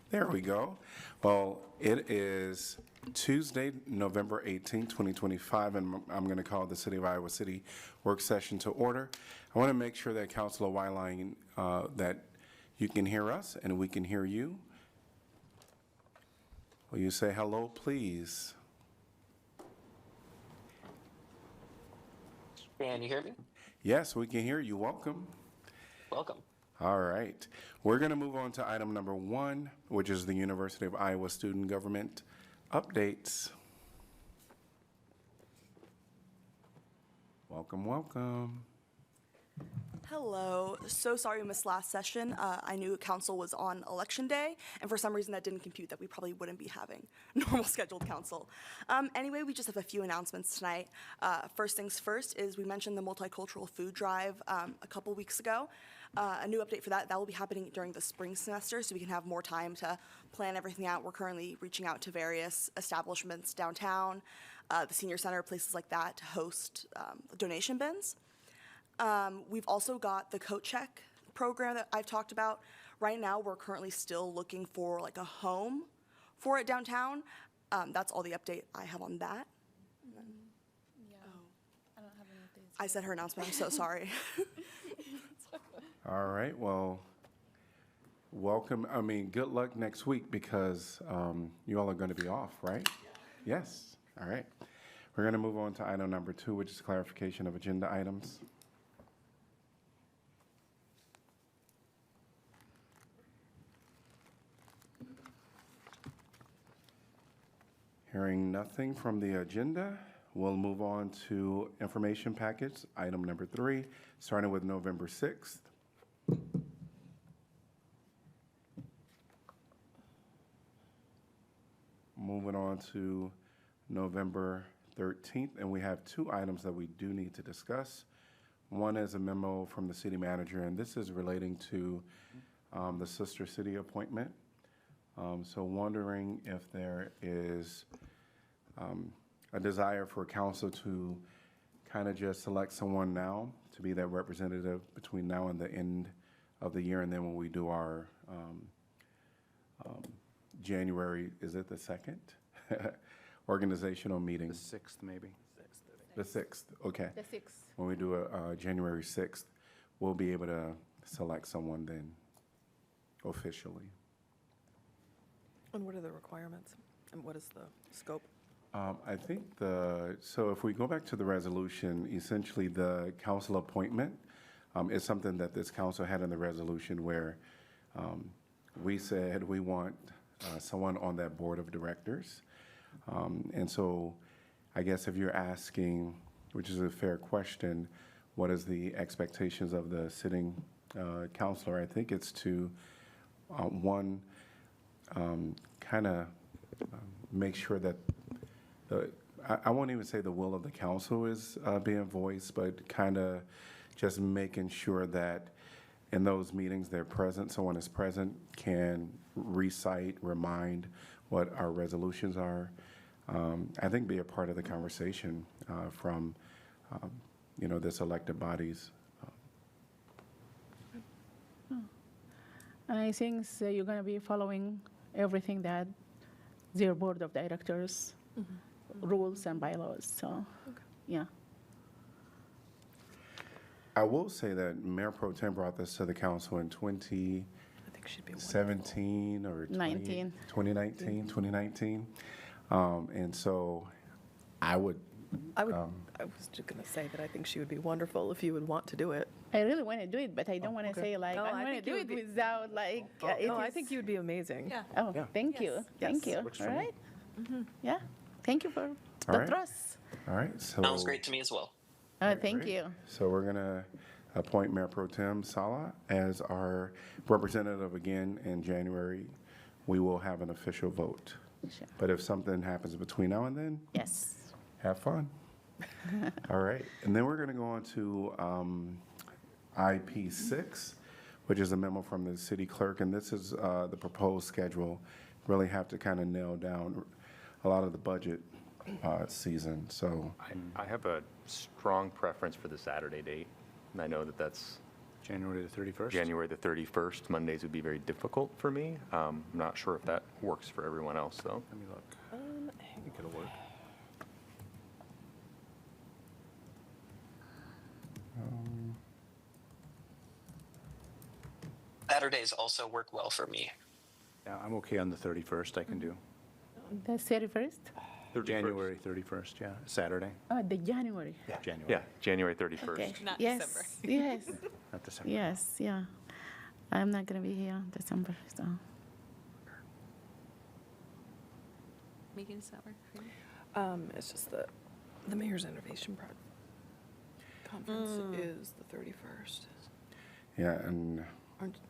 There we go. Well, it is Tuesday, November 18th, 2025, and I'm going to call the City of Iowa City work session to order. I want to make sure that Councilor Weiline, that you can hear us and we can hear you. Will you say hello, please? Can you hear me? Yes, we can hear you. Welcome. Welcome. All right. We're going to move on to item number 1, which is the University of Iowa Student Government updates. Welcome, welcome. Hello. So sorry we missed last session. I knew council was on election day, and for some reason that didn't compute that we probably wouldn't be having normal scheduled council. Anyway, we just have a few announcements tonight. First things first is we mentioned the multicultural food drive a couple weeks ago. A new update for that will be happening during the spring semester, so we can have more time to plan everything out. We're currently reaching out to various establishments downtown, the senior center, places like that, to host donation bins. We've also got the coat check program that I've talked about. Right now, we're currently still looking for like a home for it downtown. That's all the update I have on that. Yeah, I don't have any updates. I said her announcement, I'm so sorry. All right, well, welcome. Good luck next week because you all are going to be off, right? Yes. All right. We're going to move on to item number 2, which is clarification of agenda items. Hearing nothing from the agenda, we'll move on to information packets, item number 3, starting with November 6th. Moving on to November 13th, and we have 2 items that we do need to discuss. One is a memo from the city manager, and this is relating to the Sister City appointment. So wondering if there is a desire for council to kind of just select someone now to be that representative between now and the end of the year, and then when we do our January, is it the 2nd? Organizational meeting. The 6th, maybe. The 6th, okay. The 6th. When we do a January 6th, we'll be able to select someone then officially. And what are the requirements? And what is the scope? I think so if we go back to the resolution, essentially the council appointment is something that this council had in the resolution where we said we want someone on that board of directors. And so I guess if you're asking, which is a fair question, what is the expectations of the sitting councilor? I think it's to, one, kind of make sure that I won't even say the will of the council is being voiced, but kind of just making sure that in those meetings they're present, someone is present, can recite, remind what our resolutions are. I think be a part of the conversation from, this elected bodies. I think so you're going to be following everything that their board of directors rules and bylaws. So, yeah. I will say that Mayor Pro Tem brought this to the council in I think she'd be wonderful. 2017 or 2019. And so I would. I was just going to say that I think she would be wonderful if you would want to do it. I really want to do it, but I don't want to say like No, I I'm going to think do you it would be- without like. No, I think you would be amazing. Yeah. Oh, Yeah. thank you, thank Yes. you. Works All for me. right. Yeah. Thank you for All the right. trust. All right. So Sounds great to me as well. Thank Great. you. So we're going to appoint Mayor Pro Tem Sala as our representative again in January. We will have an official vote. Sure. But if something happens between now and then, Yes. have fun. All right. And then we're going to go on to IP6, which is a memo from the city clerk. And this is the proposed schedule. Really have to kind of nail down a lot of the budget season. So I have a strong preference for the Saturday date, and I know that that's January the 31st? January the 31st. Mondays would be very difficult for me. I'm not sure if that works for everyone else, though. Let me look. I think it'll work. Saturdays also work well for me. Yeah, I'm okay on the 31st, I can do. The 31st? 31st. January 31st, yeah, Saturday. Oh, the January. Yeah, January. Yeah, January 31st. Okay. Not Yes, December. yes, Not December. yes, yeah. I'm not gonna be here in December, so. Meeting December. It's just the mayor's innovation conference is the 31st. Yeah, and,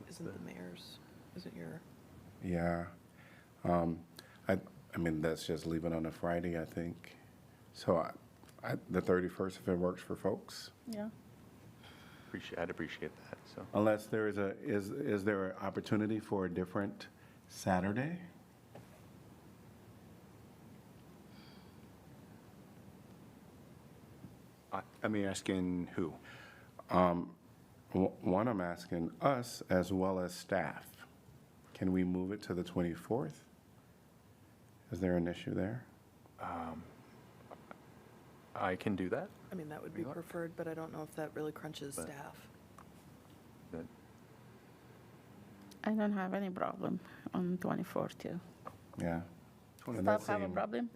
Isn't the mayor's, isn't your, yeah. I mean, that's just leaving on a Friday, I think. So the 31st, if it works for folks. Yeah. I'd appreciate that, so. Unless there is there an opportunity for a different Saturday? I mean, asking who? One, I'm asking us as well as staff. Can we move it to the 24th? Is there an issue there? I can do that. I mean, that would be preferred, but I don't know if that really crunches But- staff. But I don't have any problem on 24 too. Yeah. And Staff that's have a same- problem?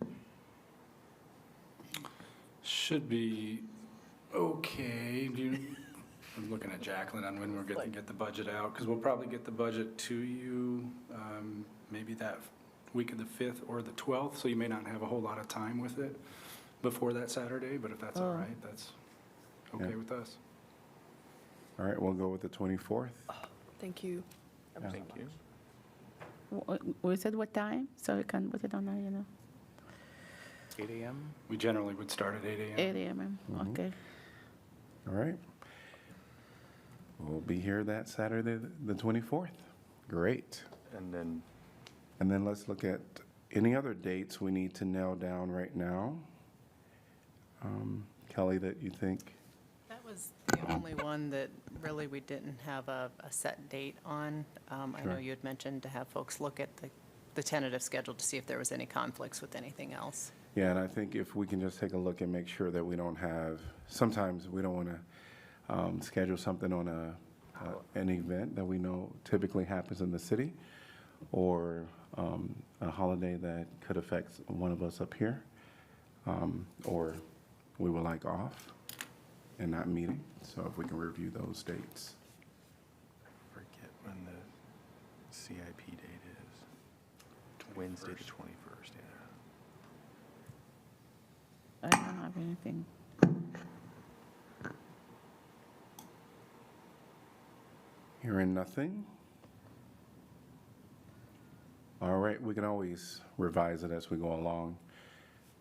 Should be okay. I'm looking at Jacqueline on when we're going to get the budget out, because we'll probably get the budget to you maybe that week of the 5th or the 12th, so you may not have a whole lot of time with it before that Saturday, but if that's all Oh. right, that's okay Yeah. with us. All right, we'll go with the 24th. Thank you. ever so Thank much. you. We said what time, so we can put it on, 8 a.m.? We generally would start at 8 a.m. 8 a.m., okay. All right. We'll be here that Saturday, the 24th. Great. And then And then let's look at any other dates we need to nail down right now. Kelly, that you think? That was the only one that really we didn't have a set date on. I know Sure. you had mentioned to have folks look at the tentative schedule to see if there was any conflicts with anything else. Yeah, and I think if we can just take a look and make sure that we don't have, sometimes we don't want to schedule something on an event that we know typically happens in the city, or a holiday that could affect one of us up here, or we would like off and not meeting. So if we can review those dates. forget when the CIP date is. Wednesday the 21st, yeah. I don't have anything. Hearing nothing? All right, we can always revise it as we go along.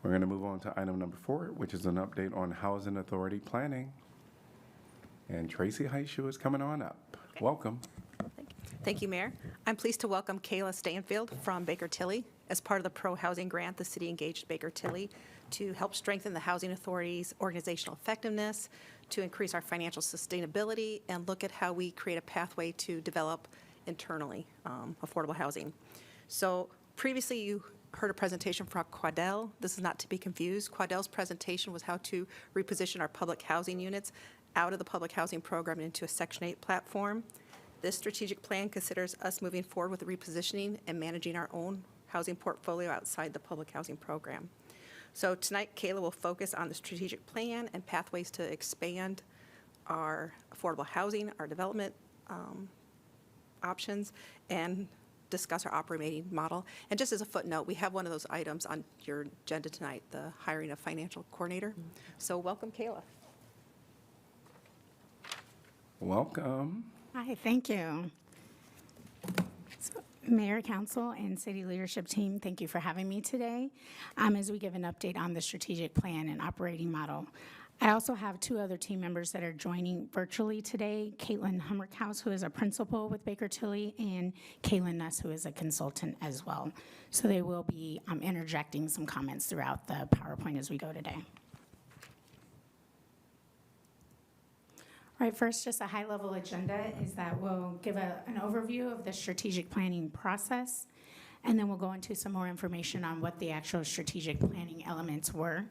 We're going to move on to item number 4, which is an update on Housing Authority planning. And Tracy Heishu is coming on up. Welcome. Thank you, Mayor. I'm pleased to welcome Kayla Stanfield from Baker Tilly. As part of the Pro Housing Grant, the city engaged Baker Tilly to help strengthen the Housing Authority's organizational effectiveness, to increase our financial sustainability, and look at how we create a pathway to develop internally affordable housing. So previously, you heard a presentation from Quadell. This is not to be confused. Quadell's presentation was how to reposition our public housing units out of the public housing program into a Section 8 platform. This strategic plan considers us moving forward with the repositioning and managing our own housing portfolio outside the public housing program. So tonight, Kayla will focus on the strategic plan and pathways to expand our affordable housing, our development options, and discuss our operating model. And just as a footnote, we have one of those items on your agenda tonight, the hiring of financial coordinator. So welcome, Kayla. Welcome. Hi, thank you. So, Mayor, Council, and City Leadership Team, thank you for having me today as we give an update on the strategic plan and operating model. I also have 2 other team members that are joining virtually today, Caitlin Hummerkaus, who is a principal with Baker Tilly, and Kaylin Nuss, who is a consultant as well. So they will be interjecting some comments throughout the PowerPoint as we go today. Right, first, just a high-level agenda is that we'll give an overview of the strategic planning process, and then we'll go into some more information on what the actual strategic planning elements were.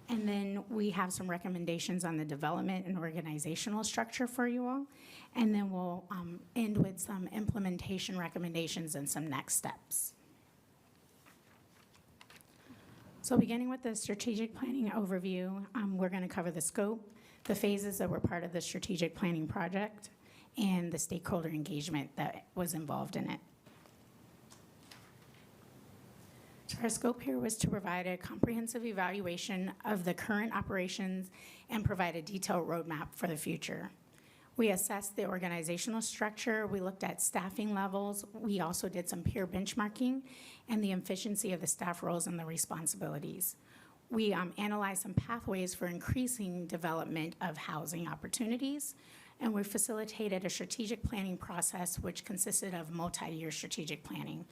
And then we have some recommendations on the development and organizational structure for you all. And then we'll end with some implementation recommendations and some next steps. So beginning with the strategic planning overview, we're going to cover the scope, the phases that were part of the strategic planning project, and the stakeholder engagement that was involved in it. So our scope here was to provide a comprehensive evaluation of the current operations and provide a detailed roadmap for the future. We assessed the organizational structure, we looked at staffing levels, we also did some peer benchmarking, and the efficiency of the staff roles and the responsibilities. We analyzed some pathways for increasing development of housing opportunities, and we facilitated a strategic planning process which consisted of multi-year strategic planning.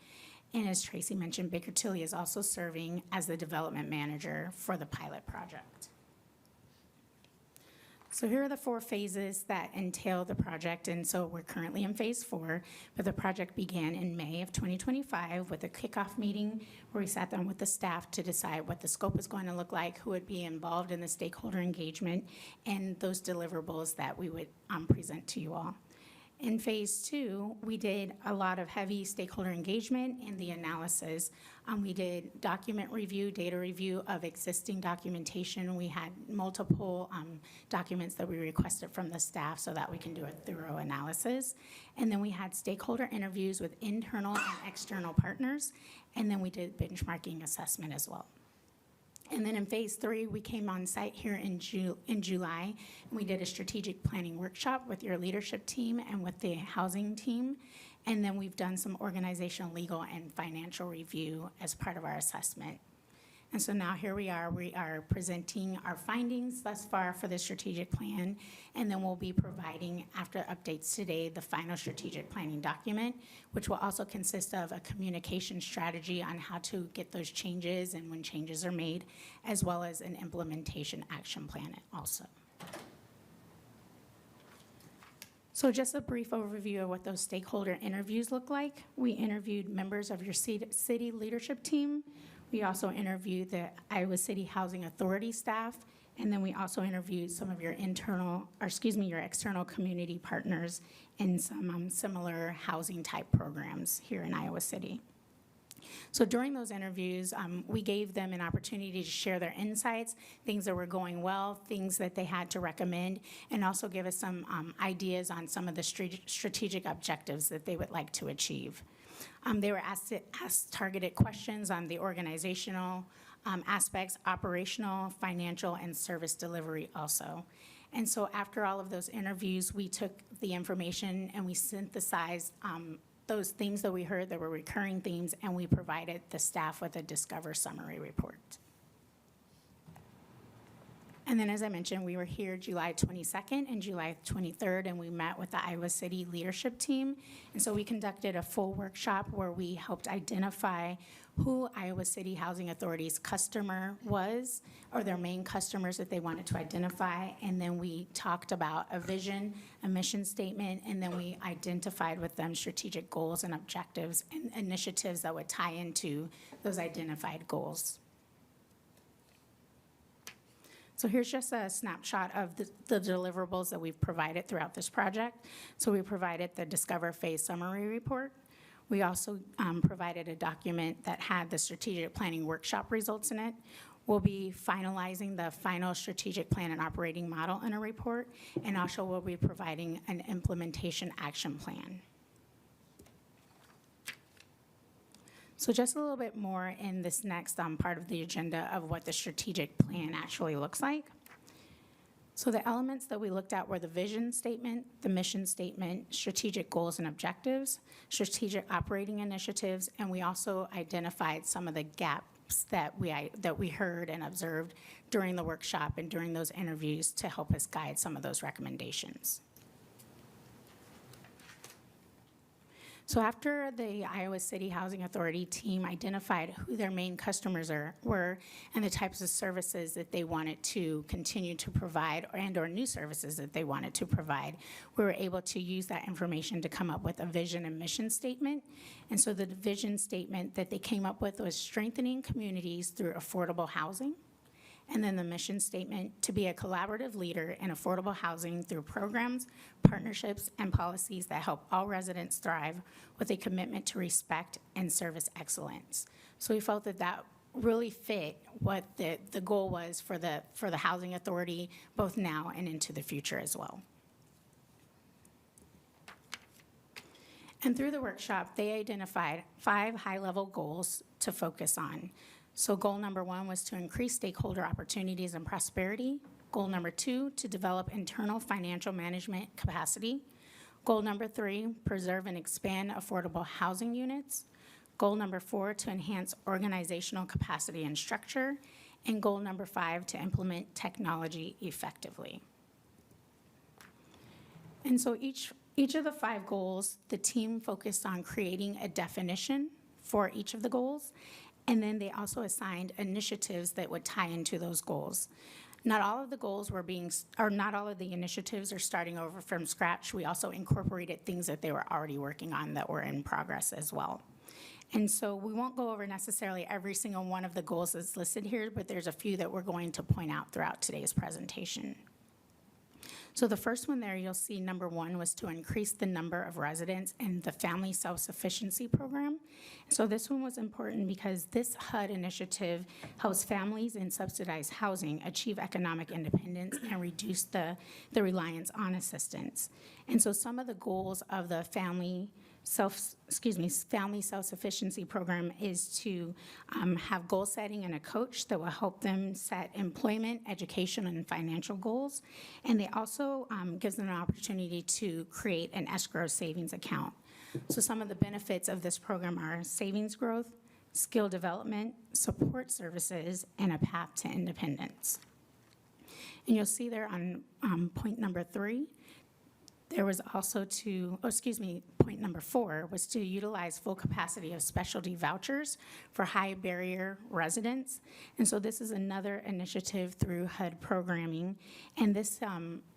And as Tracy mentioned, Baker Tilly is also serving as the development manager for the pilot project. So here are the 4 phases that entail the project, and so we're currently in phase 4, but the project began in May of 2025 with a kickoff meeting where we sat down with the staff to decide what the scope is going to look like, who would be involved in the stakeholder engagement, and those deliverables that we would present to you all. In phase 2, we did a lot of heavy stakeholder engagement in the analysis. We did document review, data review of existing documentation. We had multiple documents that we requested from the staff so that we can do a thorough analysis. And then we had stakeholder interviews with internal and external partners. And then we did benchmarking assessment as well. And then in phase 3, we came on site here in July, and we did a strategic planning workshop with your leadership team and with the housing team. And then we've done some organizational, legal, and financial review as part of our assessment. And so now here we are presenting our findings thus far for the strategic plan, and then we'll be providing, after updates today, the final strategic planning document, which will also consist of a communication strategy on how to get those changes and when changes are made, as well as an implementation action plan also. So just a brief overview of what those stakeholder interviews look like. We interviewed members of your city leadership team. We also interviewed the Iowa City Housing Authority staff, and then we also interviewed some of your your external community partners in some similar housing type programs here in Iowa City. So during those interviews, we gave them an opportunity to share their insights, things that were going well, things that they had to recommend, and also give us some ideas on some of the strategic objectives that they would like to achieve. They were asked targeted questions on the organizational aspects, operational, financial, and service delivery also. And so after all of those interviews, we took the information and we synthesized those themes that we heard that were recurring themes, and we provided the staff with a Discover summary report. And then, as I mentioned, we were here July 22nd and July 23rd, and we met with the Iowa City leadership team. And so we conducted a full workshop where we helped identify who Iowa City Housing Authority's customer was, or their main customers that they wanted to identify. And then we talked about a vision, a mission statement, and then we identified with them strategic goals and objectives and initiatives that would tie into those identified goals. So here's just a snapshot of the deliverables that we've provided throughout this project. So we provided the Discover Phase Summary Report. We also provided a document that had the strategic planning workshop results in it. We'll be finalizing the final strategic plan and operating model in a report, and also we'll be providing an implementation action plan. So just a little bit more in this next part of the agenda of what the strategic plan actually looks like. So the elements that we looked at were the vision statement, the mission statement, strategic goals and objectives, strategic operating initiatives, and we also identified some of the gaps that we heard and observed during the workshop and during those interviews to help us guide some of those recommendations. So after the Iowa City Housing Authority team identified who their main customers were and the types of services that they wanted to continue to provide or new services that they wanted to provide, we were able to use that information to come up with a vision and mission statement. And so the vision statement that they came up with was strengthening communities through affordable housing. And then the mission statement, to be a collaborative leader in affordable housing through programs, partnerships, and policies that help all residents thrive with a commitment to respect and service excellence. So we felt that that really fit what the goal was for the Housing Authority, both now and into the future as well. And through the workshop, they identified 5 high-level goals to focus on. So goal number 1 was to increase stakeholder opportunities and prosperity. Goal number 2, to develop internal financial management capacity. Goal number 3, preserve and expand affordable housing units. Goal number 4, to enhance organizational capacity and structure. And goal number 5, to implement technology effectively. And so each of the 5 goals, the team focused on creating a definition for each of the goals. And then they also assigned initiatives that would tie into those goals. Not all of the goals not all of the initiatives are starting over from scratch. We also incorporated things that they were already working on that were in progress as well. And so we won't go over necessarily every single one of the goals that's listed here, but there's a few that we're going to point out throughout today's presentation. So the first one there, you'll see number 1 was to increase the number of residents in the Family Self-Sufficiency Program. So this one was important because this HUD initiative helps families in subsidized housing achieve economic independence and reduce the reliance on assistance. And so some of the goals of the Family Self-Sufficiency Program is to have goal setting and a coach that will help them set employment, education, and financial goals. And they also gives them an opportunity to create an escrow savings account. So some of the benefits of this program are savings growth, skill development, support services, and a path to independence. And you'll see there on point number 3, there was also point number 4 was to utilize full capacity of specialty vouchers for high barrier residents. And so this is another initiative through HUD programming. And this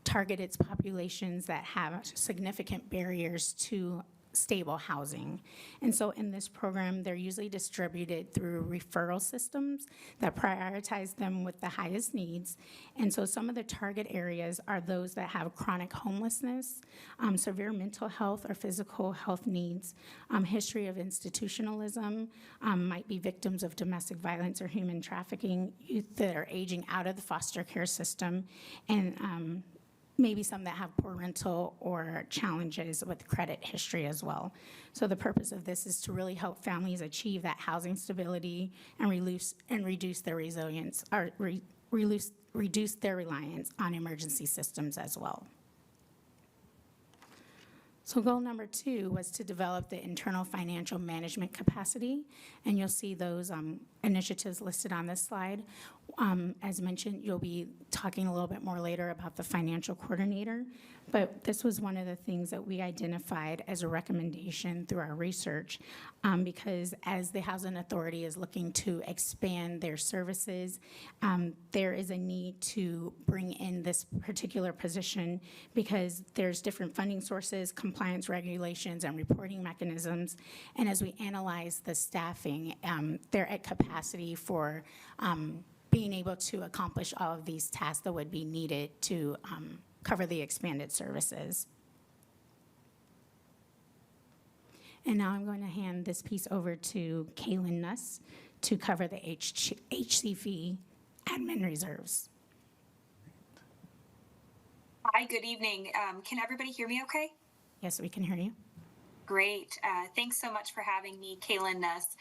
targeted populations that have significant barriers to stable housing. And so in this program, they're usually distributed through referral systems that prioritize them with the highest needs. And so some of the target areas are those that have chronic homelessness, severe mental health or physical health needs, history of institutionalism, might be victims of domestic violence or human trafficking, youth that are aging out of the foster care system, and maybe some that have poor rental or challenges with credit history as well. So the purpose of this is to really help families achieve that housing stability and reduce their resilience, or reduce their reliance on emergency systems as well. So goal number 2 was to develop the internal financial management capacity, and you'll see those initiatives listed on this slide. As mentioned, you'll be talking a little bit more later about the financial coordinator, but this was one of the things that we identified as a recommendation through our research, because as the Housing Authority is looking to expand their services, there is a need to bring in this particular position because there's different funding sources, compliance regulations, and reporting mechanisms. And as we analyze the staffing, they're at capacity for being able to accomplish all of these tasks that would be needed to cover the expanded services. And now I'm going to hand this piece over to Kaylin Nuss to cover the HCV admin reserves. Hi, good evening. Can everybody hear me okay? Yes, we can hear you. Great. Thanks so much for having me, Kaylin Nuss.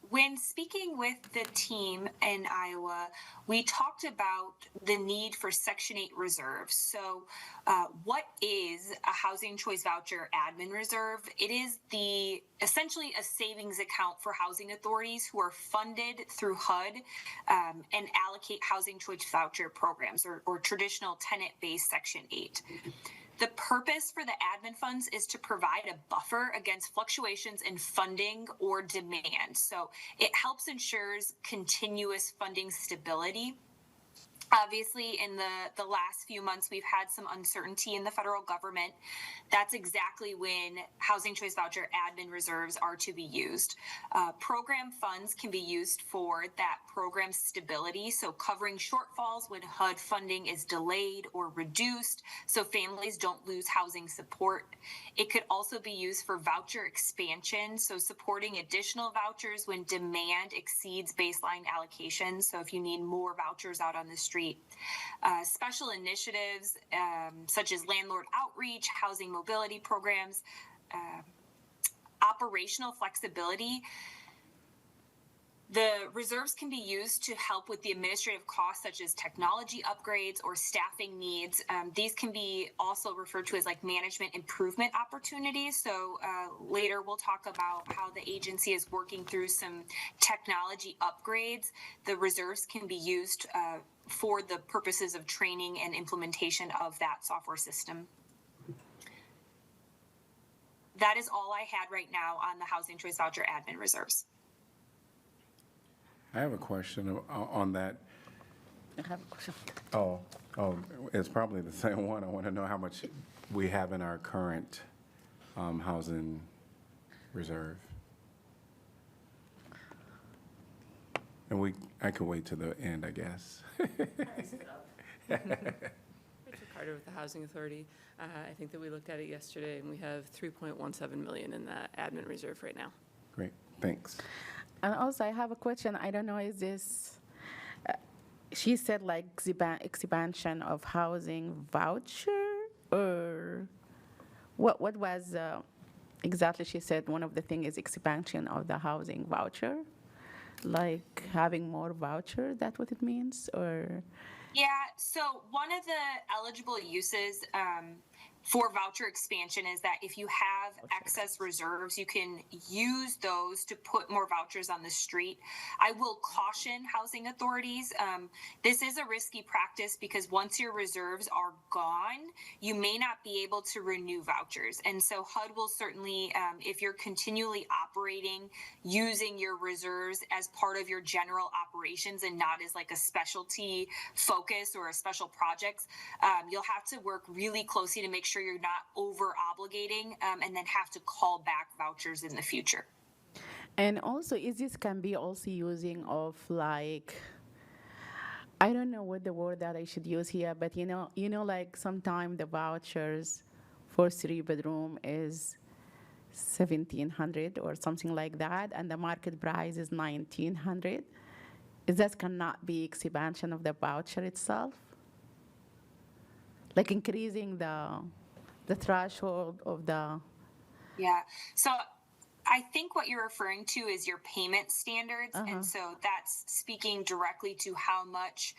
When speaking with the team in Iowa, we talked about the need for Section 8 reserves. So what is a Housing Choice Voucher Admin Reserve? It is essentially a savings account for housing authorities who are funded through HUD and allocate Housing Choice Voucher programs or traditional tenant-based Section 8. The purpose for the admin funds is to provide a buffer against fluctuations in funding or demand. So it helps ensures continuous funding stability. Obviously, in the last few months, we've had some uncertainty in the federal government. That's exactly when Housing Choice Voucher admin reserves are to be used. Program funds can be used for that program stability, so covering shortfalls when HUD funding is delayed or reduced, so families don't lose housing support. It could also be used for voucher expansion, so supporting additional vouchers when demand exceeds baseline allocations, so if you need more vouchers out on the street. Special initiatives such as landlord outreach, housing mobility programs, operational flexibility. The reserves can be used to help with the administrative costs such as technology upgrades or staffing needs. These can be also referred to as like management improvement opportunities. So later we'll talk about how the agency is working through some technology upgrades. The reserves can be used for the purposes of training and implementation of that software system. That is all I had right now on the Housing Choice Voucher admin reserves. I have a question on that. I have a question. Oh, it's probably the same one. I want to know how much we have in our current housing reserve. And I could wait to the end, I guess. Rachel Carter with the Housing Authority. I think that we looked at it yesterday, and we have $3.17 million in that admin reserve right now. Great, thanks. And also, I have a question. I don't know, is this, she said like expansion of housing voucher, or what was exactly she said? One of the things is expansion of the housing voucher, like having more voucher, that's what it means, or? Yeah, so one of the eligible uses for voucher expansion is that if you have excess reserves, you can use those to put more vouchers on the street. I will caution housing authorities. This is a risky practice because once your reserves are gone, you may not be able to renew vouchers. And so HUD will certainly, if you're continually operating using your reserves as part of your general operations and not as like a specialty focus or a special projects, you'll have to work really closely to make sure you're not over obligating and then have to call back vouchers in the future. And also, is this can be also using of like, I don't know what the word that I should use here, but you know, like sometimes the vouchers for 3-bedroom is 1,700 or something like that, and the market price is 1,900. Is that cannot be expansion of the voucher itself? Like increasing the threshold of the. Yeah. So I think what you're referring to is your payment standards. And so that's speaking directly to how much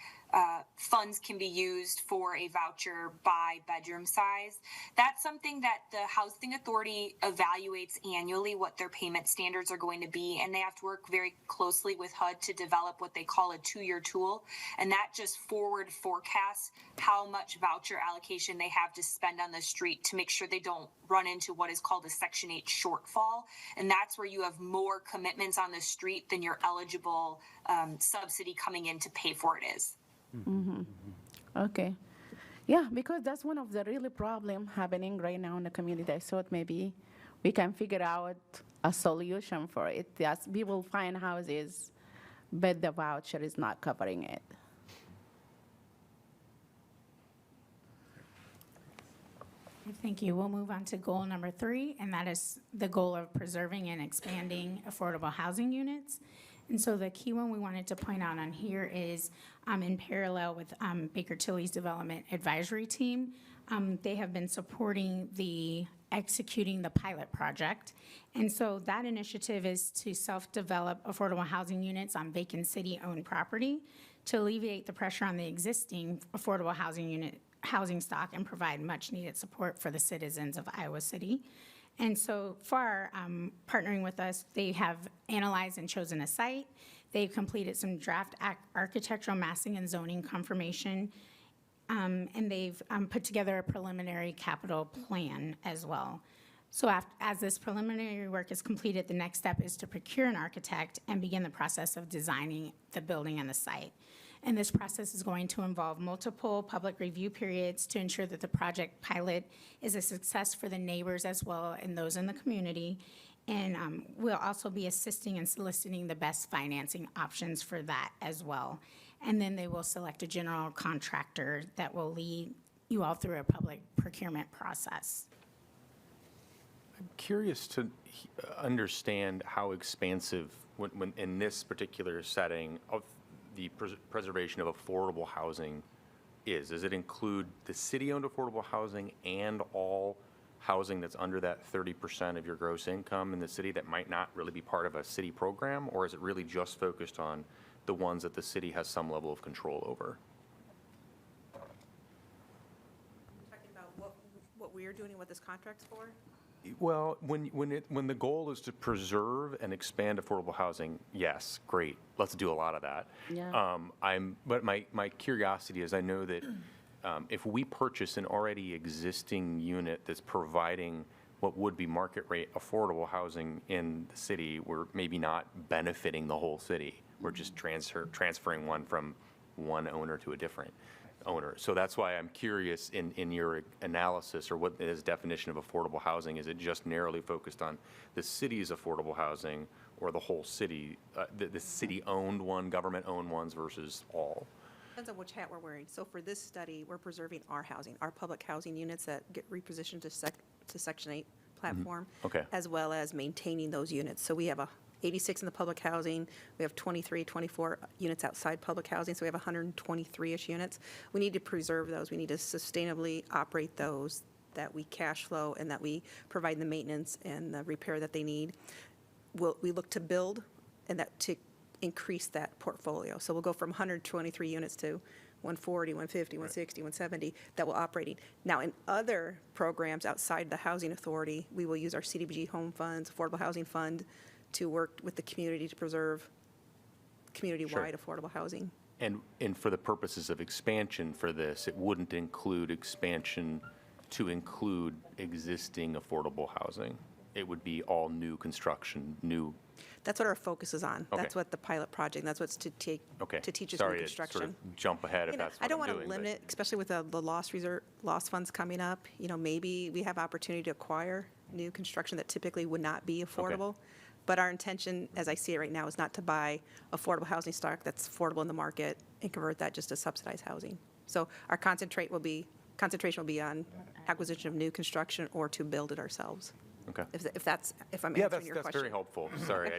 funds can be used for a voucher by bedroom size. That's something that the Housing Authority evaluates annually, what their payment standards are going to be. And they have to work very closely with HUD to develop what they call a 2-year tool. And that just forward forecasts how much voucher allocation they have to spend on the street to make sure they don't run into what is called a Section 8 shortfall. And that's where you have more commitments on the street than your eligible subsidy coming in to pay for it is. Mm-hmm. Okay. Yeah, because that's one of the really problem happening right now in the community. I thought maybe we can figure out a solution for it. Yes, we will find houses, but the voucher is not covering it. Thank you. We'll move on to goal number 3, and that is the goal of preserving and expanding affordable housing units. And so the key one we wanted to point out on here is in parallel with Baker Tilly's Development Advisory Team. They have been supporting executing the pilot project. And so that initiative is to self-develop affordable housing units on vacant city-owned property to alleviate the pressure on the existing affordable housing stock and provide much-needed support for the citizens of Iowa City. And so far, partnering with us, they have analyzed and chosen a site. They've completed some draft architectural massing and zoning confirmation and they've put together a preliminary capital plan as well. So as this preliminary work is completed, the next step is to procure an architect and begin the process of designing the building and the site. And this process is going to involve multiple public review periods to ensure that the project pilot is a success for the neighbors as well and those in the community. And we'll also be assisting and soliciting the best financing options for that as well. And then they will select a general contractor that will lead you all through a public procurement process. I'm curious to understand how expansive, when in this particular setting, of the preservation of affordable housing is. Does it include the city-owned affordable housing and all housing that's under that 30% of your gross income in the city that might not really be part of a city program? Or is it really just focused on the ones that the city has some level of control over? Talking about what we're doing and what this contract's for? Well, when the goal is to preserve and expand affordable housing, yes, great, let's do a lot of that. Yeah. But my curiosity is, I know that if we purchase an already existing unit that's providing what would be market rate affordable housing in the city, we're maybe not benefiting the whole city. We're just transferring one from one owner to a different owner. So that's why I'm curious in your analysis, or what is definition of affordable housing. Is it just narrowly focused on the city's affordable housing, or the whole city, the city-owned one, government-owned ones versus all? Depends on which hat we're wearing. So for this study, we're preserving our housing, our public housing units that get repositioned to Section 8 platform, Okay. as well as maintaining those units. So we have 86 in the public housing. We have 24 units outside public housing, so we have 123-ish units. We need to preserve those. We need to sustainably operate those, that we cash flow and that we provide the maintenance and the repair that they need. We look to build and that to increase that portfolio. So we'll go from 123 units to 140, 150, 160, 170 that we're operating. Now, in other programs outside the Housing Authority, we will use our CDBG home funds, Affordable Housing Fund, to work with the community to preserve community-wide affordable housing. And for the purposes of expansion for this, it wouldn't include expansion to include existing affordable housing. It would be all new construction, new. That's what our focus is on. Okay. That's what the pilot project, that's what's to teach us new Sorry to construction. sort of jump ahead if that's what I don't I'm want doing, to but- limit it, especially with the lost funds coming up. Maybe we have opportunity to acquire new construction that typically would not be affordable. But our intention, as I see it right now, is not to buy affordable housing stock that's affordable in the market and convert that just to subsidized housing. So our concentration will be on acquisition of new construction or to build it ourselves. Okay. If I'm Yeah, answering your that's question. very helpful. Sorry,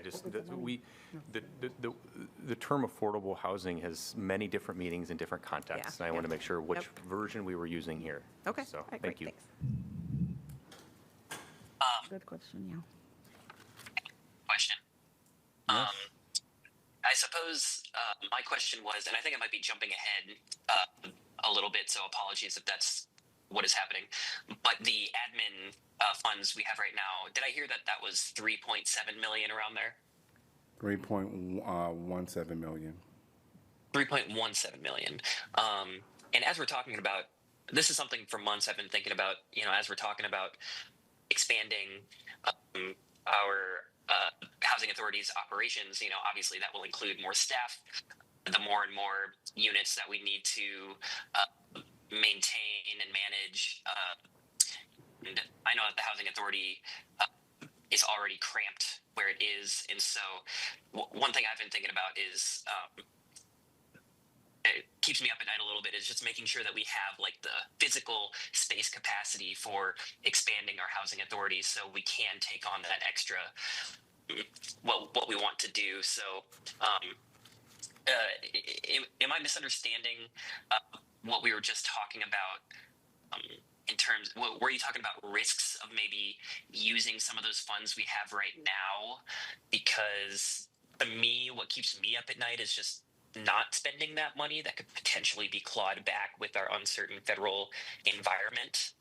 the term affordable housing has many different meanings in different contexts. And I want to make sure which version we were using here. Okay. So, All right, thank great, you. thanks. Good question, yeah. Question. I suppose my question was, and I think I might be jumping ahead a little bit, so apologies if that's what is happening. But the admin funds we have right now, did I hear that that was 3.7 million around there? 3.17 million. 3.17 million. And as we're talking about, this is something for months I've been thinking about, as we're talking about expanding our housing authority's operations, obviously that will include more staff, the more and more units that we need to maintain and manage. And I know that the housing authority is already cramped where it is. And so one thing I've been thinking about is it keeps me up at night a little bit, is just making sure that we have like the physical space capacity for expanding our housing authority so we can take on that extra what we want to do. So am I misunderstanding what we were just talking about in terms, were you talking about risks of maybe using some of those funds we have right now? Because to me, what keeps me up at night is just not spending that money that could potentially be clawed back with our uncertain federal environment.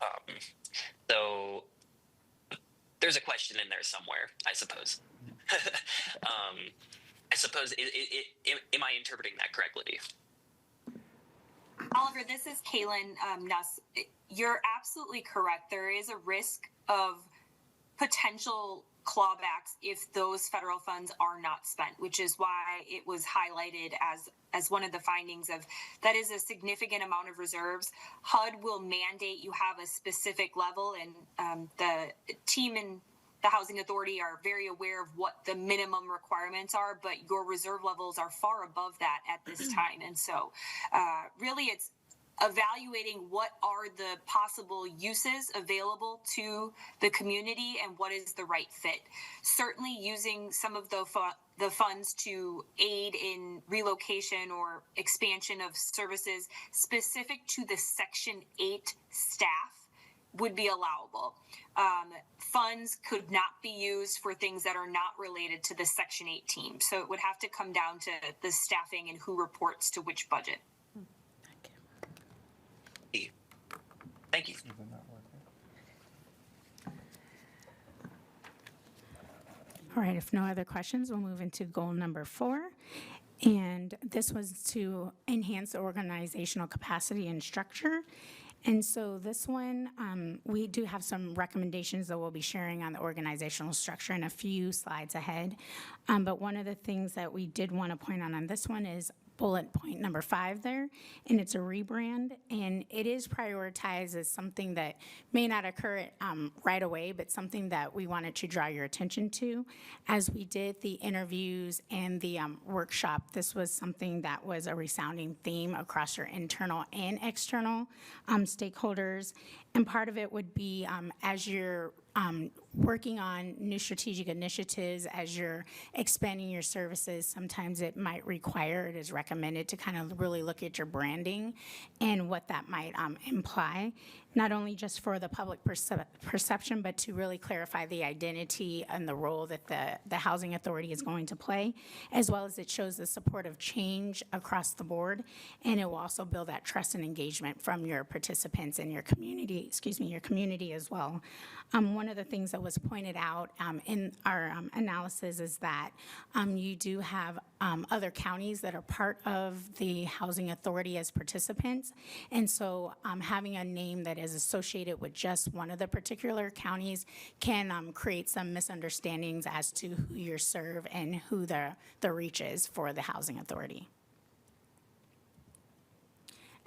So there's a question in there somewhere, I suppose. Am I interpreting that correctly? Oliver, this is Kaylin Nuss. You're absolutely correct. There is a risk of potential clawbacks if those federal funds are not spent, which is why it was highlighted as one of the findings of that is a significant amount of reserves. HUD will mandate you have a specific level, and the team in the Housing Authority are very aware of what the minimum requirements are, but your reserve levels are far above that at this time. And so really it's evaluating what are the possible uses available to the community and what is the right fit. Certainly using some of the funds to aid in relocation or expansion of services specific to the Section 8 staff would be allowable. Funds could not be used for things that are not related to the Section 8 team. So it would have to come down to the staffing and who reports to which budget. Thank you. All right, if no other questions, we'll move into goal number 4. And this was to enhance the organizational capacity and structure. And so this one, we do have some recommendations that we'll be sharing on the organizational structure in a few slides ahead. But one of the things that we did want to point out on this one is bullet point number 5 there, and it's a rebrand, and it is prioritized as something that may not occur right away, but something that we wanted to draw your attention to. As we did the interviews and the workshop, this was something that was a resounding theme across your internal and external stakeholders, and part of it would be as you're working on new strategic initiatives, as you're expanding your services, sometimes it might require, it is recommended to kind of really look at your branding and what that might imply, not only just for the public perception, but to really clarify the identity and the role that the Housing Authority is going to play, as well as it shows the support of change across the board, and it will also build that trust and engagement from your participants and your community, your community as well. One of the things that was pointed out in our analysis is that you do have other counties that are part of the Housing Authority as participants, and so having a name that is associated with just one of the particular counties can create some misunderstandings as to who you serve and who the reach is for the Housing Authority.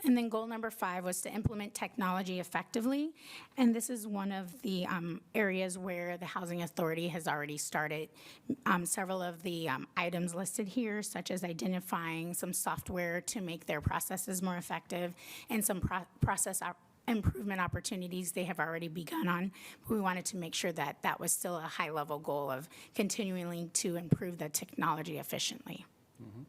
And then goal number 5 was to implement technology effectively. And this is one of the areas where the Housing Authority has already started. Several of the items listed here, such as identifying some software to make their processes more effective and some process improvement opportunities they have already begun on. We wanted to make sure that that was still a high-level goal of continuing to improve the technology efficiently. Mm-hmm.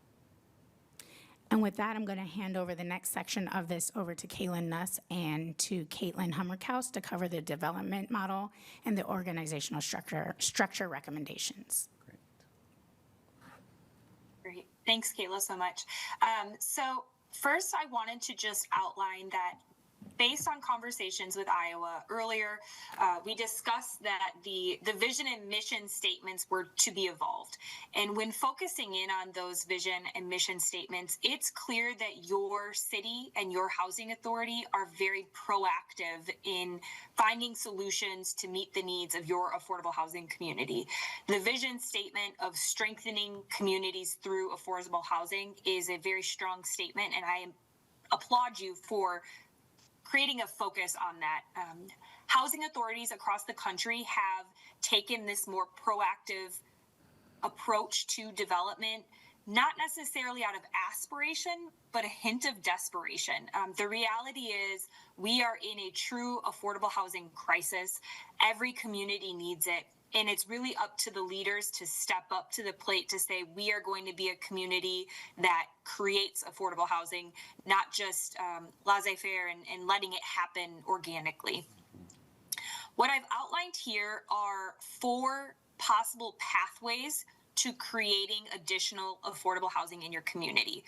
And with that, I'm going to hand over the next section of this over to Kaylin Nuss and to Caitlin Hummerkaus to cover the development model and the organizational structure recommendations. Great. Thanks, Kayla, so much. So first, I wanted to just outline that based on conversations with Iowa earlier, we discussed that the vision and mission statements were to be evolved. And when focusing in on those vision and mission statements, it's clear that your city and your housing authority are very proactive in finding solutions to meet the needs of your affordable housing community. The vision statement of strengthening communities through affordable housing is a very strong statement, and I applaud you for creating a focus on that. Housing authorities across the country have taken this more proactive approach to development, not necessarily out of aspiration, but a hint of desperation. The reality is we are in a true affordable housing crisis. Every community needs it. And it's really up to the leaders to step up to the plate to say, we are going to be a community that creates affordable housing, not just laissez-faire and letting it happen organically. What I've outlined here are 4 possible pathways to creating additional affordable housing in your community.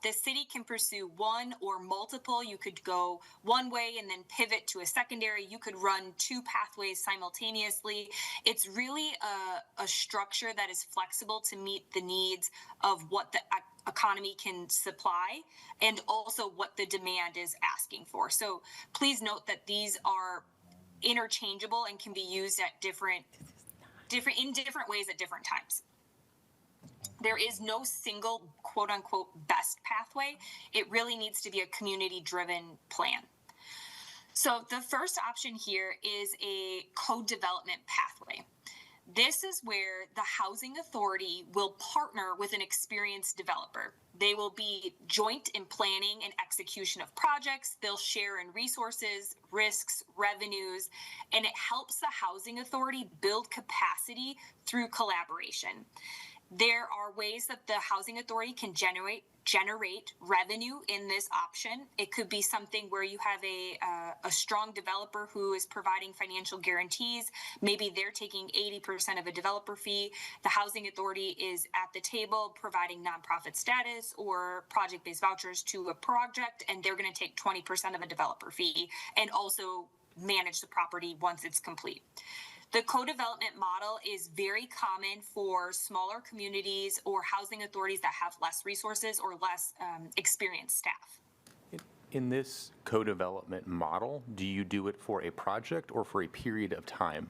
The city can pursue one or multiple. You could go one way and then pivot to a secondary. You could run two pathways simultaneously. It's really a structure that is flexible to meet the needs of what the economy can supply and also what the demand is asking for. So please note that these are interchangeable and can be used at different ways at different times. There is no single quote unquote best pathway. It really needs to be a community driven plan. So the first option here is a co-development pathway. This is where the housing authority will partner with an experienced developer. They will be joint in planning and execution of projects. They'll share in resources, risks, revenues, and it helps the housing authority build capacity through collaboration. There are ways that the housing authority can generate revenue in this option. It could be something where you have a strong developer who is providing financial guarantees. Maybe they're taking 80% of a developer fee. The housing authority is at the table providing nonprofit status or project-based vouchers to a project, and they're going to take 20% of a developer fee and also manage the property once it's complete. The co-development model is very common for smaller communities or housing authorities that have less resources or less experienced staff. In this co-development model, do you do it for a project or for a period of time?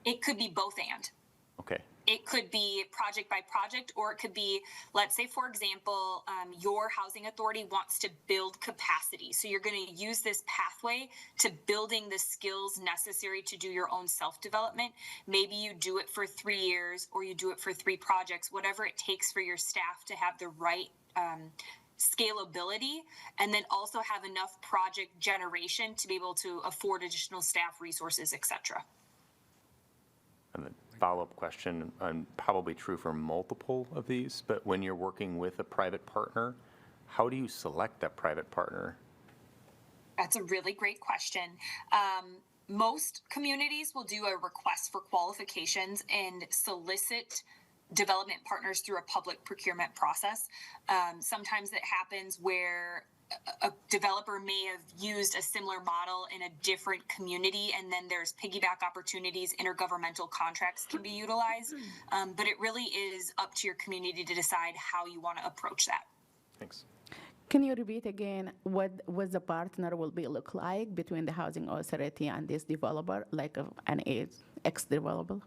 It could be both and. Okay. It could be project by project, or it could be, let's say, for example, your housing authority wants to build capacity. So you're going to use this pathway to building the skills necessary to do your own self-development. Maybe you do it for 3 years or you do it for 3 projects, whatever it takes for your staff to have the right scalability, and then also have enough project generation to be able to afford additional staff resources, etc. And then follow-up question, probably true for multiple of these, but when you're working with a private partner, how do you select that private partner? That's a really great question. Most communities will do a request for qualifications and solicit development partners through a public procurement process. Sometimes it happens where a developer may have used a similar model in a different community, and then there's piggyback opportunities, intergovernmental contracts can be utilized. But it really is up to your community to decide how you want to approach that. Thanks. Can you repeat again what the partner will be look like between the housing authority and this developer, like an ex-developer?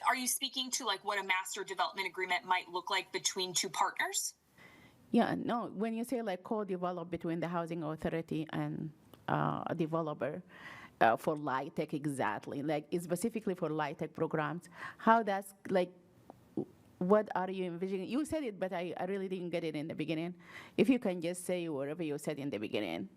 Are you speaking to like what a master development agreement might look like between 2 partners? Yeah, no, when you say like co-develop between the housing authority and a developer for LIHTC exactly, like specifically for LIHTC programs, how that's like, what are you envisioning? You said it, but I really didn't get it in the beginning. If you can just say whatever you said in the beginning.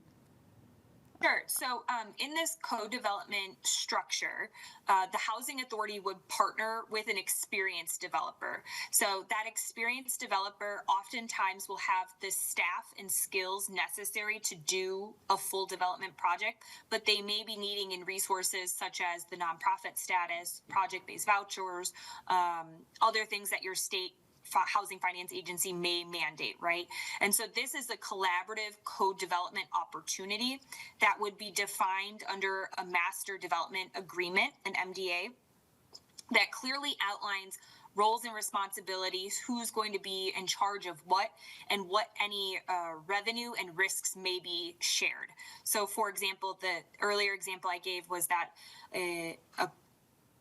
Sure. So in this co-development structure, the housing authority would partner with an experienced developer. So that experienced developer oftentimes will have the staff and skills necessary to do a full development project, but they may be needing in resources such as the nonprofit status, project-based vouchers, other things that your state housing finance agency may mandate, right? And so this is a collaborative co-development opportunity that would be defined under a master development agreement, an MDA, that clearly outlines roles and responsibilities, who's going to be in charge of what, and what any revenue and risks may be shared. So for example, the earlier example I gave was that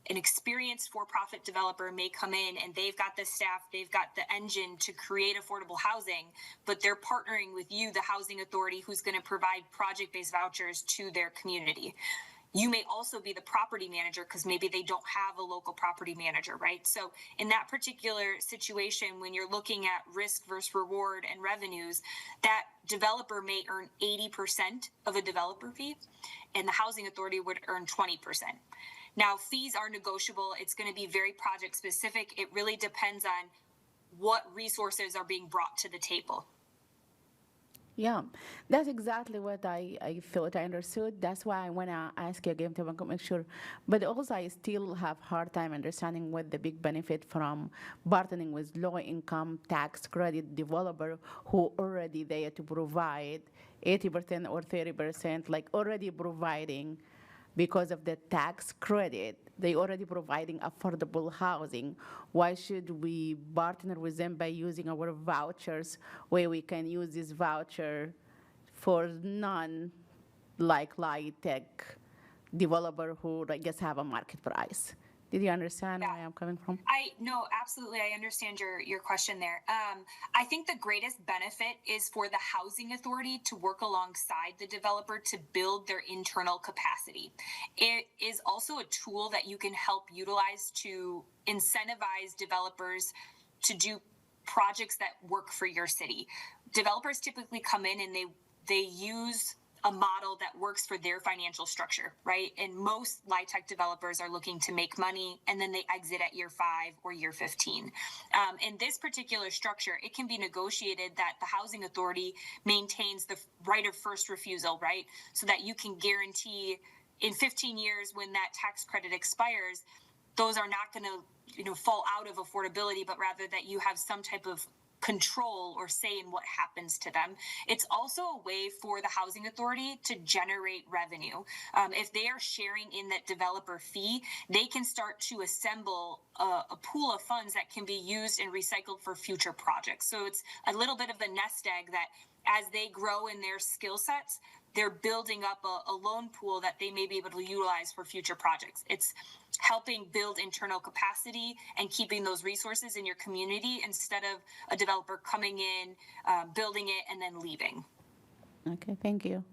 an experienced for-profit developer may come in and they've got the staff, they've got the engine to create affordable housing, but they're partnering with you, the housing authority, who's going to provide project-based vouchers to their community. You may also be the property manager because maybe they don't have a local property manager, right? So in that particular situation, when you're looking at risk versus reward and revenues, that developer may earn 80% of a developer fee and the housing authority would earn 20%. Now, fees are negotiable. It's going to be very project specific. It really depends on what resources are being brought to the table. Yeah, that's exactly what I thought I understood. That's why I want to ask you again to make sure. But also, I still have hard time understanding what the big benefit from partnering with low-income tax credit developer who already there to provide 80% or 30%, like already providing because of the tax credit, they already providing affordable housing. Why should we partner with them by using our vouchers where we can use this voucher for non-like tech developer who I guess have a market price? Did you understand where I'm coming from? No, absolutely. I understand your question there. I think the greatest benefit is for the housing authority to work alongside the developer to build their internal capacity. It is also a tool that you can help utilize to incentivize developers to do projects that work for your city. Developers typically come in and they use a model that works for their financial structure, right? And most LIHTC developers are looking to make money and then they exit at year 5 or year 15. In this particular structure, it can be negotiated that the housing authority maintains the right of first refusal, right? So that you can guarantee in 15 years when that tax credit expires, those are not going to, fall out of affordability, but rather that you have some type of control or say in what happens to them. It's also a way for the housing authority to generate revenue. If they are sharing in that developer fee, they can start to assemble a pool of funds that can be used and recycled for future projects. So it's a little bit of a nest egg that as they grow in their skill sets, they're building up a loan pool that they may be able to utilize for future projects. It's helping build internal capacity and keeping those resources in your community instead of a developer coming in, building it, and then leaving. Okay, thank you.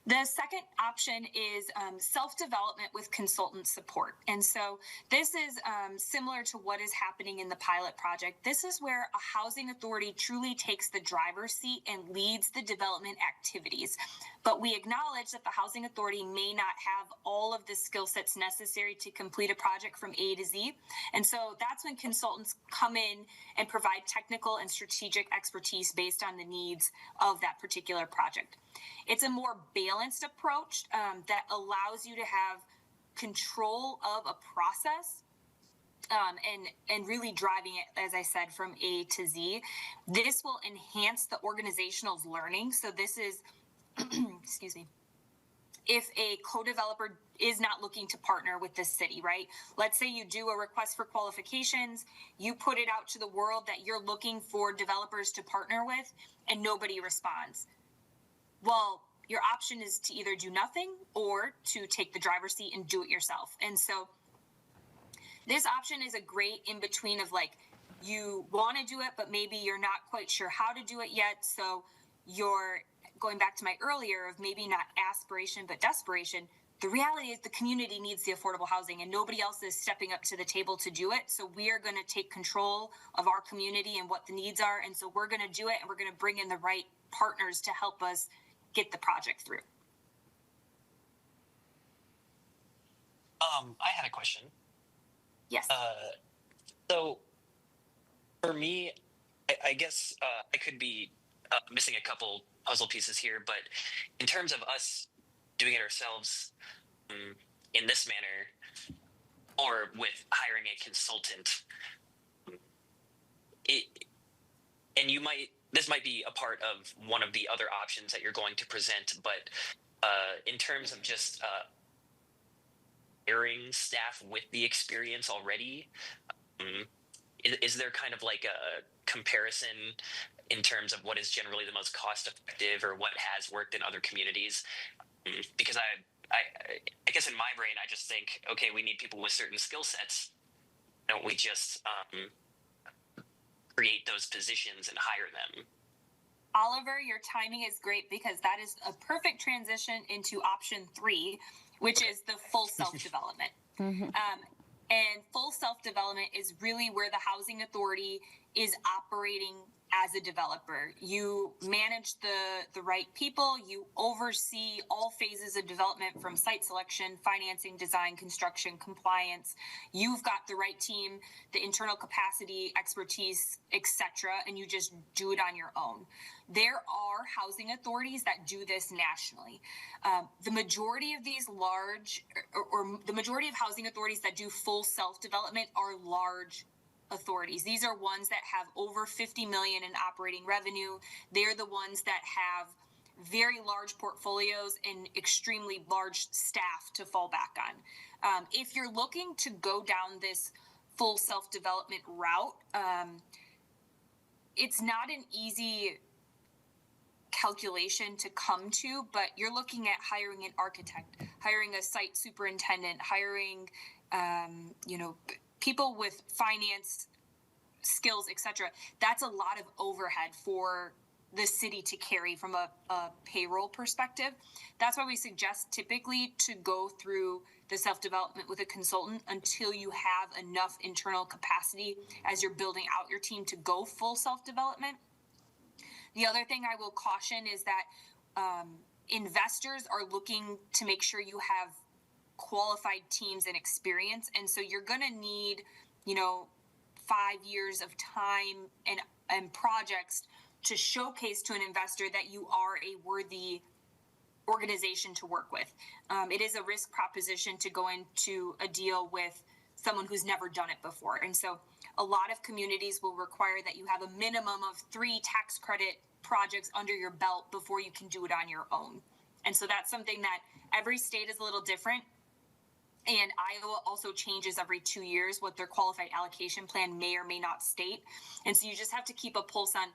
The second option is self-development with consultant support. And so this is similar to what is happening in the pilot project. This is where a housing authority truly takes the driver's seat and leads the development activities. But we acknowledge that the housing authority may not have all of the skill sets necessary to complete a project from A to Z. And so that's when consultants come in and provide technical and strategic expertise based on the needs of that particular project. It's a more balanced approach that allows you to have control of a process and really driving it, as I said, from A to Z. This will enhance the organizational's learning. So this is, excuse me, if a co-developer is not looking to partner with the city, right? Let's say you do a request for qualifications, you put it out to the world that you're looking for developers to partner with, and nobody responds. Well, your option is to either do nothing or to take the driver's seat and do it yourself. And so this option is a great in between of like, you want to do it, but maybe you're not quite sure how to do it yet. So you're going back to my earlier of maybe not aspiration, but desperation. The reality is the community needs the affordable housing and nobody else is stepping up to the table to do it. So we are going to take control of our community and what the needs are. And so we're going to do it and we're going to bring in the right partners to help us get the project through. I had a question. Yes. So for me, I guess I could be missing a couple puzzle pieces here, but in terms of us doing it ourselves in this manner, or with hiring a consultant, this might be a part of one of the other options that you're going to present, but in terms of just hiring staff with the experience already, is there kind of like a comparison in terms of what is generally the most cost effective or what has worked in other communities? Because I guess in my brain, I just think, okay, we need people with certain skill sets. Don't we just create those positions and hire them? Oliver, your timing is great because that is a perfect transition into option 3, which is the full self-development. And full self-development is really where the housing authority is operating as a developer. You manage the right people, you oversee all phases of development from site selection, financing, design, construction, compliance. You've got the right team, the internal capacity, expertise, etc., and you just do it on your own. There are housing authorities that do this nationally. The majority of these large, or the majority of housing authorities that do full self-development are large authorities. These are ones that have over 50 million in operating revenue. They're the ones that have very large portfolios and extremely large staff to fall back on. If you're looking to go down this full self-development route, it's not an easy calculation to come to, but you're looking at hiring an architect, hiring a site superintendent, hiring, people with finance skills, etc. That's a lot of overhead for the city to carry from a payroll perspective. That's why we suggest typically to go through the self-development with a consultant until you have enough internal capacity as you're building out your team to go full self-development. The other thing I will caution is that investors are looking to make sure you have qualified teams and experience, and so you're going to need 5 years of time and projects to showcase to an investor that you are a worthy organization to work with. It is a risk proposition to go into a deal with someone who's never done it before, and so a lot of communities will require that you have a minimum of 3 tax credit projects under your belt before you can do it on your own. And so that's something that every state is a little different. And Iowa also changes every 2 years what their qualified allocation plan may or may not state. And so you just have to keep a pulse on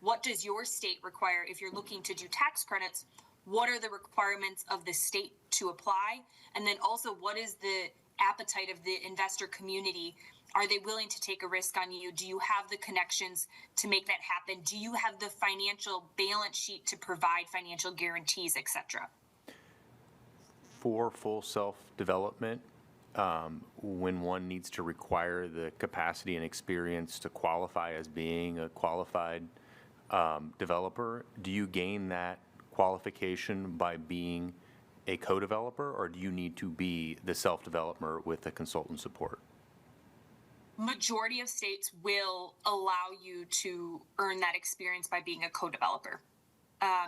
what does your state require if you're looking to do tax credits, what are the requirements of the state to apply? And then also what is the appetite of the investor community? Are they willing to take a risk on you? Do you have the connections to make that happen? Do you have the financial balance sheet to provide financial guarantees, etc.? For full self-development, when one needs to require the capacity and experience to qualify as being a qualified developer, do you gain that qualification by being a co-developer, or do you need to be the self-developer with the consultant support? Majority of states will allow you to earn that experience by being a co-developer.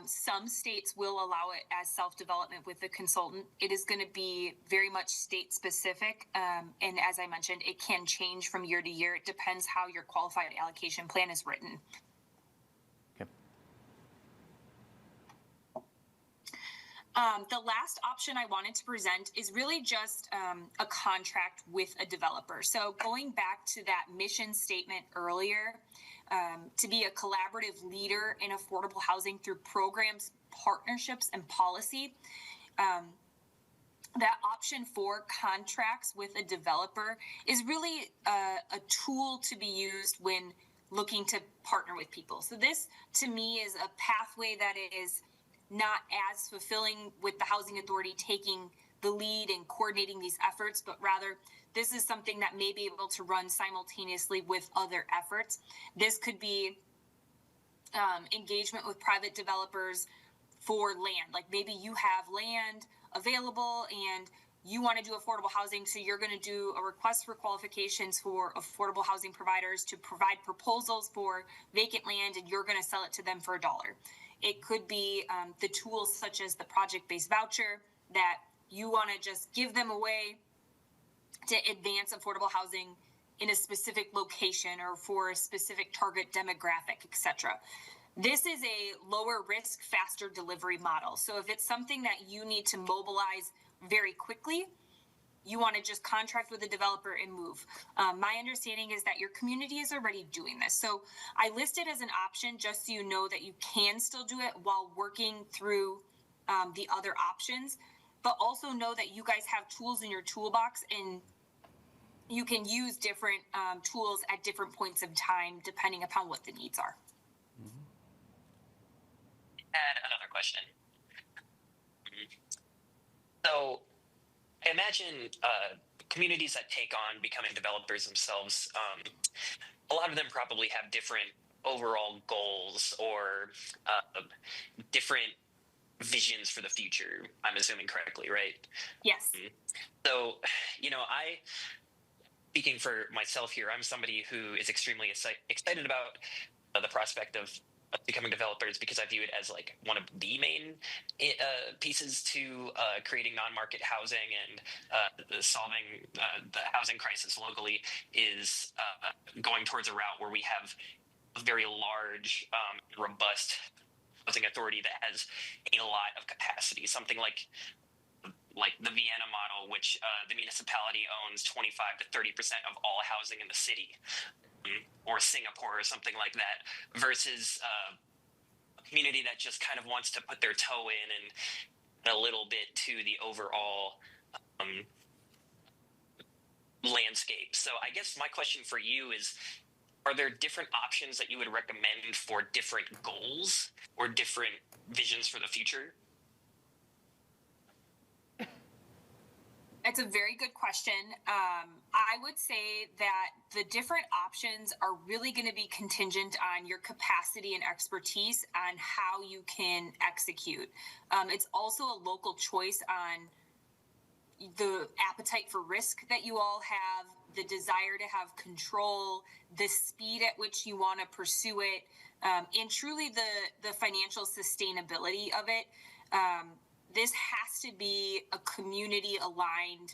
Some states will allow it as self-development with the consultant. It is going to be very much state specific. And as I mentioned, it can change from year to year. It depends how your qualified allocation plan is written. Okay. The last option I wanted to present is really just a contract with a developer. So going back to that mission statement earlier, to be a collaborative leader in affordable housing through programs, partnerships, and policy. That option for contracts with a developer is really a tool to be used when looking to partner with people. So this, to me, is a pathway that is not as fulfilling with the housing authority taking the lead and coordinating these efforts, but rather this is something that may be able to run simultaneously with other efforts. This could be engagement with private developers for land. Like maybe you have land available and you want to do affordable housing, so you're going to do a request for qualifications for affordable housing providers to provide proposals for vacant land, and you're going to sell it to them for $1. It could be the tools such as the project-based voucher that you want to just give them away to advance affordable housing in a specific location or for a specific target demographic, etc. This is a lower risk, faster delivery model. So if it's something that you need to mobilize very quickly, you want to just contract with a developer and move. My understanding is that your community is already doing this. So I list it as an option just so you know that you can still do it while working through the other options, but also know that you guys have tools in your toolbox and you can use different tools at different points of time depending upon what the needs are. Add another question. So I imagine communities that take on becoming developers themselves, a lot of them probably have different overall goals or different visions for the future. I'm assuming correctly, right? Yes. So, speaking for myself here, I'm somebody who is extremely excited about the prospect of becoming developers because I view it as like one of the main pieces to creating non-market housing and solving the housing crisis locally is going towards a route where we have a very large, robust housing authority that has a lot of capacity, something like the Vienna model, which the municipality owns 25 to 30% of all housing in the city, or Singapore or something like that, versus a community that just kind of wants to put their toe in and a little bit to the overall landscape. So I guess my question for you is, are there different options that you would recommend for different goals or different visions for the future? It's a very good question. I would say that the different options are really going to be contingent on your capacity and expertise on how you can execute. It's also a local choice on the appetite for risk that you all have, the desire to have control, the speed at which you want to pursue it, and truly the financial sustainability of it. This has to be a community-aligned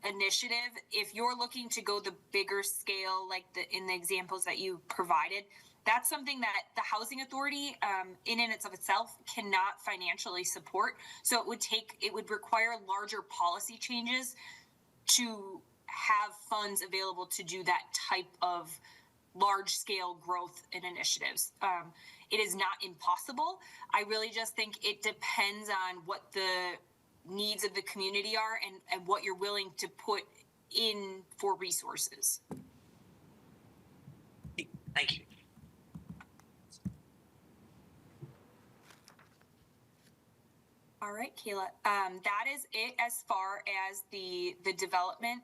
initiative. If you're looking to go the bigger scale, like in the examples that you provided, that's something that the housing authority in and of itself cannot financially support. So it would require larger policy changes to have funds available to do that type of large-scale growth and initiatives. It is not impossible. I really just think it depends on what the needs of the community are and what you're willing to put in for resources. Thank you. All right, Kayla. That is it as far as the development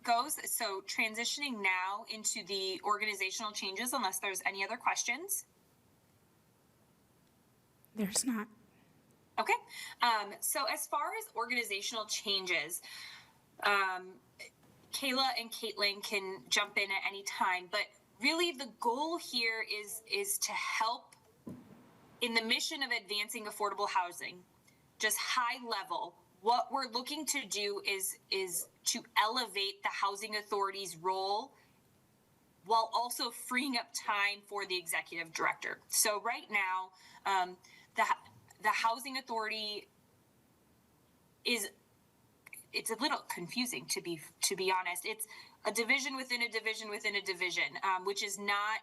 goes. So transitioning now into the organizational changes, unless there's any other questions. There's not. Okay. So as far as organizational changes, Kayla and Caitlin can jump in at any time, but really the goal here is to help in the mission of advancing affordable housing. Just high level, what we're looking to do is to elevate the housing authority's role while also freeing up time for the executive director. So right now, the housing authority it's a little confusing to be honest. It's a division within a division within a division, which is not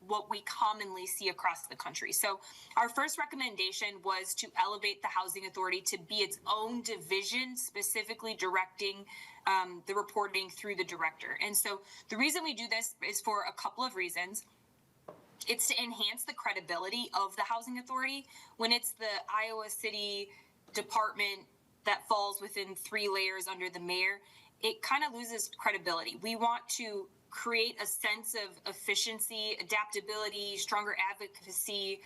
what we commonly see across the country. So our first recommendation was to elevate the housing authority to be its own division, specifically directing the reporting through the director. And so the reason we do this is for a couple of reasons. It's to enhance the credibility of the housing authority. When it's the Iowa City department that falls within 3 layers under the mayor, it kind of loses credibility. We want to create a sense of efficiency, adaptability, stronger advocacy,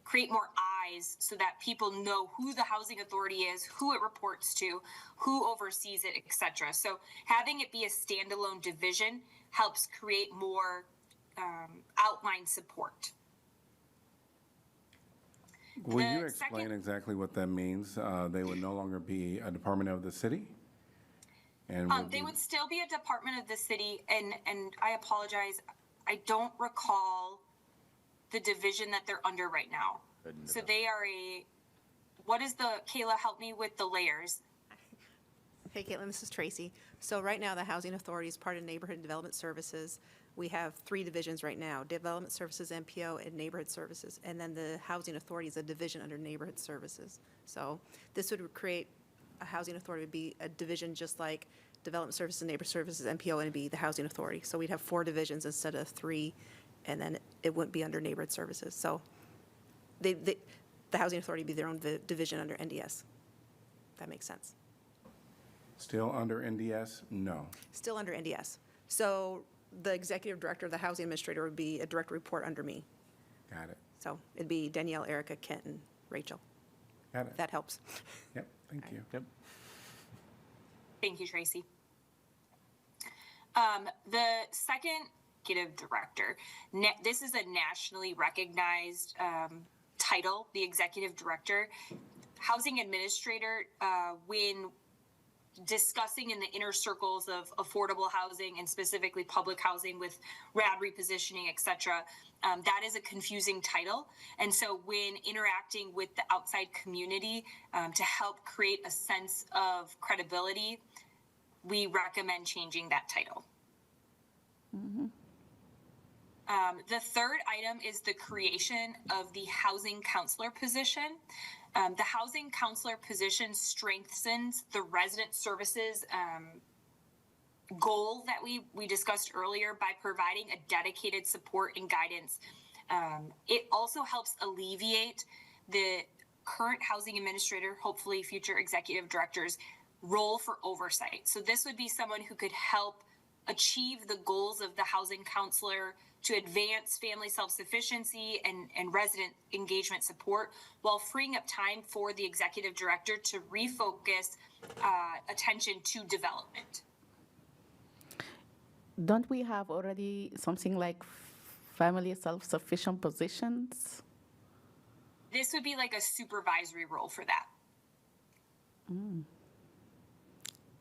create more eyes so that people know who the housing authority is, who it reports to, who oversees it, etc. So having it be a standalone division helps create more outline support. Will you explain exactly what that means? They would no longer be a department of the city? And they would still be a department of the city, and I apologize, I don't recall the division that they're under right now. So they are Kayla, help me with the layers. Hey, Caitlin, this is Tracy. So right now, the Housing Authority is part of Neighborhood Development Services. We have 3 divisions right now: Development Services, NPO, and Neighborhood Services. And then the Housing Authority is a division under Neighborhood Services. So this would create a Housing Authority would be a division just like Development Services, Neighborhood Services, NPO, and it'd be the Housing Authority. So we'd have 4 divisions instead of 3, and then it wouldn't be under Neighborhood Services. So the Housing Authority would be their own division under NDS. That makes sense. Still under NDS? No. Still under NDS. So the executive director, the housing administrator would be a direct report under me. Got it. So it'd be Danielle, Erica, Kent, and Rachel. Got If it. that helps. Yep, thank you. Yep. Thank you, Tracy. The second executive director, this is a nationally recognized title, the executive director. Housing administrator, when discussing in the inner circles of affordable housing and specifically public housing with RAD repositioning, et cetera, that is a confusing title. And so when interacting with the outside community to help create a sense of credibility, we recommend changing that title. The third item is the creation of the housing counselor position. The housing counselor position strengthens the resident services goal that we discussed earlier by providing a dedicated support and guidance. It also helps alleviate the current housing administrator, hopefully future executive director's role for oversight. So this would be someone who could help achieve the goals of the housing counselor to advance family self-sufficiency and resident engagement support while freeing up time for the executive director to refocus attention to development. Don't we have already something like family self-sufficient positions? This would be like a supervisory role for that.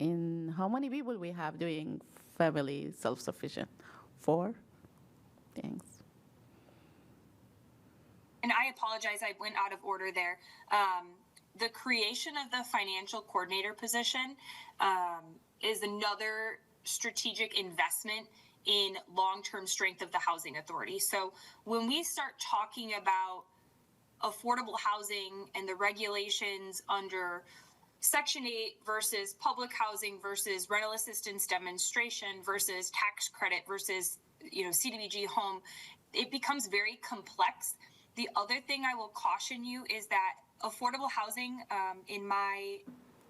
And how many people we have doing family self-sufficient? 4? Thanks. And I apologize, I went out of order there. The creation of the financial coordinator position is another strategic investment in long-term strength of the housing authority. So when we start talking about affordable housing and the regulations under Section 8 versus public housing versus rental assistance demonstration versus tax credit versus CDBG home, it becomes very complex. The other thing I will caution you is that affordable housing, in my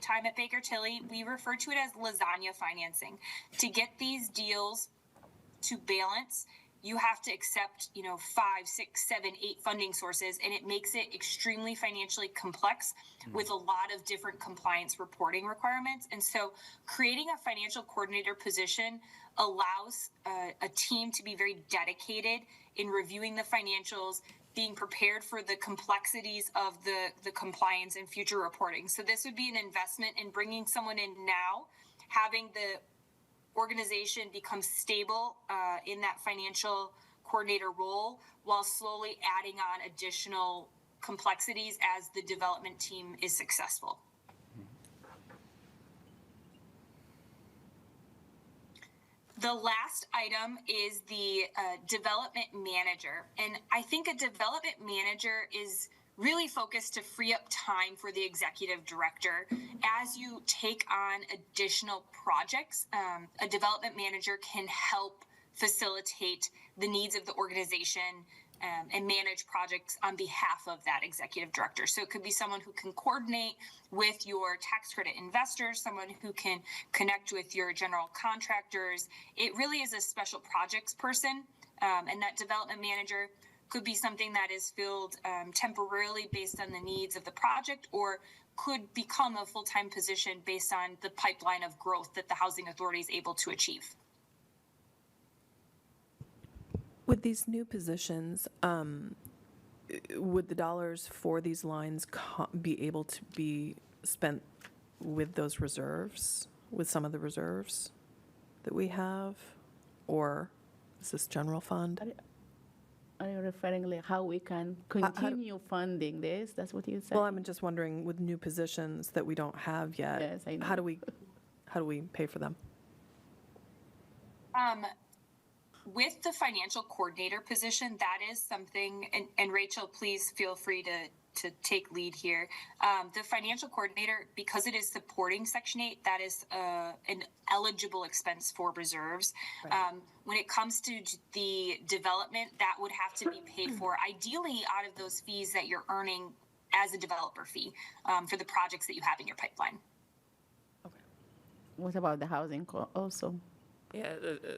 time at Baker Tilly, we refer to it as lasagna financing. To get these deals to balance, you have to accept 5, 6, 7, 8 funding sources, and it makes it extremely financially complex with a lot of different compliance reporting requirements. And so creating a financial coordinator position allows a team to be very dedicated in reviewing the financials, being prepared for the complexities of the compliance and future reporting. So this would be an investment in bringing someone in now, having the organization become stable in that financial coordinator role while slowly adding on additional complexities as the development team is successful. The last item is the development manager. And I think a development manager is really focused to free up time for the executive director. As you take on additional projects, a development manager can help facilitate the needs of the organization and manage projects on behalf of that executive director. So it could be someone who can coordinate with your tax credit investors, someone who can connect with your general contractors. It really is a special projects person, and that development manager could be something that is filled temporarily based on the needs of the project, or could become a full-time position based on the pipeline of growth that the housing authority is able to achieve. With these new positions, would the dollars for these lines be able to be spent with those reserves, with some of the reserves that we have? Or is this general fund? Are you referring like how we can continue funding this? That's what you said? Well, I'm just wondering, with new positions that we don't have yet, Yes, I know. how do we pay for them? With the financial coordinator position, that is something, and Rachel, please feel free to take lead here. The financial coordinator, because it is supporting Section 8, that is an eligible expense for reserves. Right. When it comes to the development, that would have to be paid for, ideally out of those fees that you're earning as a developer fee for the projects that you have in your pipeline. What about the housing also? Yeah,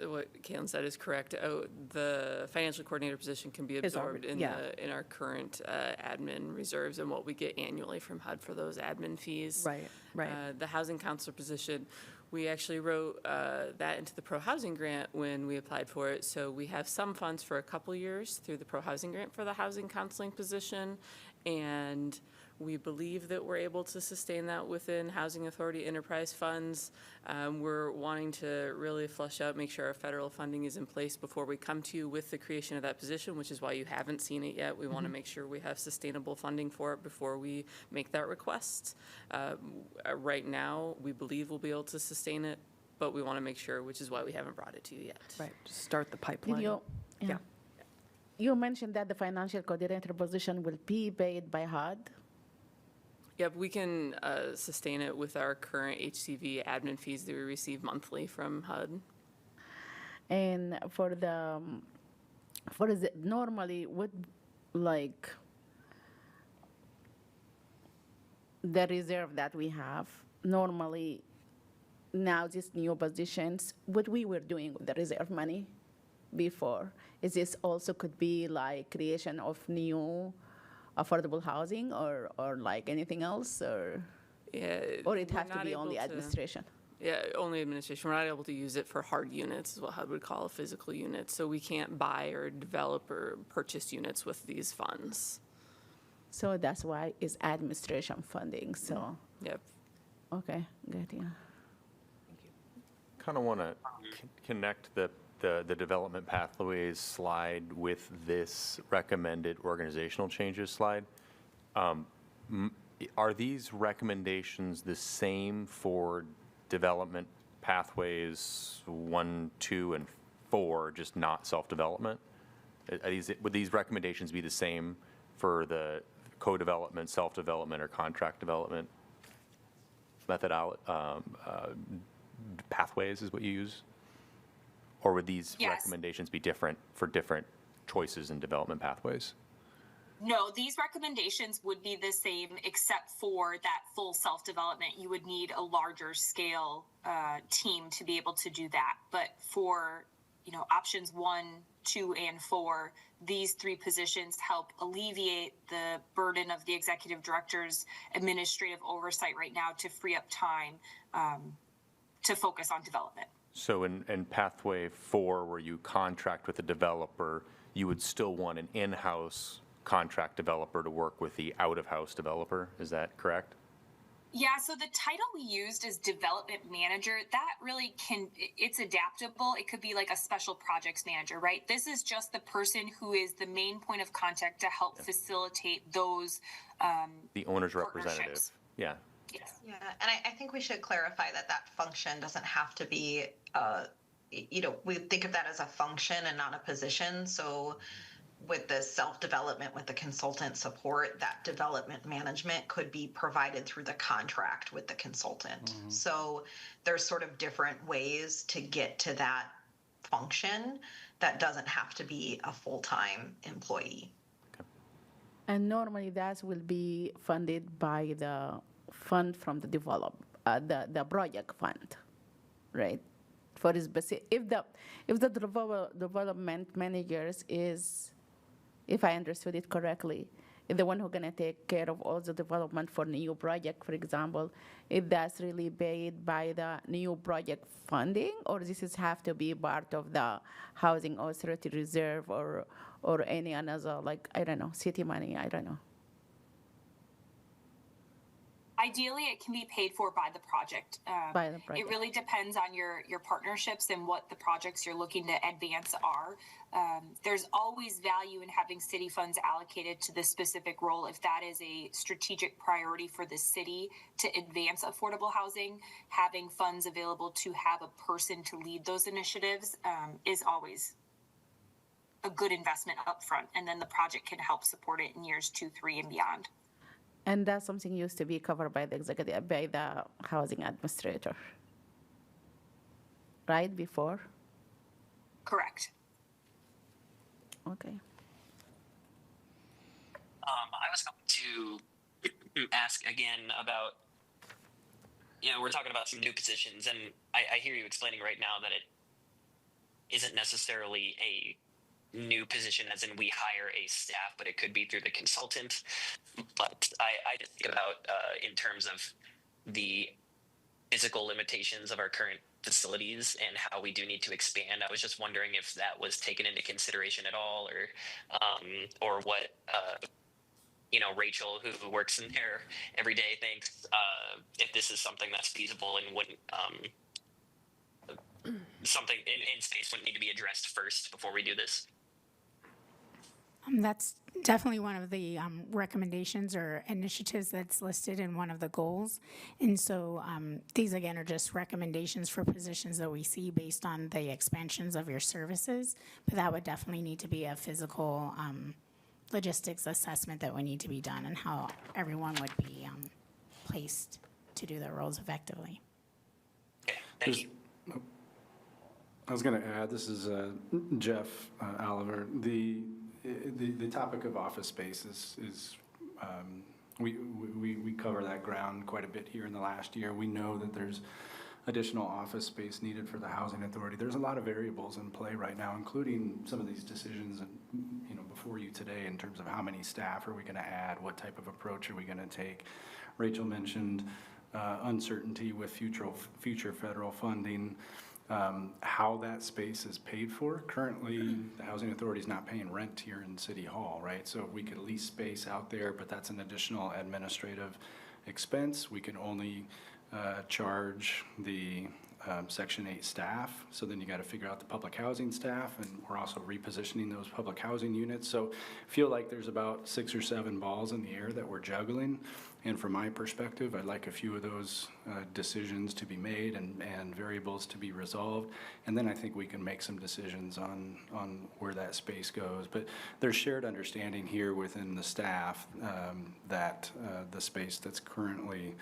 what Caitlin said is correct. The financial coordinator position can be Is absorbed already- yeah. in our current admin reserves and what we get annually from HUD for those admin fees. Right. The housing counselor position, we actually wrote that into the pro-housing grant when we applied for it. So we have some funds for a couple years through the pro-housing grant for the housing counseling position. And we believe that we're able to sustain that within Housing Authority enterprise funds. We're wanting to really flush out, make sure our federal funding is in place before we come to you with the creation of that position, which is why you haven't seen it yet. We want to make sure we have sustainable funding for it before we make that request. Right now, we believe we'll be able to sustain it, but we want to make sure, which is why we haven't brought it to you yet. Right, just start the Did pipeline. you, Yeah. You mentioned that the financial coordinator position will be paid by HUD. Yep, we can sustain it with our current HCV admin fees that we receive monthly from HUD. And normally would like the reserve that we have normally now these new positions, what we were doing with the reserve money before, is this also could be like creation of new affordable housing or like anything else or it we're has to not be only able to- administration? Yeah, only administration. We're not able to use it for hard units, is what HUD would call a physical unit. So we can't buy or develop or purchase units with these funds. So that's why it's administration funding, so, Yep. okay, good, yeah. Kind of want to connect the development pathways slide with this recommended organizational changes slide. Are these recommendations the same for development pathways 1, 2, and 4, just not self-development? Would these recommendations be the same for the co-development, self-development, or contract development pathways is what you use? Or would these Yes. recommendations be different for different choices in development pathways? No, these recommendations would be the same, except for that full self-development. You would need a larger scale team to be able to do that. But for, options 1, 2, and 4, these 3 positions help alleviate the burden of the executive director's administrative oversight right now to free up time to focus on development. So in pathway 4, where you contract with a developer, you would still want an in-house contract developer to work with the out-of-house developer. Is that correct? Yeah, so the title we used is development manager. That really it's adaptable. It could be like a special projects manager, right? This is just the person who is the main point of contact to help facilitate those The owner's representative. partnerships. Yeah. Yes. Yeah, and I think we should clarify that function doesn't have to be, we think of that as a function and not a position. So with the self-development, with the consultant support, that development management could be provided through the contract with the consultant. So there's sort of different ways to get to that function that doesn't have to be a full-time employee. And normally that will be funded by the fund from the the project fund, right? For specific, if the development managers is, if I understood it correctly, is the one who's gonna take care of all the development for new project, for example, if that's really paid by the new project funding, or this is have to be part of the housing authority reserve or any another, like, I don't know, city money, I don't know. Ideally, it can be paid for by the project. By the project. It really depends on your partnerships and what the projects you're looking to advance are. There's always value in having city funds allocated to this specific role if that is a strategic priority for the city to advance affordable housing. Having funds available to have a person to lead those initiatives is always a good investment upfront, and then the project can help support it in years 2, 3, and beyond. And that's something used to be covered by the housing administrator, right, before? Correct. Okay. I was going to ask again about, we're talking about some new positions, and I hear you explaining right now that isn't necessarily a new position as in we hire a staff, but it could be through the consultant. But I just think about in terms of the physical limitations of our current facilities and how we do need to expand. I was just wondering if that was taken into consideration at all, or what Rachel, who works in there every day, thinks if this is something that's feasible and wouldn't something in space wouldn't need to be addressed first before we do this. That's definitely one of the recommendations or initiatives that's listed in one of the goals. And so these, again, are just recommendations for positions that we see based on the expansions of your services. But that would definitely need to be a physical logistics assessment that would need to be done and how everyone would be placed to do their roles effectively. Okay, thank you. I was going to add, this is Jeff Oliver. The topic of office space is we cover that ground quite a bit here in the last year. We know that there's additional office space needed for the housing authority. There's a lot of variables in play right now, including some of these decisions before you today in terms of how many staff are we going to add, what type of approach are we going to take. Rachel mentioned uncertainty with future federal funding. How that space is paid for. Currently, the housing authority is not paying rent here in City Hall, right? So we could lease space out there, but that's an additional administrative expense. We can only charge the Section 8 staff. So then you got to figure out the public housing staff, and we're also repositioning those public housing units. So I feel like there's about 6 or 7 balls in the air that we're juggling. And from my perspective, I'd like a few of those decisions to be made and variables to be resolved. And then I think we can make some decisions on where that space goes. But there's shared understanding here within the staff that the space that's currently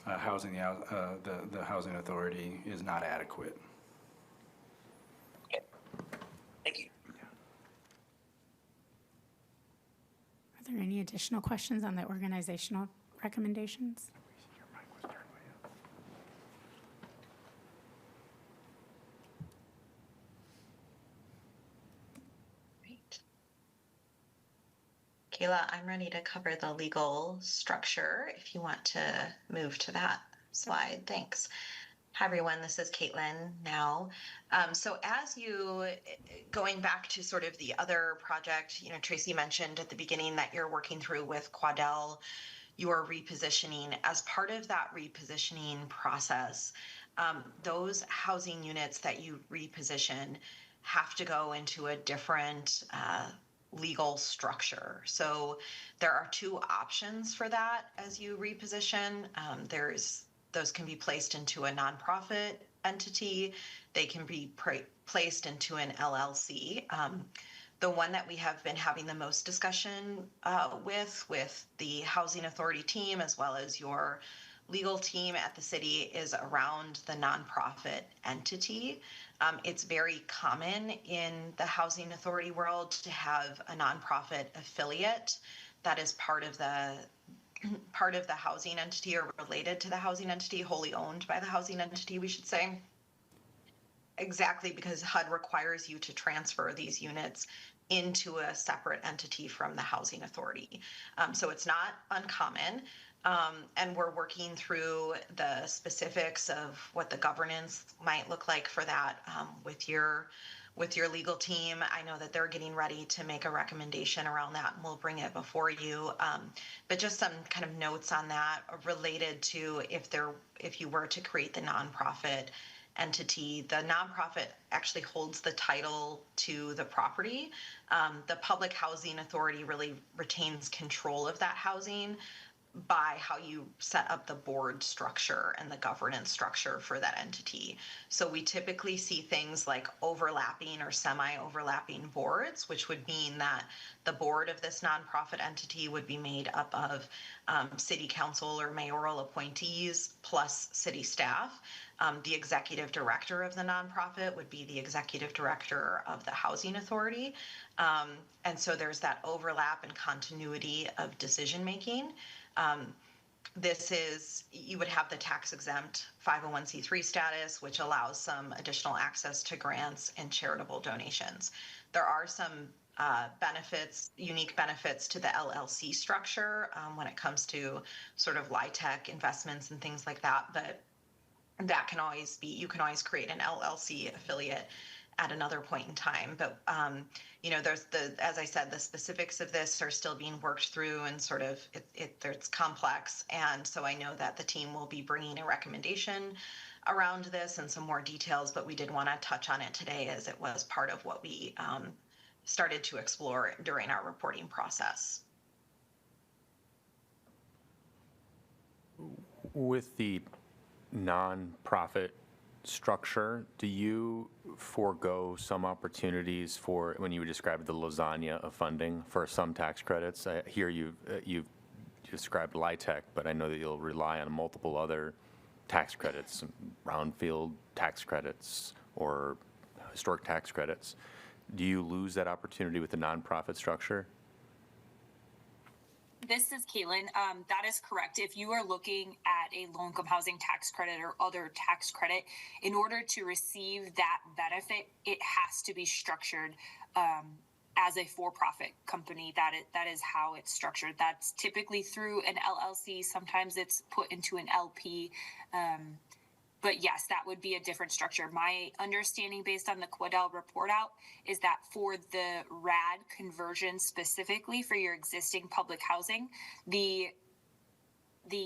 housing the housing authority is not adequate. Okay. Thank you. Are there any additional questions on the organizational recommendations? Great. Kayla, I'm ready to cover the legal structure if you want to move to that slide. Thanks. Hi, everyone. This is Caitlin now. So as you, going back to sort of the other project, Tracy mentioned at the beginning that you're working through with Quadel, your repositioning. As part of that repositioning process, those housing units that you reposition have to go into a different legal structure. So there are 2 options for that as you reposition. Those can be placed into a nonprofit entity. They can be placed into an LLC. The one that we have been having the most discussion with the housing authority team as well as your legal team at the city is around the nonprofit entity. It's very common in the housing authority world to have a nonprofit affiliate that is part of the housing entity or related to the housing entity, wholly owned by the housing entity, we should say. Exactly, because HUD requires you to transfer these units into a separate entity from the housing authority. So it's not uncommon. And we're working through the specifics of what the governance might look like for that with your legal team. I know that they're getting ready to make a recommendation around that, and we'll bring it before you. But just some kind of notes on that related to if you were to create the nonprofit entity, the nonprofit actually holds the title to the property. The public housing authority really retains control of that housing by how you set up the board structure and the governance structure for that entity. So we typically see things like overlapping or semi-overlapping boards, which would mean that the board of this nonprofit entity would be made up of city council or mayoral appointees plus city staff. The executive director of the nonprofit would be the executive director of the housing authority. And so there's that overlap and continuity of decision making. this is, you would have the tax exempt 501c3 status, which allows some additional access to grants and charitable donations. There are some benefits, unique benefits to the LLC structure when it comes to sort of LIHTC investments and things like that, but that can always be, you can always create an LLC affiliate at another point in time. But, you know, there's as I said, the specifics of this are still being worked through and sort of, it's complex. And so I know that the team will be bringing a recommendation around this and some more details, but we did want to touch on it today as it was part of what we started to explore during our reporting process. With the nonprofit structure, do you forego some opportunities for, when you described the lasagna of funding for some tax credits? I hear you've described LIHTC, but I know that you'll rely on multiple other tax credits, brownfield tax credits or historic tax credits. Do you lose that opportunity with the nonprofit structure? This is Caitlin. That is correct. If you are looking at a low-income housing tax credit or other tax credit, in order to receive that benefit, it has to be structured as a for-profit company. That is how it's structured. That's typically through an LLC. Sometimes it's put into an LP. But yes, that would be a different structure. My understanding based on the Quadell report out is that for the RAD conversion specifically for your existing public housing, the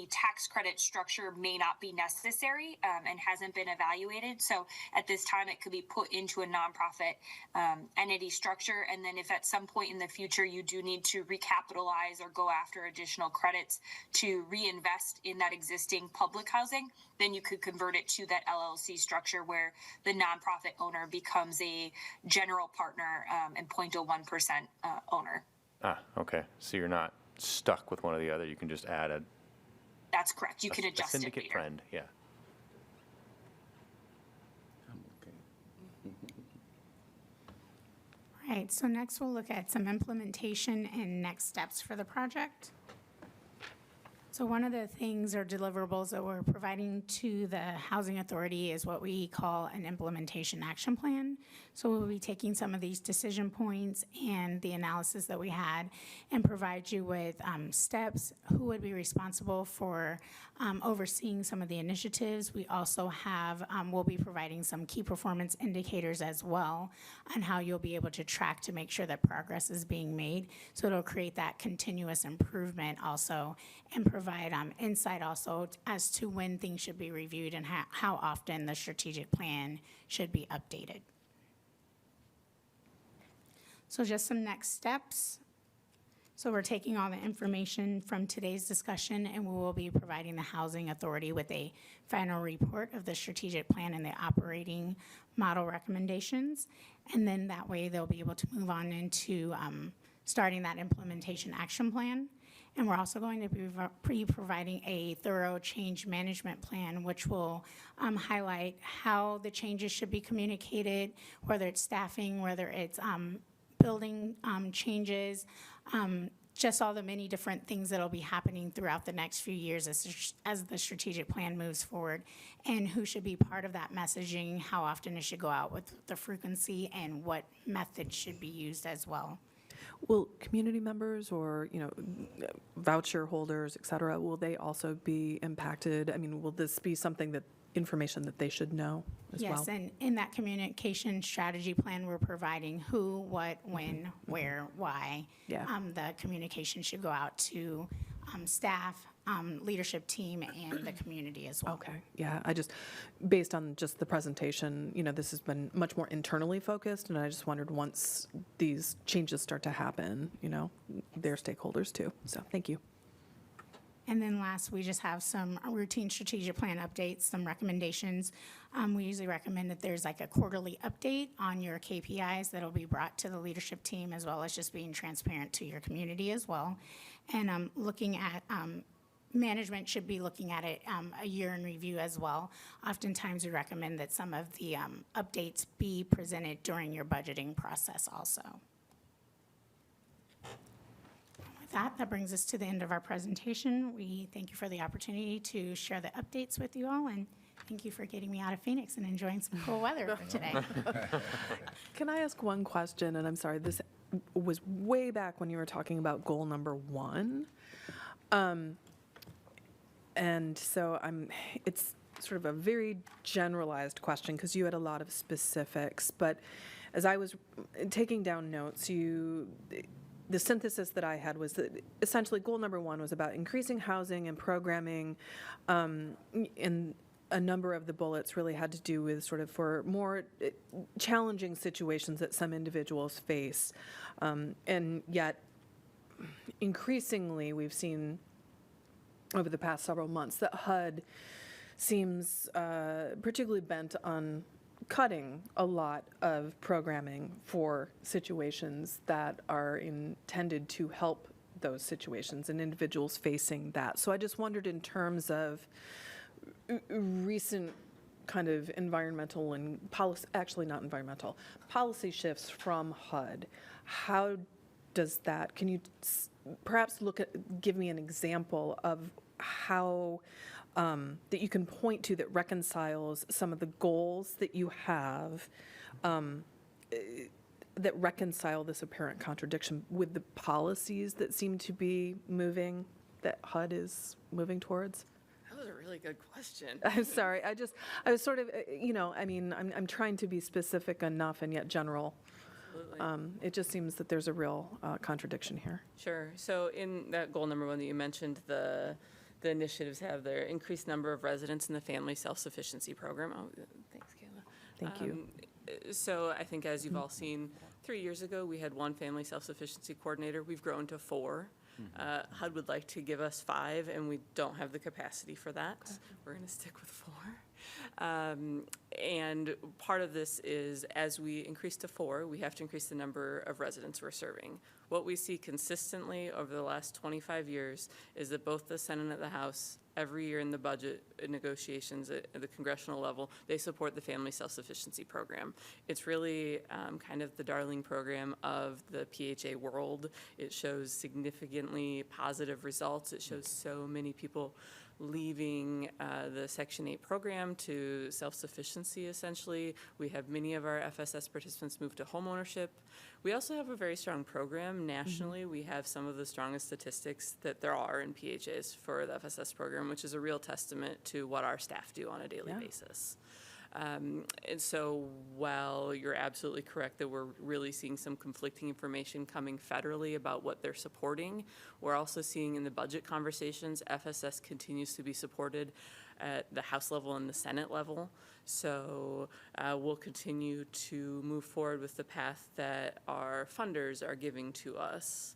tax credit structure may not be necessary and hasn't been evaluated. So at this time, it could be put into a nonprofit entity structure. And then if at some point in the future you do need to recapitalize or go after additional credits to reinvest in that existing public housing, then you could convert it to that LLC structure where the nonprofit owner becomes a general partner and 0.01% owner. Okay. So you're not stuck with one or the other. You can just add a That's correct. You can adjust it syndicate later. friend, yeah. Right, so next we'll look at some implementation and next steps for the project. So one of the things or deliverables that we're providing to the Housing Authority is what we call an implementation action plan. So we'll be taking some of these decision points and the analysis that we had and provide you with steps, who would be responsible for overseeing some of the initiatives. We also have, we'll be providing some key performance indicators as well on how you'll be able to track to make sure that progress is being made. So it'll create that continuous improvement also and provide insight also as to when things should be reviewed and how often the strategic plan should be updated. So just some next steps. So we're taking all the information from today's discussion and we will be providing the Housing Authority with a final report of the strategic plan and the operating model recommendations. And then that way they'll be able to move on into starting that implementation action plan. And we're also going to be providing a thorough change management plan, which will highlight how the changes should be communicated, whether it's staffing, whether it's building changes, just all the many different things that'll be happening throughout the next few years as the strategic plan moves forward, and who should be part of that messaging, how often it should go out, with the frequency, and what methods should be used as well. Will community members or, you know, voucher holders, et cetera, will they also be impacted? I mean, will this be something that, information that they should know as well? Yes, and in that communication strategy plan, we're providing who, what, when, where, why. Yeah. The communication should go out to staff, leadership team, and the community as well. Okay, yeah, I just, based on just the presentation, you know, this has been much more internally focused, and I just wondered once these changes start to happen, you know, their stakeholders too. So, thank you. And then last, we just have some routine strategic plan updates, some recommendations. We usually recommend that there's like a quarterly update on your KPIs that'll be brought to the leadership team, as well as just being transparent to your community as well. And looking at management should be looking at it a year in review as well. Oftentimes, we recommend that some of the updates be presented during your budgeting process also. With that, that brings us to the end of our presentation. We thank you for the opportunity to share the updates with you all, and thank you for getting me out of Phoenix and enjoying some cool weather for today. Can I ask one question? And I'm sorry, this was way back when you were talking about goal number 1. And so it's sort of a very generalized question because you had a lot of specifics. But as I was taking down notes, the synthesis that I had was that essentially goal number 1 was about increasing housing and programming, and a number of the bullets really had to do with sort of for more challenging situations that some individuals face. And yet, increasingly, we've seen over the past several months that HUD seems particularly bent on cutting a lot of programming for situations that are intended to help those situations and individuals facing that. So I just wondered, in terms of recent kind of environmental and policy, actually not environmental, policy shifts from HUD, how does that, can you perhaps give me an example of how that you can point to that reconciles some of the goals that you have, that reconcile this apparent contradiction with the policies that seem to be moving, that HUD is moving towards? That was a really good question. I'm sorry, I was sort of, I'm trying to be specific enough and yet general. Absolutely. It just seems that there's a real contradiction here. Sure. So in that goal number 1 that you mentioned, the initiatives have their increased number of residents in the family self-sufficiency program. Oh, thanks, Kayla. Thank you. So I think, as you've all seen, 3 years ago, we had 1 family self-sufficiency coordinator. We've grown to 4. HUD would like to give us 5, and we don't have the capacity for that. Okay. We're going to stick with 4. And part of this is, as we increase to 4, we have to increase the number of residents we're serving. What we see consistently over the last 25 years is that both the Senate and the House, every year in the budget negotiations at the congressional level, they support the Family Self-Sufficiency Program. It's really kind of the darling program of the PHA world. It shows significantly positive results. It shows so many people leaving the Section 8 program to self-sufficiency, essentially. We have many of our FSS participants move to homeownership. We also have a very strong program nationally. We have some of the strongest statistics that there are in PHAs for the FSS program, which is a real testament to what our staff do on a daily basis. And so while you're absolutely correct that we're really seeing some conflicting information coming federally about what they're supporting, we're also seeing in the budget conversations, FSS continues to be supported at the House level and the Senate level. So we'll continue to move forward with the path that our funders are giving to us.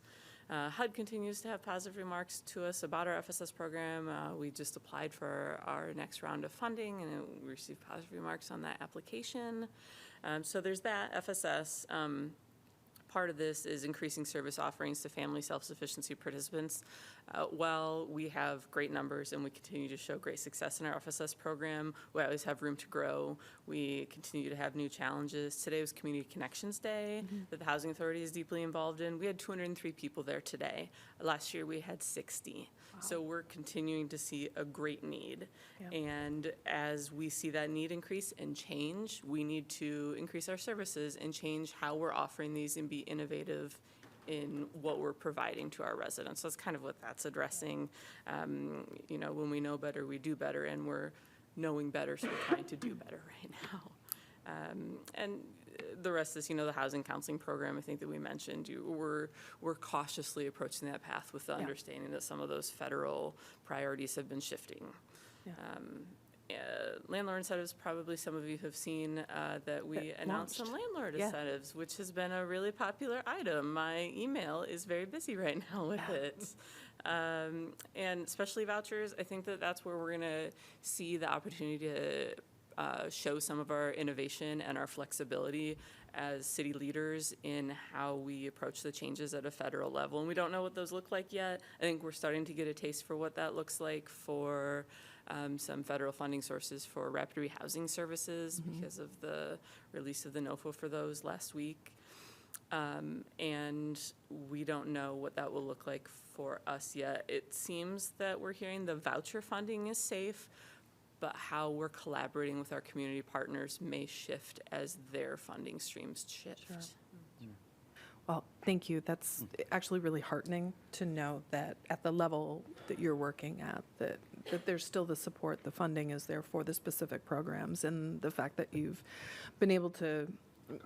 HUD continues to have positive remarks to us about our FSS program. We just applied for our next round of funding, and we received positive remarks on that application. So there's that, FSS. Part of this is increasing service offerings to family self-sufficiency participants. While we have great numbers and we continue to show great success in our FSS program, we always have room to grow. We continue to have new challenges. Today was Community Connections Day that the Housing Authority is deeply involved in. We had 203 people there today. Last year we had 60. So we're continuing to see a great need. Yeah. And as we see that need increase and change, we need to increase our services and change how we're offering these and be innovative in what we're providing to our residents. So that's kind of what that's addressing. When we know better, we do better, and we're knowing better, so we're trying to do better right now. And the rest is, the housing counseling program, I think that we mentioned, we're cautiously approaching that path with the understanding that some of those federal priorities have been shifting. Yeah. Landlord incentives, probably some of you have seen that we announced some landlord incentives, which has been a really popular item. My email is very busy right now with it. And especially vouchers, I think that that's where we're going to see the opportunity to show some of our innovation and our flexibility as city leaders in how we approach the changes at a federal level. And we don't know what those look like yet. I think we're starting to get a taste for what that looks like for some federal funding sources for rapid rehousing services because of the release of the NOFO for those last week. And we don't know what that will look like for us yet. It seems that we're hearing the voucher funding is safe, but how we're collaborating with our community partners may shift as their funding streams shift. Well, thank you. That's actually really heartening to know that at the level that you're working at, that there's still the support, the funding is there for the specific programs, and the fact that you've been able to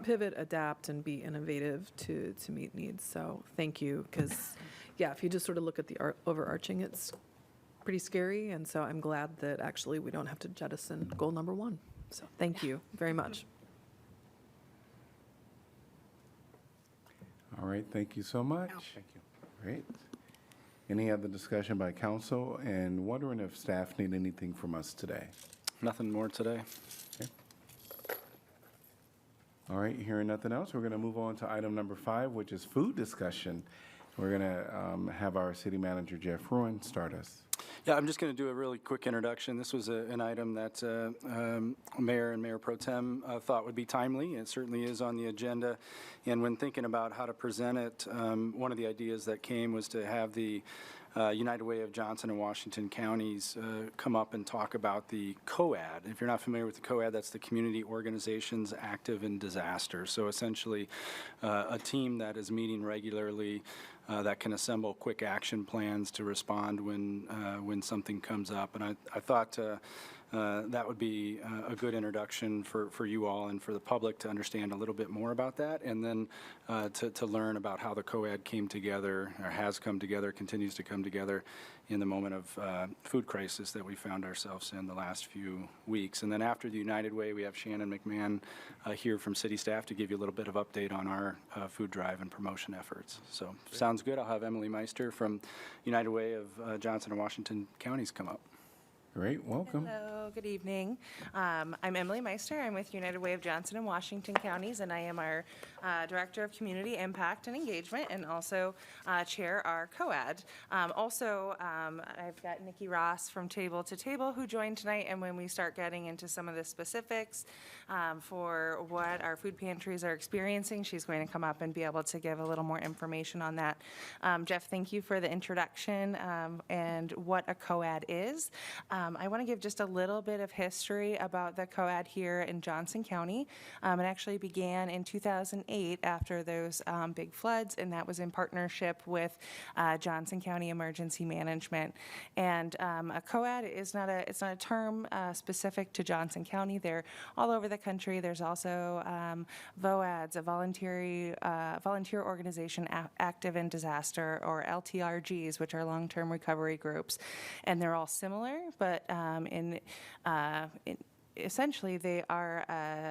pivot, adapt, and be innovative to meet needs. So thank you, because, yeah, if you just sort of look at the overarching, it's pretty scary, and so I'm glad that actually we don't have to jettison goal number one. So thank you very much. All right, thank you so much. Thank you. Great. Any other discussion by council? And wondering if staff need anything from us today? Nothing more today. Okay. All right, hearing nothing else, we're going to move on to item number 5, which is food discussion. We're going to have our city manager, Jeff Ruin, start us. Yeah, I'm just going to do a really quick introduction. This was an item that Mayor and Mayor Pro Tem thought would be timely. It certainly is on the agenda. And when thinking about how to present it, one of the ideas that came was to have the United Way of Johnson and Washington counties come up and talk about the COAD. If you're not familiar with the COAD, that's the Community Organizations Active in Disaster. So essentially a team that is meeting regularly that can assemble quick action plans to respond when something comes up. And I thought that would be a good introduction for you all and for the public to understand a little bit more about that, and then to learn about how the COAD came together, or has come together, continues to come together in the moment of food crisis that we found ourselves in the last few weeks. And then after the United Way, we have Shannon McMahon here from city staff to give you a little bit of update on our food drive and promotion efforts. So sounds good. I'll have Emily Meister from United Way of Johnson and Washington counties come up. Great, welcome. Hello, good evening. I'm Emily Meister. I'm with United Way of Johnson and Washington counties, and I am our Director of Community Impact and Engagement, and also chair our COAD. I've got Nikki Ross from Table to Table who joined tonight, and when we start getting into some of the specifics for what our food pantries are experiencing, she's going to come up and be able to give a little more information on that. Jeff, thank you for the introduction and what a COAD is. I want to give just a little bit of history about the COAD here in Johnson County. It actually began in 2008 after those big floods, and that was in partnership with Johnson County Emergency Management. And a COAD is not a term specific to Johnson County. They're all over the country. There's also VOADs, a volunteer organization active in disaster, or LTRGs, which are long-term recovery groups. And they're all similar, but essentially, they are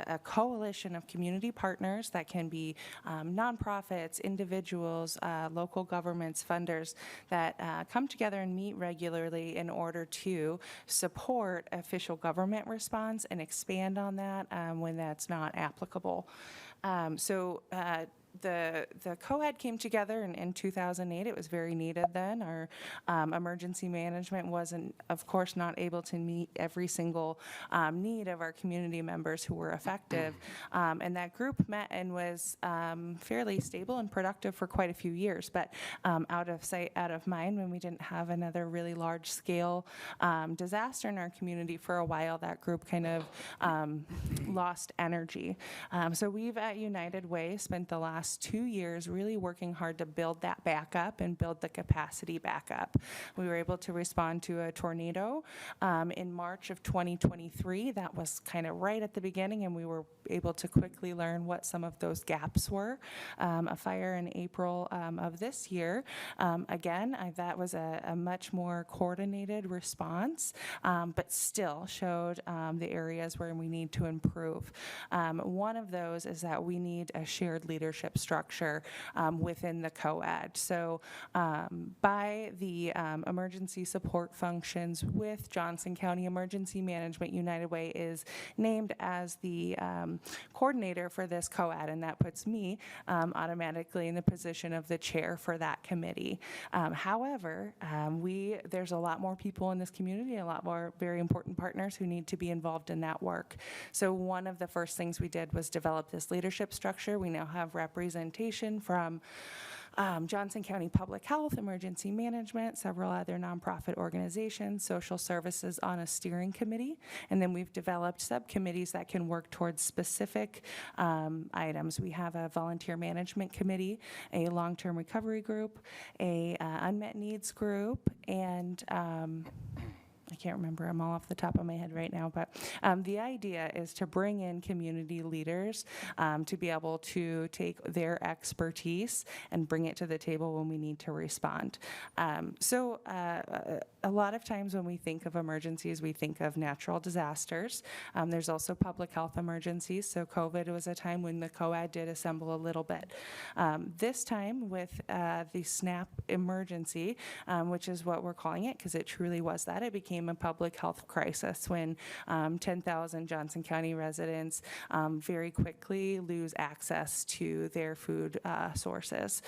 a coalition of community partners that can be nonprofits, individuals, local governments, funders that come together and meet regularly in order to support official government response and expand on that when that's not applicable. The COAD came together in 2008. It was very needed then. Our emergency management wasn't, of course, not able to meet every single need of our community members who were effective. And that group met and was fairly stable and productive for quite a few years. But out of sight, out of mind, when we didn't have another really large-scale disaster in our community for a while, that group kind of lost energy. So we've at United Way spent the last 2 years really working hard to build that back up and build the capacity back up. We were able to respond to a tornado in March of 2023. That was kind of right at the beginning, and we were able to quickly learn what some of those gaps were. A fire in April of this year. That was a much more coordinated response, but still showed the areas where we need to improve. One of those is that we need a shared leadership structure within the COAD. So by the emergency support functions with Johnson County Emergency Management, United Way is named as the coordinator for this COAD, and that puts me automatically in the position of the chair for that committee. However, there's a lot more people in this community, a lot more very important partners who need to be involved in that work. So one of the first things we did was develop this leadership structure. We now have representatives representation from Johnson County Public Health, Emergency Management, several other nonprofit organizations, social services on a steering committee. And then we've developed subcommittees that can work towards specific items. We have a volunteer management committee, a long-term recovery group, a unmet needs group, and I can't remember them all off the top of my head right now, but the idea is to bring in community leaders to be able to take their expertise and bring it to the table when we need to respond. So a lot of times when we think of emergencies, we think of natural disasters. There's also public health emergencies. So COVID was a time when the COAD did assemble a little bit. This time with the SNAP emergency, which is what we're calling it, because it truly was that. It became a public health crisis when 10,000 Johnson County residents very quickly lose access to their food sources.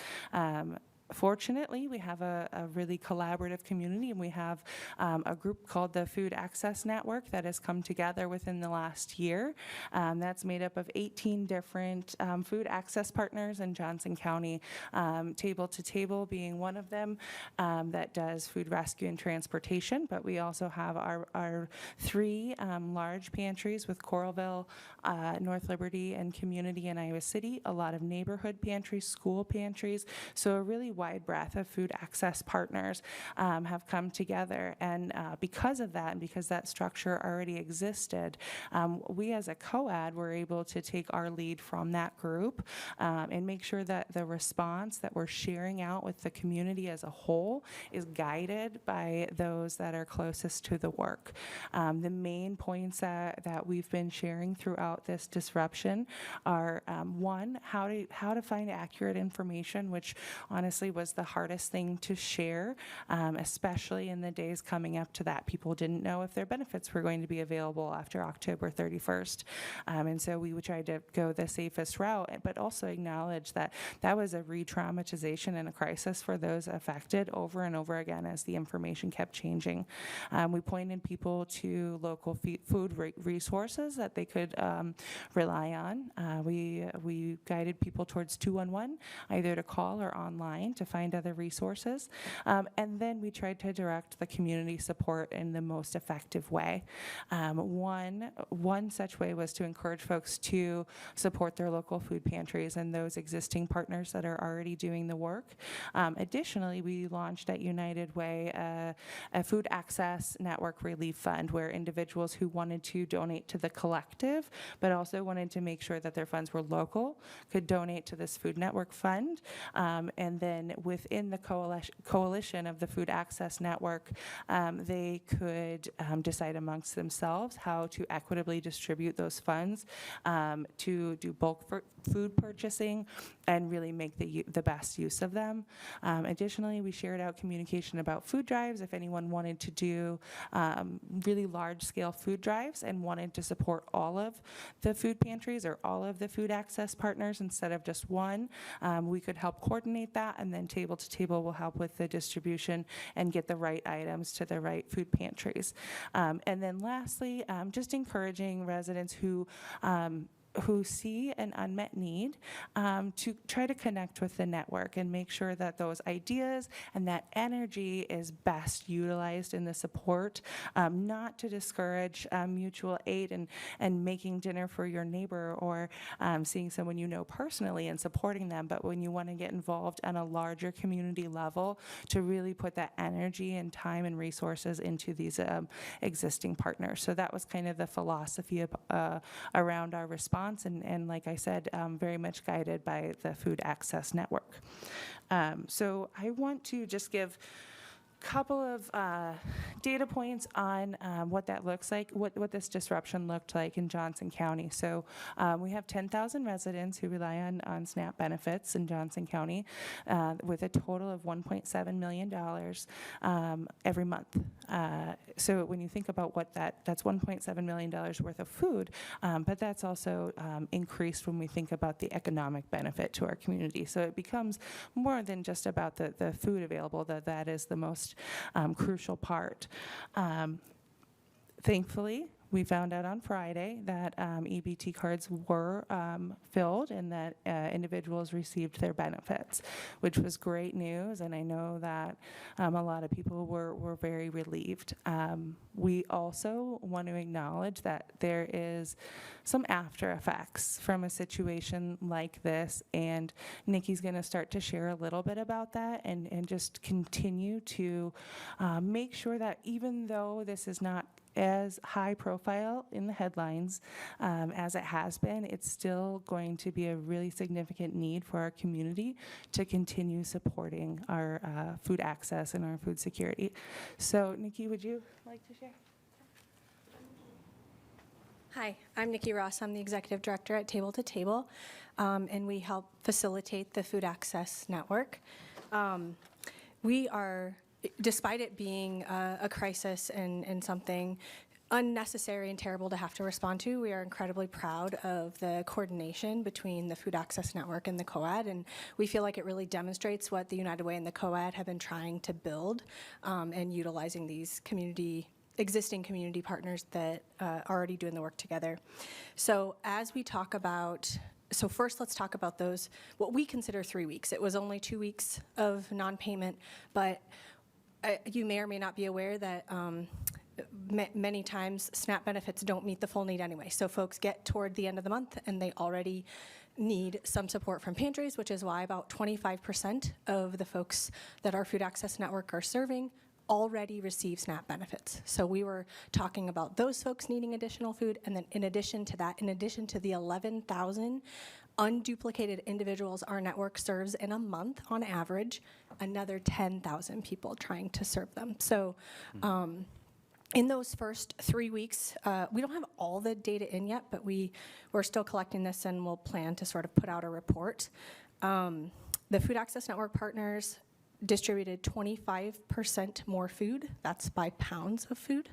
Fortunately, we have a really collaborative community, and we have a group called the Food Access Network that has come together within the last year. That's made up of 18 different food access partners in Johnson County, Table to Table being one of them that does food rescue and transportation. But we also have our three large pantries with Coralville, North Liberty, and Community in Iowa City, a lot of neighborhood pantries, school pantries, so a really wide breadth of food access partners have come together. And because of that, and because that structure already existed, we as a COAD were able to take our lead from that group and make sure that the response that we're sharing out with the community as a whole is guided by those that are closest to the work. The main points that we've been sharing throughout this disruption are one, how to find accurate information, which honestly was the hardest thing to share, especially in the days coming up to that. People didn't know if their benefits were going to be available after October 31st. And so we tried to go the safest route, but also acknowledge that that was a re-traumatization and a crisis for those affected over and over again as the information kept changing. We pointed people to local food resources that they could rely on. We guided people towards 211, either to call or online to find other resources. And then we tried to direct the community support in the most effective way. One such way was to encourage folks to support their local food pantries and those existing partners that are already doing the work. Additionally, we launched at United Way a food access network relief fund where individuals who wanted to donate to the collective, but also wanted to make sure that their funds were local, could donate to this food network fund. And then within the coalition of the Food Access Network, they could decide amongst themselves how to equitably distribute those funds to do bulk food purchasing and really make the best use of them. Additionally, we shared out communication about food drives. If anyone wanted to do really large-scale food drives and wanted to support all of the food pantries or all of the food access partners instead of just one, we could help coordinate that, and then Table to Table will help with the distribution and get the right items to the right food pantries. And then lastly, just encouraging residents who see an unmet need to try to connect with the network and make sure that those ideas and that energy is best utilized in the support, not to discourage mutual aid and making dinner for your neighbor or seeing someone you know personally and supporting them, but when you want to get involved on a larger community level to really put that energy and time and resources into these existing partners. So that was kind of the philosophy of, around our response. And like I said, very much guided by the Food Access Network. So I want to just give couple of data points on what that looks like, what this disruption looked like in Johnson County. So we have 10,000 residents who rely on SNAP benefits in Johnson County with a total of $1.7 million every month. So when you think about what that's $1.7 million worth of food, but that's also increased when we think about the economic benefit to our community. So it becomes more than just about the food available, that is the most crucial part. Thankfully, we found out on Friday that EBT cards were filled and that individuals received their benefits, which was great news, and I know that a lot of people were very relieved. We also want to acknowledge that there is some after effects from a situation like this, and Nikki's going to start to share a little bit about that and just continue to make sure that even though this is not as high profile in the headlines as it has been, it's still going to be a really significant need for our community to continue supporting our food access and our food security. So Nikki, would you like to share? Hi, I'm Nikki Ross. I'm the Executive Director at Table to Table, and we help facilitate the Food Access Network. We are, despite it being a crisis and something unnecessary and terrible to have to respond to, we are incredibly proud of the coordination between the Food Access Network and the COAD, and we feel like it really demonstrates what the United Way and the COAD have been trying to build, and utilizing these existing community partners that are already doing the work together. So as we talk about, so first let's talk about those, what we consider 3 weeks. It was only 2 weeks of non-payment, but you may or may not be aware that many times SNAP benefits don't meet the full need anyway. So folks get toward the end of the month and they already need some support from pantries, which is why about 25% of the folks that our Food Access Network are serving already receive SNAP benefits. So we were talking about those folks needing additional food, and then in addition to that, in addition to the 11,000 unduplicated individuals our network serves in a month on average, another 10,000 people trying to serve them. So in those first 3 weeks, we don't have all the data in yet, but we're still collecting this and we'll plan to sort of put out a report. The Food Access Network partners distributed 25% more food, that's by pounds of food,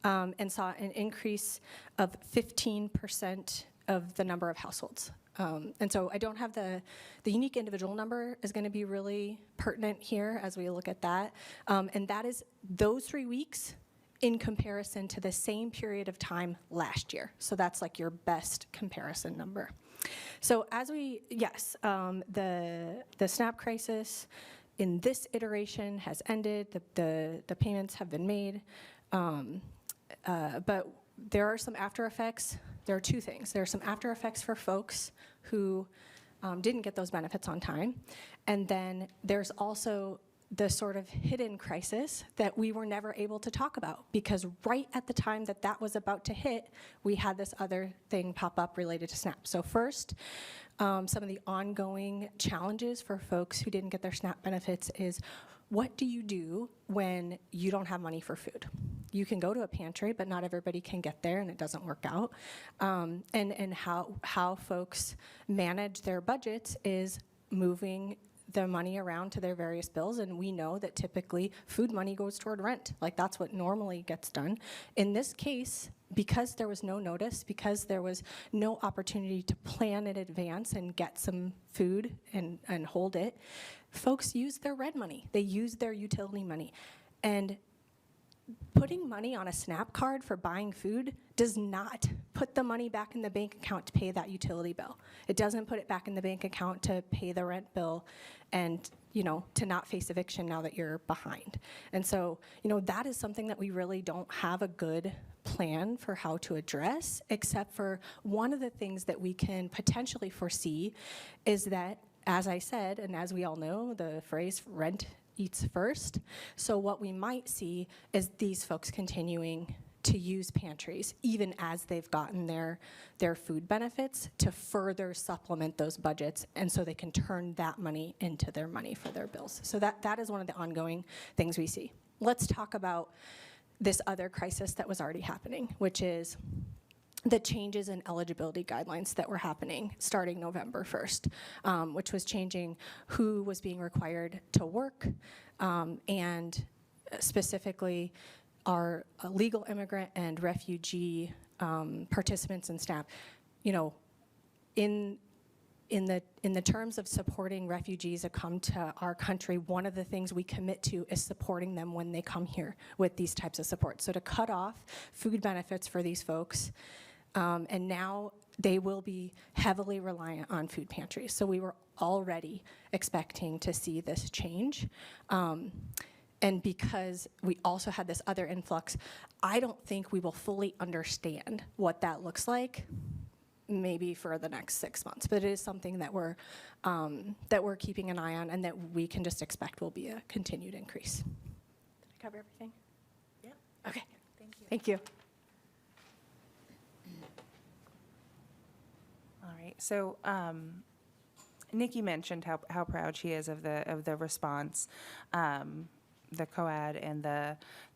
and saw an increase of 15% of the number of households. And so I don't have the unique individual number is going to be really pertinent here as we look at that. And that is those 3 weeks in comparison to the same period of time last year. So that's like your best comparison number. So as we, yes, the SNAP crisis in this iteration has ended, the payments have been made, but there are some after effects. There are two things. There are some after effects for folks who didn't get those benefits on time, and then there's also the sort of hidden crisis that we were never able to talk about, because right at the time that that was about to hit, we had this other thing pop up related to SNAP. So first, some of the ongoing challenges for folks who didn't get their SNAP benefits is, what do you do when you don't have money for food? You can go to a pantry, but not everybody can get there, and it doesn't work out. And how folks manage their budgets is moving the money around to their various bills, and we know that typically food money goes toward rent. Like, that's what normally gets done. In this case, because there was no notice, because there was no opportunity to plan in advance and get some food and hold it, folks used their rent money. They used their utility money. And putting money on a SNAP card for buying food does not put the money back in the bank account to pay that utility bill. It doesn't put it back in the bank account to pay the rent bill and, you know, to not face eviction now that you're behind. And so, you know, that is something that we really don't have a good plan for how to address, except for one of the things that we can potentially foresee is that, as I said, and as we all know, the phrase rent eats first. So what we might see is these folks continuing to use pantries even as they've gotten their food benefits to further supplement those budgets, and so they can turn that money into their money for their bills. So that is one of the ongoing things we see. Let's talk about this other crisis that was already happening, which is the changes in eligibility guidelines that were happening starting November 1st, which was changing who was being required to work, and specifically our legal immigrant and refugee participants in SNAP. You know, in in the terms of supporting refugees that come to our country, one of the things we commit to is supporting them when they come here with these types of support. So to cut off food benefits for these folks, and now they will be heavily reliant on food pantries. So we were already expecting to see this change. And because we also had this other influx, I don't think we will fully understand what that looks like maybe for the next 6 months. But it is something that we're keeping an eye on and that we can just expect will be a continued increase. Did I cover everything? Yeah. Okay. Thank you. Thank you. All right, so Nikki mentioned how proud she is of the response, the COAD and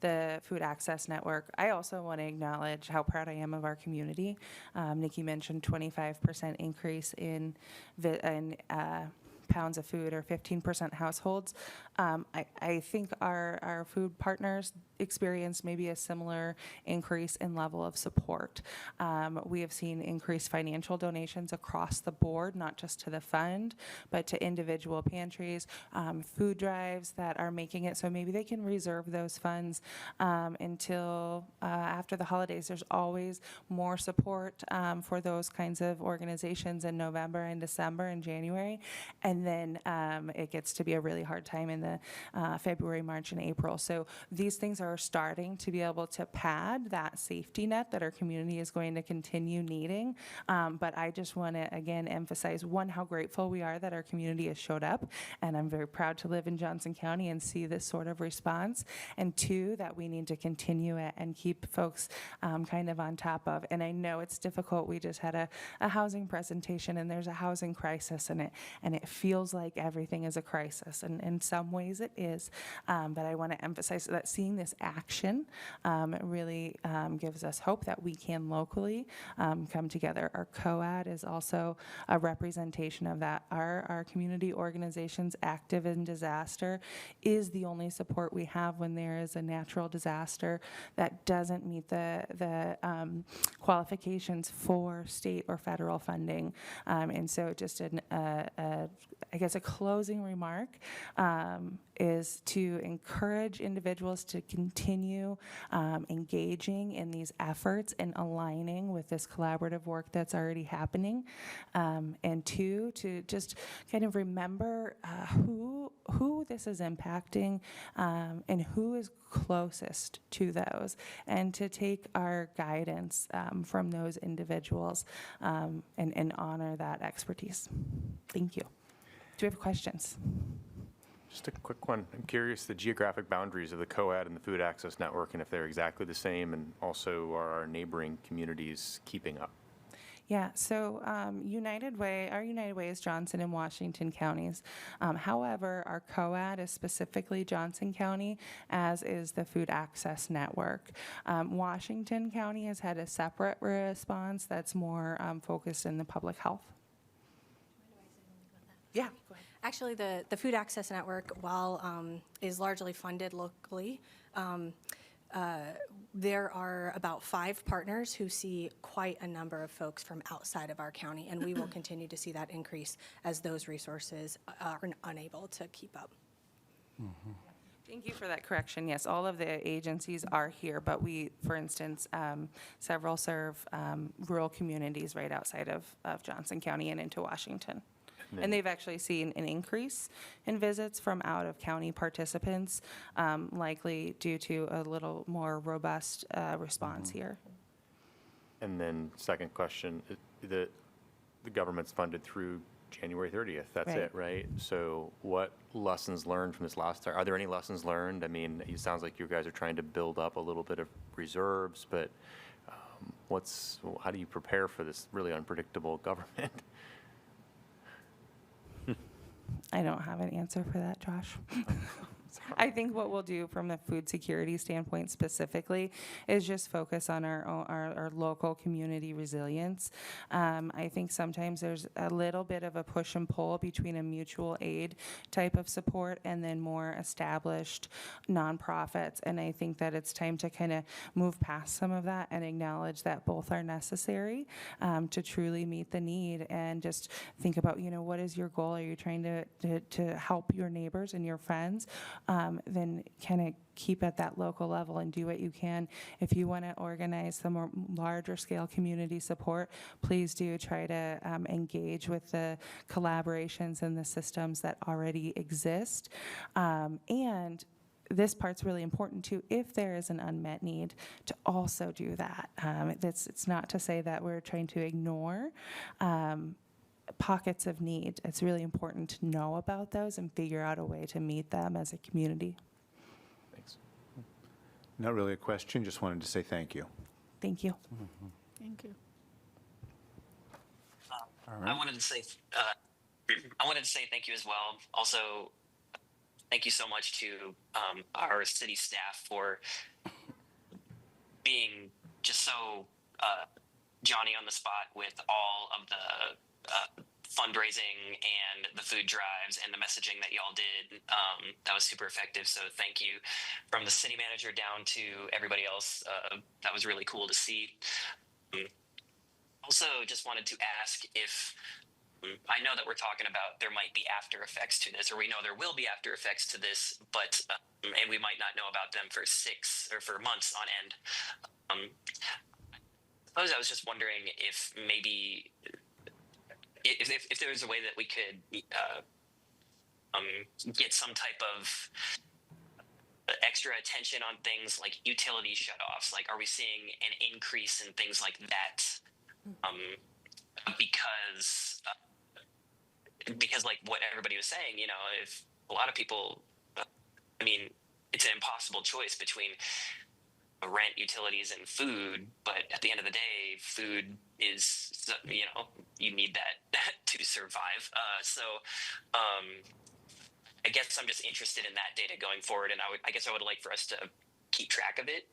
the Food Access Network. I also want to acknowledge how proud I am of our community. Nikki mentioned 25% increase in pounds of food, or 15% households. I think our food partners experienced maybe a similar increase in level of support. We have seen increased financial donations across the board, not just to the fund, but to individual pantries, food drives that are making it so maybe they can reserve those funds until after the holidays. There's always more support for those kinds of organizations in November and December and January. And then it gets to be a really hard time in the February, March, and April. So these things are starting to be able to pad that safety net that our community is going to continue needing. But I just want to, again, emphasize, one, how grateful we are that our community has showed up. And I'm very proud to live in Johnson County and see this sort of response. And two, that we need to continue it and keep folks kind of on top of. And I know it's difficult. We just had a housing presentation, and there's a housing crisis in it. And it feels like everything is a crisis. And in some ways it is. But I want to emphasize that seeing this action really gives us hope that we can locally come together. Our COAD is also a representation of that. Our community organizations active in disaster is the only support we have when there is a natural disaster that doesn't meet the qualifications for state or federal funding. And so just I guess a closing remark is to encourage individuals to continue engaging in these efforts and aligning with this collaborative work that's already happening. And two, to just kind of remember who this is impacting and who is closest to those, and to take our guidance from those individuals and honor that expertise. Thank you. Do we have questions? Just a quick one. I'm curious the geographic boundaries of the COAD and the Food Access Network, and if they're exactly the same, and also are our neighboring communities keeping up? Yeah, so United Way, our United Way is Johnson and Washington counties. However, our COAD is specifically Johnson County, as is the Food Access Network. Washington County has had a separate response that's more focused in the public health. Yeah, go ahead. Actually, the Food Access Network, while is largely funded locally, there are about 5 partners who see quite a number of folks from outside of our county, and we will continue to see that increase as those resources are unable to keep up. Mm-hmm. Thank you for that correction. Yes, all of the agencies are here, but we, for instance, several serve rural communities right outside of Johnson County and into Washington. And they've actually seen an increase in visits from out-of-county participants, likely due to a little more robust response here. And then second question, the government's funded through January 30th. That's Right. it, right? So what lessons learned from this last time? Are there any lessons learned? I mean, it sounds like you guys are trying to build up a little bit of reserves, but how do you prepare for this really unpredictable government? I don't have an answer for that, Josh. I think what we'll do from a food security standpoint specifically is just focus on our local community resilience. I think sometimes there's a little bit of a push and pull between a mutual aid type of support and then more established nonprofits. And I think that it's time to kind of move past some of that and acknowledge that both are necessary to truly meet the need, and just think about, what is your goal? Are you trying to help your neighbors and your friends? Then kind of keep at that local level and do what you can. If you want to organize some more larger scale community support, please do try to engage with the collaborations and the systems that already exist. And this part's really important too, if there is an unmet need, to also do that. It's not to say that we're trying to ignore pockets of need. It's really important to know about those and figure out a way to meet them as a community. Thanks. Not really a question, just wanted to say thank you. Thank you. Thank you. I wanted to say thank you as well. Also, thank you so much to our city staff for being just so Johnny on the spot with all of the fundraising and the food drives and the messaging that y'all did. That was super effective. So thank you from the city manager down to everybody else. That was really cool to see. Also, just wanted to ask if, I know that we're talking about there might be after effects to this, or we know there will be after effects to this, but, and we might not know about them for months on end. I was just wondering if maybe, if there was a way that we could get some type of extra attention on things like utility shutoffs. Like, are we seeing an increase in things like that? Because like what everybody was saying, if a lot of people, it's an impossible choice between rent, utilities, and food. But at the end of the day, food is, you need that to survive. So I guess I'm just interested in that data going forward, and I guess I would like for us to keep track of it.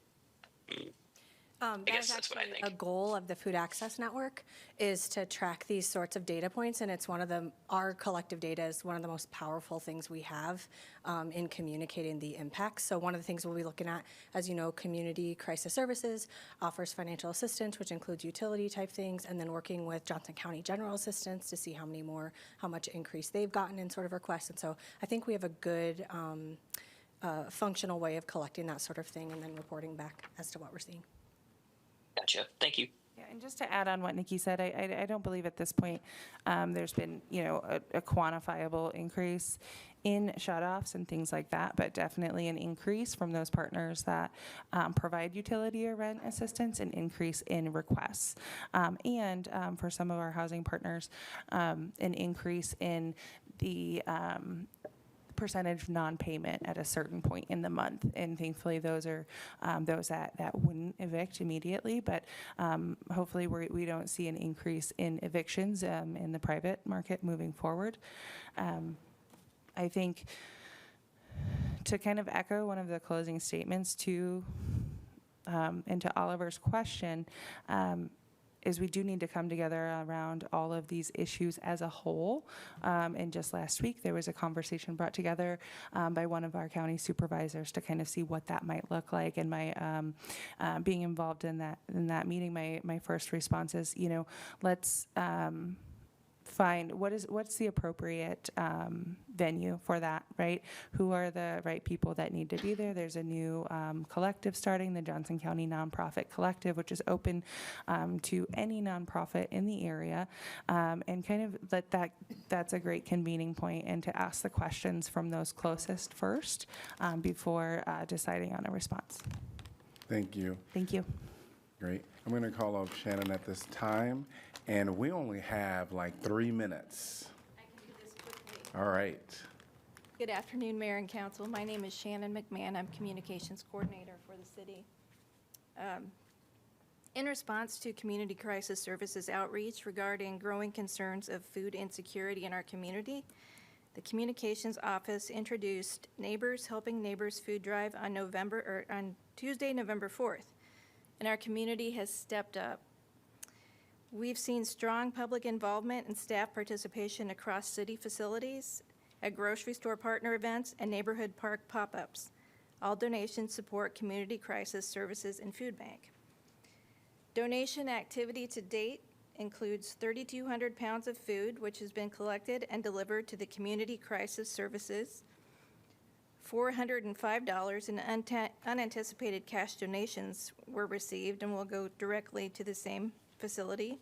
I guess that's what I think. A goal of the Food Access Network is to track these sorts of data points, and it's our collective data is one of the most powerful things we have in communicating the impacts. So one of the things we'll be looking at, as you know, Community Crisis Services offers financial assistance, which includes utility type things, and then working with Johnson County General Assistance to see how much increase they've gotten in sort of requests. And so I think we have a good functional way of collecting that sort of thing and then reporting back as to what we're seeing. Gotcha. Thank you. Yeah, and just to add on what Nikki said, I don't believe at this point there's been, a quantifiable increase in shutoffs and things like that, but definitely an increase from those partners that provide utility or rent assistance, an increase in requests. And for some of our housing partners, an increase in the percentage non-payment at a certain point in the month, and thankfully those are those that wouldn't evict immediately, but hopefully we don't see an increase in evictions in the private market moving forward. I think to kind of echo one of the closing statements to and to Oliver's question, is we do need to come together around all of these issues as a whole. And just last week, there was a conversation brought together by one of our county supervisors to kind of see what that might look like. And my being involved in that meeting, my first response is, let's find what's the appropriate venue for that, right? Who are the right people that need to be there? There's a new collective starting, the Johnson County Nonprofit Collective, which is open to any nonprofit in the area, and kind of that's a great convening point, and to ask the questions from those closest first before deciding on a response. Thank you. Thank you. Great. I'm going to call up Shannon at this time, and we only have like 3 minutes. I can do this quickly. All right. Good afternoon, Mayor and Council. My name is Shannon McMahon. I'm Communications Coordinator for the city. In response to Community Crisis Services outreach regarding growing concerns of food insecurity in our community, the Communications Office introduced Neighbors Helping Neighbors Food Drive on Tuesday, November 4th, and our community has stepped up. We've seen strong public involvement and staff participation across city facilities, at grocery store partner events, and neighborhood park pop-ups. All donations support community crisis services and food bank. Donation activity to date includes 3,200 pounds of food, which has been collected and delivered to the community crisis services, $405 in unanticipated cash donations were received and will go directly to the same facility.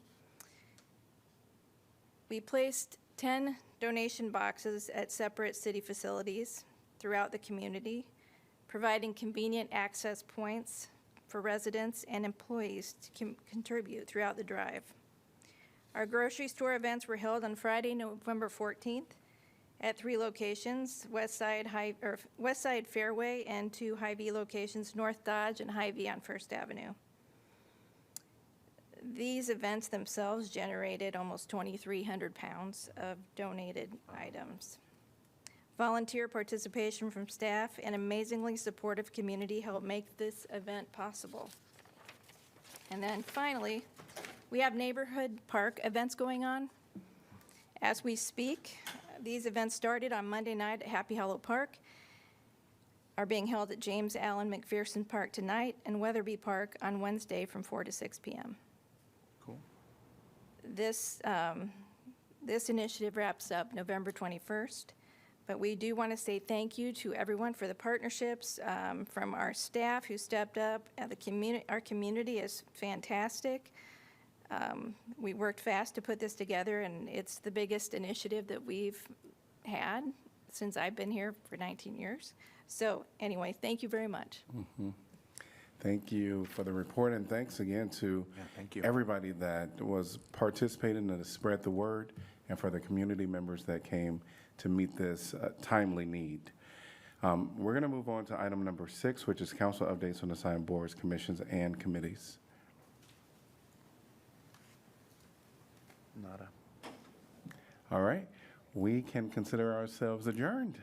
We placed 10 donation boxes at separate city facilities throughout the community, providing convenient access points for residents and employees to contribute throughout the drive. Our grocery store events were held on Friday, November 14th at 3 locations, Westside Fairway and 2 Hy-Vee locations, North Dodge and Hy-Vee on First Avenue. These events themselves generated almost 2,300 pounds of donated items. Volunteer participation from staff and amazingly supportive community helped make this event possible. And then finally, we have neighborhood park events going on. As we speak, these events started on Monday night at Happy Hollow Park, are being held at James Allen McPherson Park tonight, and Weatherby Park on Wednesday from 4 to 6 p.m. Cool. This initiative wraps up November 21st, but we do want to say thank you to everyone for the partnerships, from our staff who stepped up. Our community is fantastic. We worked fast to put this together, and it's the biggest initiative that we've had since I've been here for 19 years. So anyway, thank you very much. Mm-hmm. Thank you for the report, and thanks again to everybody that was participating and to spread the word, and for the community members that came to meet this timely need. We're going to move on to item number 6, which is council updates on assigned boards, commissions, and committees. Nada. All right, we can consider ourselves adjourned.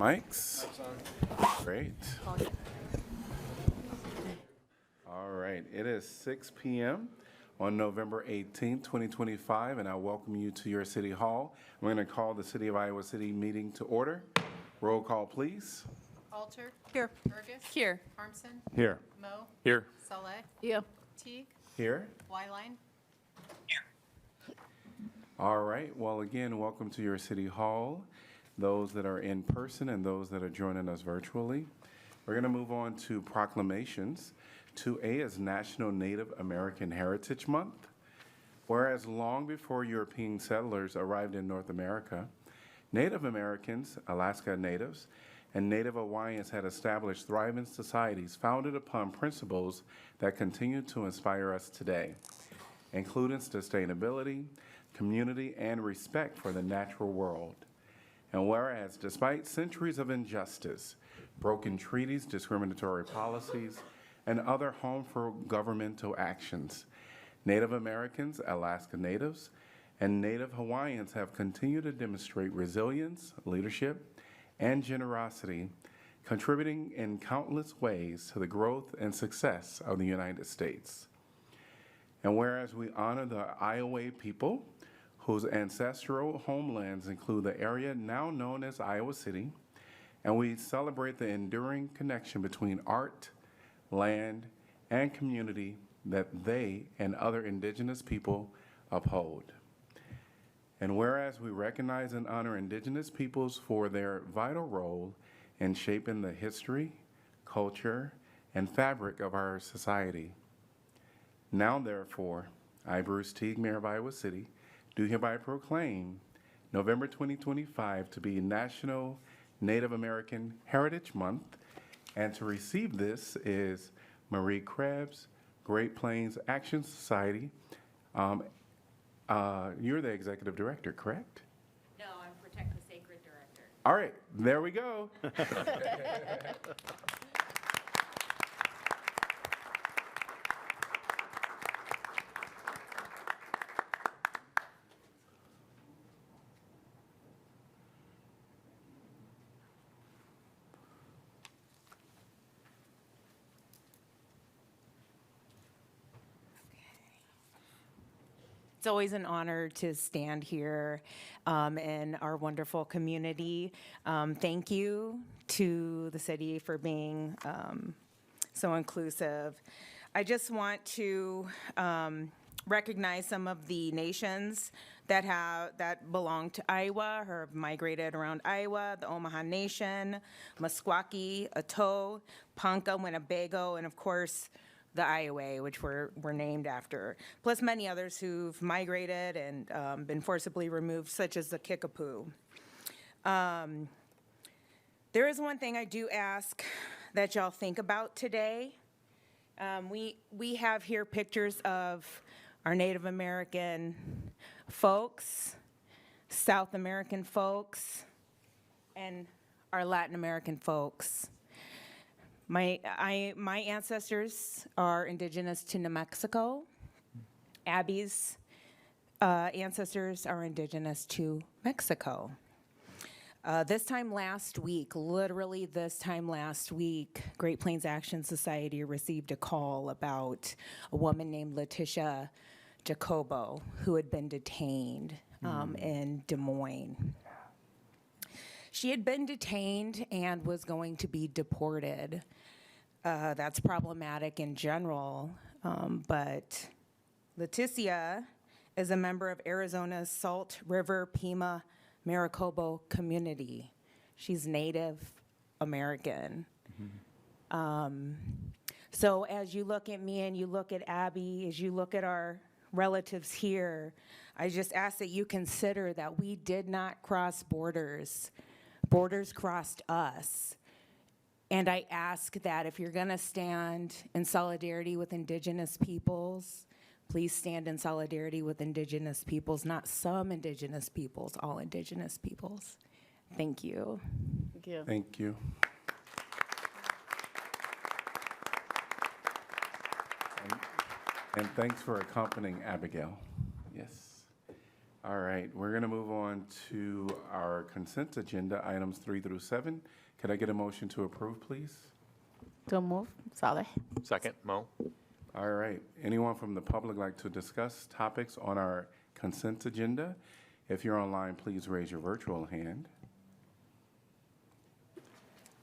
mics. Great. All right, it is 6 p.m. on November 18th, 2025, and I welcome you to your City Hall. We're going to call the City of Iowa City meeting to order. Roll call, please. Alter. Here. Burgess. Here. Harmson. Here. Moe. Here. Saleh. Yeah. Teague. Here. Wyline. All right, well, again, welcome to your City Hall, those that are in person and those that are joining us virtually. We're going to move on to proclamations. 2A is National Native American Heritage Month. Whereas long before European settlers arrived in North America, Native Americans, Alaska Natives, and Native Hawaiians had established thriving societies founded upon principles that continue to inspire us today, including sustainability, community, and respect for the natural world. And whereas, despite centuries of injustice, broken treaties, discriminatory policies, and other harmful governmental actions, Native Americans, Alaska Natives, and Native Hawaiians have continued to demonstrate resilience, leadership, and generosity, contributing in countless ways to the growth and success of the United States. And whereas we honor the Iowa people, whose ancestral homelands include the area now known as Iowa City, and we celebrate the enduring connection between art, land, and community that they and other indigenous people uphold. And whereas we recognize and honor indigenous peoples for their vital role in shaping the history, culture, and fabric of our society. Now, therefore, I, Bruce Teague, Mayor of Iowa City, do hereby proclaim November 2025 to be National Native American Heritage Month. And to receive this is Marie Krebs, Great Plains Action Society. You're the executive director, correct? No, I'm Protect the Sacred Director. All right, there we go. It's always an honor to stand here in our wonderful community. Thank you to the city for being so inclusive. I just want to recognize some of the nations that belong to Iowa or have migrated around Iowa: the Omaha Nation, Meskwaki, Oto, Ponca, Winnebago, and of course, the Iowa, which we're named after, plus many others who've migrated and been forcibly removed, such as the Kickapoo. There is one thing I do ask that y'all think about today. We have here pictures of our Native American folks, South American folks, and our Latin American folks. My ancestors are indigenous to New Mexico. Abby's ancestors are indigenous to Mexico. This time last week, literally this time last week, Great Plains Action Society received a call about a woman named Letitia Jacobo who had been detained in Des Moines. She had been detained and was going to be deported. That's problematic in general, but Leticia is a member of Arizona's Salt River Pima Maricopa community. She's Native American. So as you look at me and you look at Abby, as you look at our relatives here, I just ask that you consider that we did not cross borders. Borders crossed us. And I ask that if you're gonna stand in solidarity with Indigenous peoples, please stand in solidarity with Indigenous peoples, not some Indigenous peoples, all Indigenous peoples. Thank you. Thank you. Thank you. And thanks for accompanying Abigail. Yes. All right, we're going to move on to our consent agenda, items 3 through 7. Could I get a motion to approve, please? To move, Saleh. Second, Mo? All right, anyone from the public like to discuss topics on our consent agenda? If you're online, please raise your virtual hand.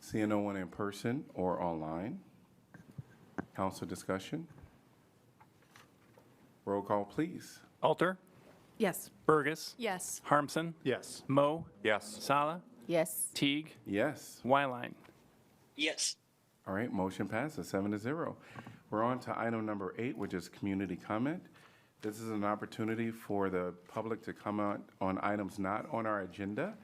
Seeing no one in person or online. Council discussion. Roll call, please. Alter, Yes. Burgess, Yes. Harmson, Yes. Mo, Yes. Sala, Yes. Teague, Yes. Wyline. Yes. All right, motion passes 7-0. We're on to item number 8, which is community comment. This is an opportunity for the public to comment on items not on our agenda.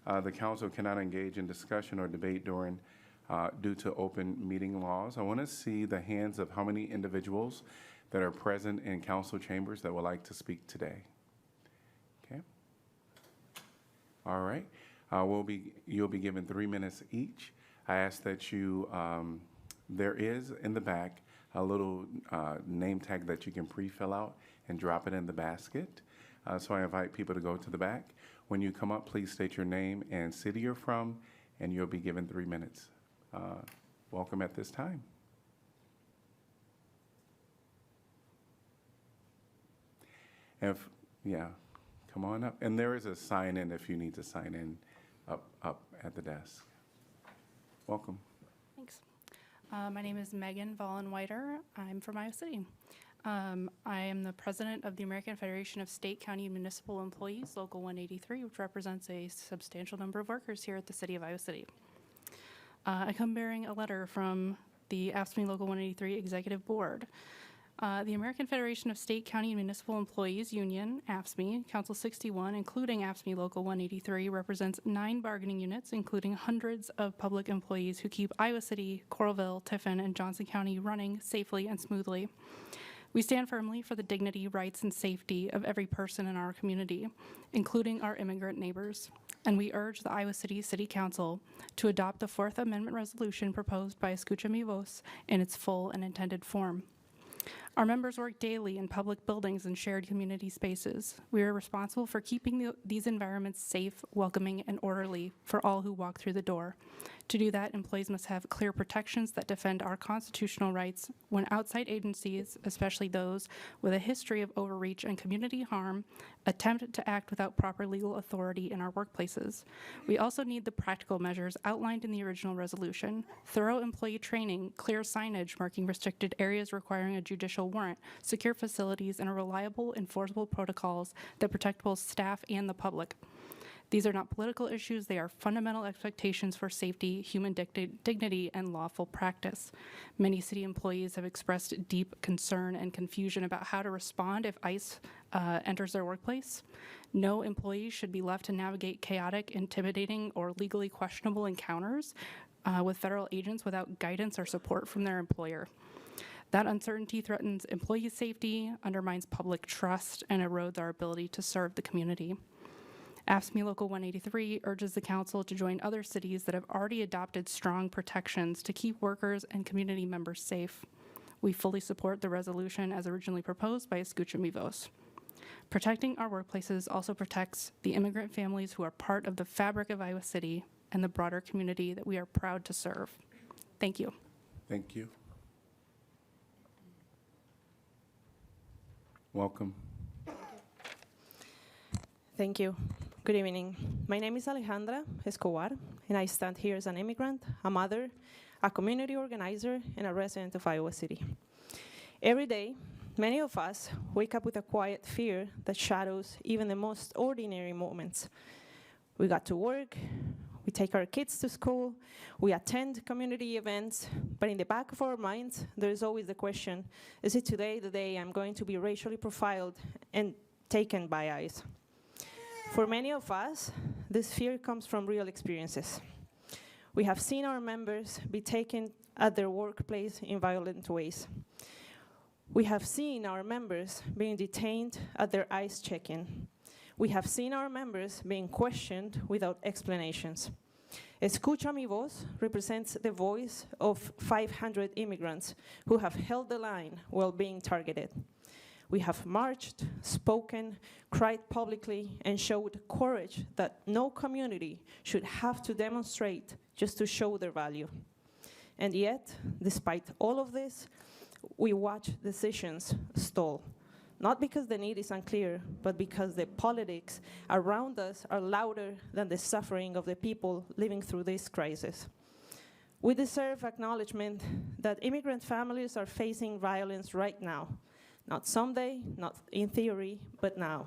The council cannot engage in discussion or debate due to open meeting laws. I want to see the hands of how many individuals that are present in council chambers that would like to speak today. Okay. All right. You'll be given 3 minutes each. I ask that you, there is in the back a little name tag that you can pre-fill out and drop it in the basket. So I invite people to go to the back. When you come up, please state your name and city you're from, and you'll be given 3 minutes. Welcome at this time. Come on up. And there is a sign in if you need to sign in up at the desk. Welcome. Thanks. My name is Megan Vollenweider. I'm from Iowa City. I am the president of the American Federation of State, County, and Municipal Employees, Local 183, which represents a substantial number of workers here at the City of Iowa City. I come bearing a letter from the AFSCME Local 183 Executive Board. The American Federation of State, County, and Municipal Employees Union, AFSCME, Council 61, including AFSCME Local 183, represents 9 bargaining units, including hundreds of public employees who keep Iowa City, Coralville, Tiffin, and Johnson County running safely and smoothly. We stand firmly for the dignity, rights, and safety of every person in our community, including our immigrant neighbors. And we urge the Iowa City City Council to adopt the 4th Amendment resolution proposed by Escucha Mi Voz in its full and intended form. Our members work daily in public buildings and shared community spaces. We are responsible for keeping these environments safe, welcoming, and orderly for all who walk through the door. To do that, employees must have clear protections that defend our constitutional rights when outside agencies, especially those with a history of overreach and community harm, attempt to act without proper legal authority in our workplaces. We also need the practical measures outlined in the original resolution: thorough employee training, clear signage marking restricted areas requiring a judicial warrant, secure facilities, and reliable enforceable protocols that protect both staff and the public. These are not political issues, they are fundamental expectations for safety, human dignity, and lawful practice. Many city employees have expressed deep concern and confusion about how to respond if ICE enters their workplace. No employee should be left to navigate chaotic, intimidating, or legally questionable encounters with federal agents without guidance or support from their employer. That uncertainty threatens employee safety, undermines public trust, and erodes our ability to serve the community. AFSCME Local 183 urges the council to join other cities that have already adopted strong protections to keep workers and community members safe. We fully support the resolution as originally proposed by Escucha Mi Voz. Protecting our workplaces also protects the immigrant families who are part of the fabric of Iowa City and the broader community that we are proud to serve. Thank you. Thank you. Welcome. Thank you. Good evening. My name is Alejandra Escobar, and I stand here as an immigrant, a mother, a community organizer, and a resident of Iowa City. Every day, many of us wake up with a quiet fear that shadows even the most ordinary moments. We got to work, we take our kids to school, we attend community events, but in the back of our minds, there's always the question, is it today the day I'm going to be racially profiled and taken by ICE? For many of us, this fear comes from real experiences. We have seen our members be taken at their workplace in violent ways. We have seen our members being detained at their ICE check-in. We have seen our members being questioned without explanations. Escucha Mi Voz represents the voice of 500 immigrants who have held the line while being targeted. We have marched, spoken, cried publicly, and showed courage that no community should have to demonstrate just to show their value. And yet, despite all of this, we watch decisions stall. Not because the need is unclear, but because the politics around us are louder than the suffering of the people living through this crisis. We deserve acknowledgement that immigrant families are facing violence right now. Not someday, not in theory, but now.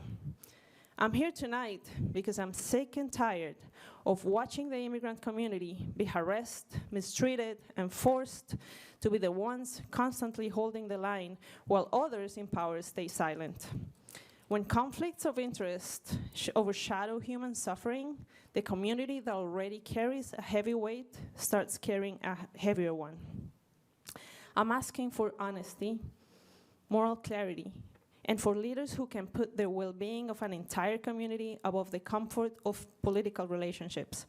I'm here tonight because I'm sick and tired of watching the immigrant community be harassed, mistreated, and forced to be the ones constantly holding the line while others in power stay silent. When conflicts of interest overshadow human suffering, the community that already carries a heavy weight starts carrying a heavier one. I'm asking for honesty, moral clarity, and for leaders who can put the well-being of an entire community above the comfort of political relationships.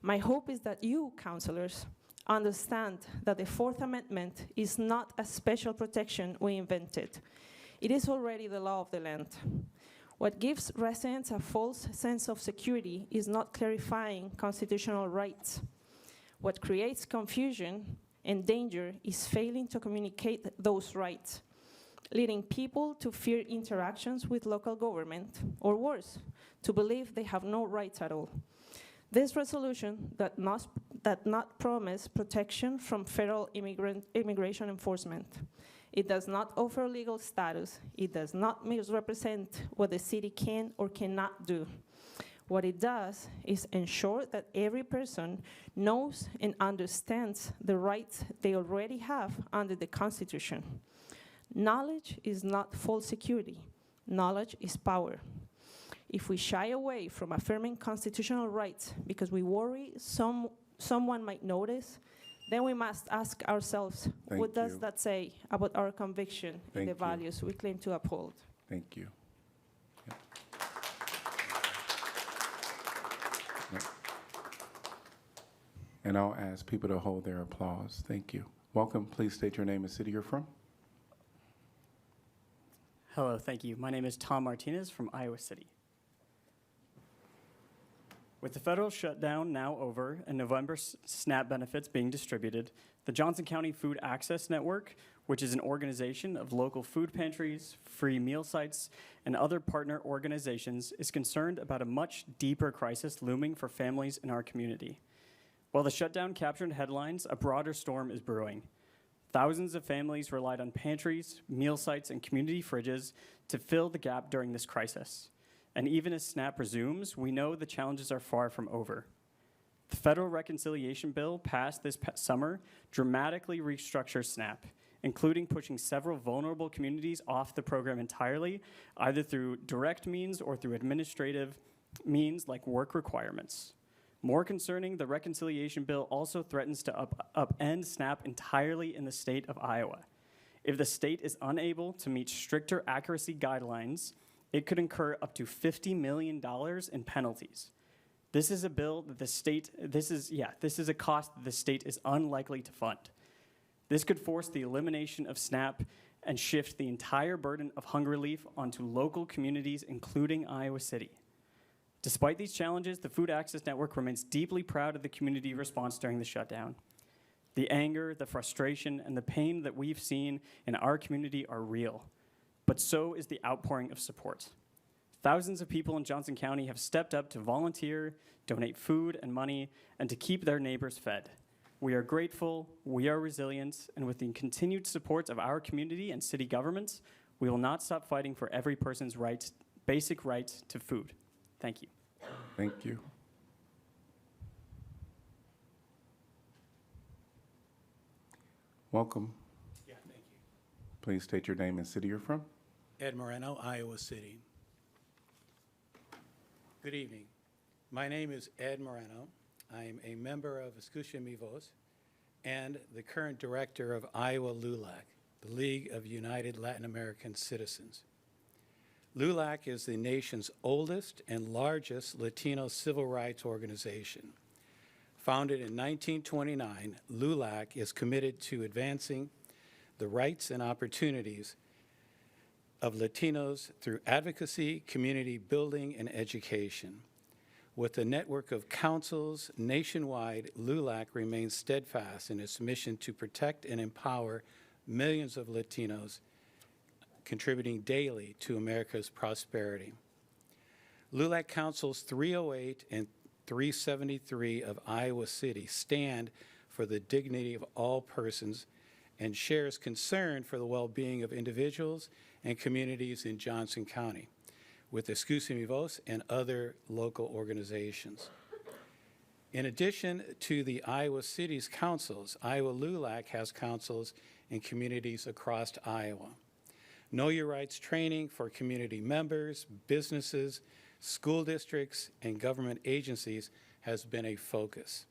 My hope is that you, councilors, understand that the Fourth Amendment is not a special protection we invented. It is already the law of the land. What gives residents a false sense of security is not clarifying constitutional rights. What creates confusion and danger is failing to communicate those rights, leading people to fear interactions with local government, or worse, to believe they have no rights at all. This resolution does not promise protection from federal immigration enforcement. It does not offer legal status. It does not misrepresent what the city can or cannot do. What it does is ensure that every person knows and understands the rights they already have under the Constitution. Knowledge is not false security. Knowledge is power. If we shy away from affirming constitutional rights because we worry someone might notice, then we must ask ourselves, what does that say about our conviction and the values we claim to uphold? Thank you. Yep. Yep. And I'll ask people to hold their applause. Thank you. Welcome. Please state your name and city you're from. Hello, thank you. My name is Tom Martinez from Iowa City. With the federal shutdown now over and November SNAP benefits being distributed, the Johnson County Food Access Network, which is an organization of local food pantries, free meal sites, and other partner organizations, is concerned about a much deeper crisis looming for families in our community. While the shutdown captured headlines, a broader storm is brewing. Thousands of families relied on pantries, meal sites, and community fridges to fill the gap during this crisis. And even as SNAP resumes, we know the challenges are far from over. The federal reconciliation bill passed this summer dramatically restructures SNAP, including pushing several vulnerable communities off the program entirely, either through direct means or through administrative means like work requirements. More concerning, the reconciliation bill also threatens to upend SNAP entirely in the state of Iowa. If the state is unable to meet stricter accuracy guidelines, it could incur up to $50 million in penalties. This is a bill that this is a cost that the state is unlikely to fund. This could force the elimination of SNAP and shift the entire burden of hunger relief onto local communities, including Iowa City. Despite these challenges, the Food Access Network remains deeply proud of the community response during the shutdown. The anger, the frustration, and the pain that we've seen in our community are real, but so is the outpouring of support. Thousands of people in Johnson County have stepped up to volunteer, donate food and money, and to keep their neighbors fed. We are grateful, we are resilient, and with the continued support of our community and city governments, we will not stop fighting for every person's basic right to food. Thank you. Thank you. Welcome. Yeah, thank you. Please state your name and city you're from. Ed Moreno, Iowa City. Good evening. My name is Ed Moreno. I am a member of Escucha Mi Voz and the current director of Iowa LULAC, the League of United Latin American Citizens. LULAC is the nation's oldest and largest Latino civil rights organization. Founded in 1929, LULAC is committed to advancing the rights and opportunities of Latinos through advocacy, community building, and education. With a network of councils nationwide, LULAC remains steadfast in its mission to protect and empower millions of Latinos, contributing daily to America's prosperity. LULAC Councils 308 and 373 of Iowa City stand for the dignity of all persons and shares concern for the well-being of individuals and communities in Johnson County, with Escusa Mi Voz and other local organizations. In addition to the Iowa City's councils, Iowa LULAC has councils in communities across Iowa. Know Your Rights training for community members, businesses, school districts, and government agencies has been a focus.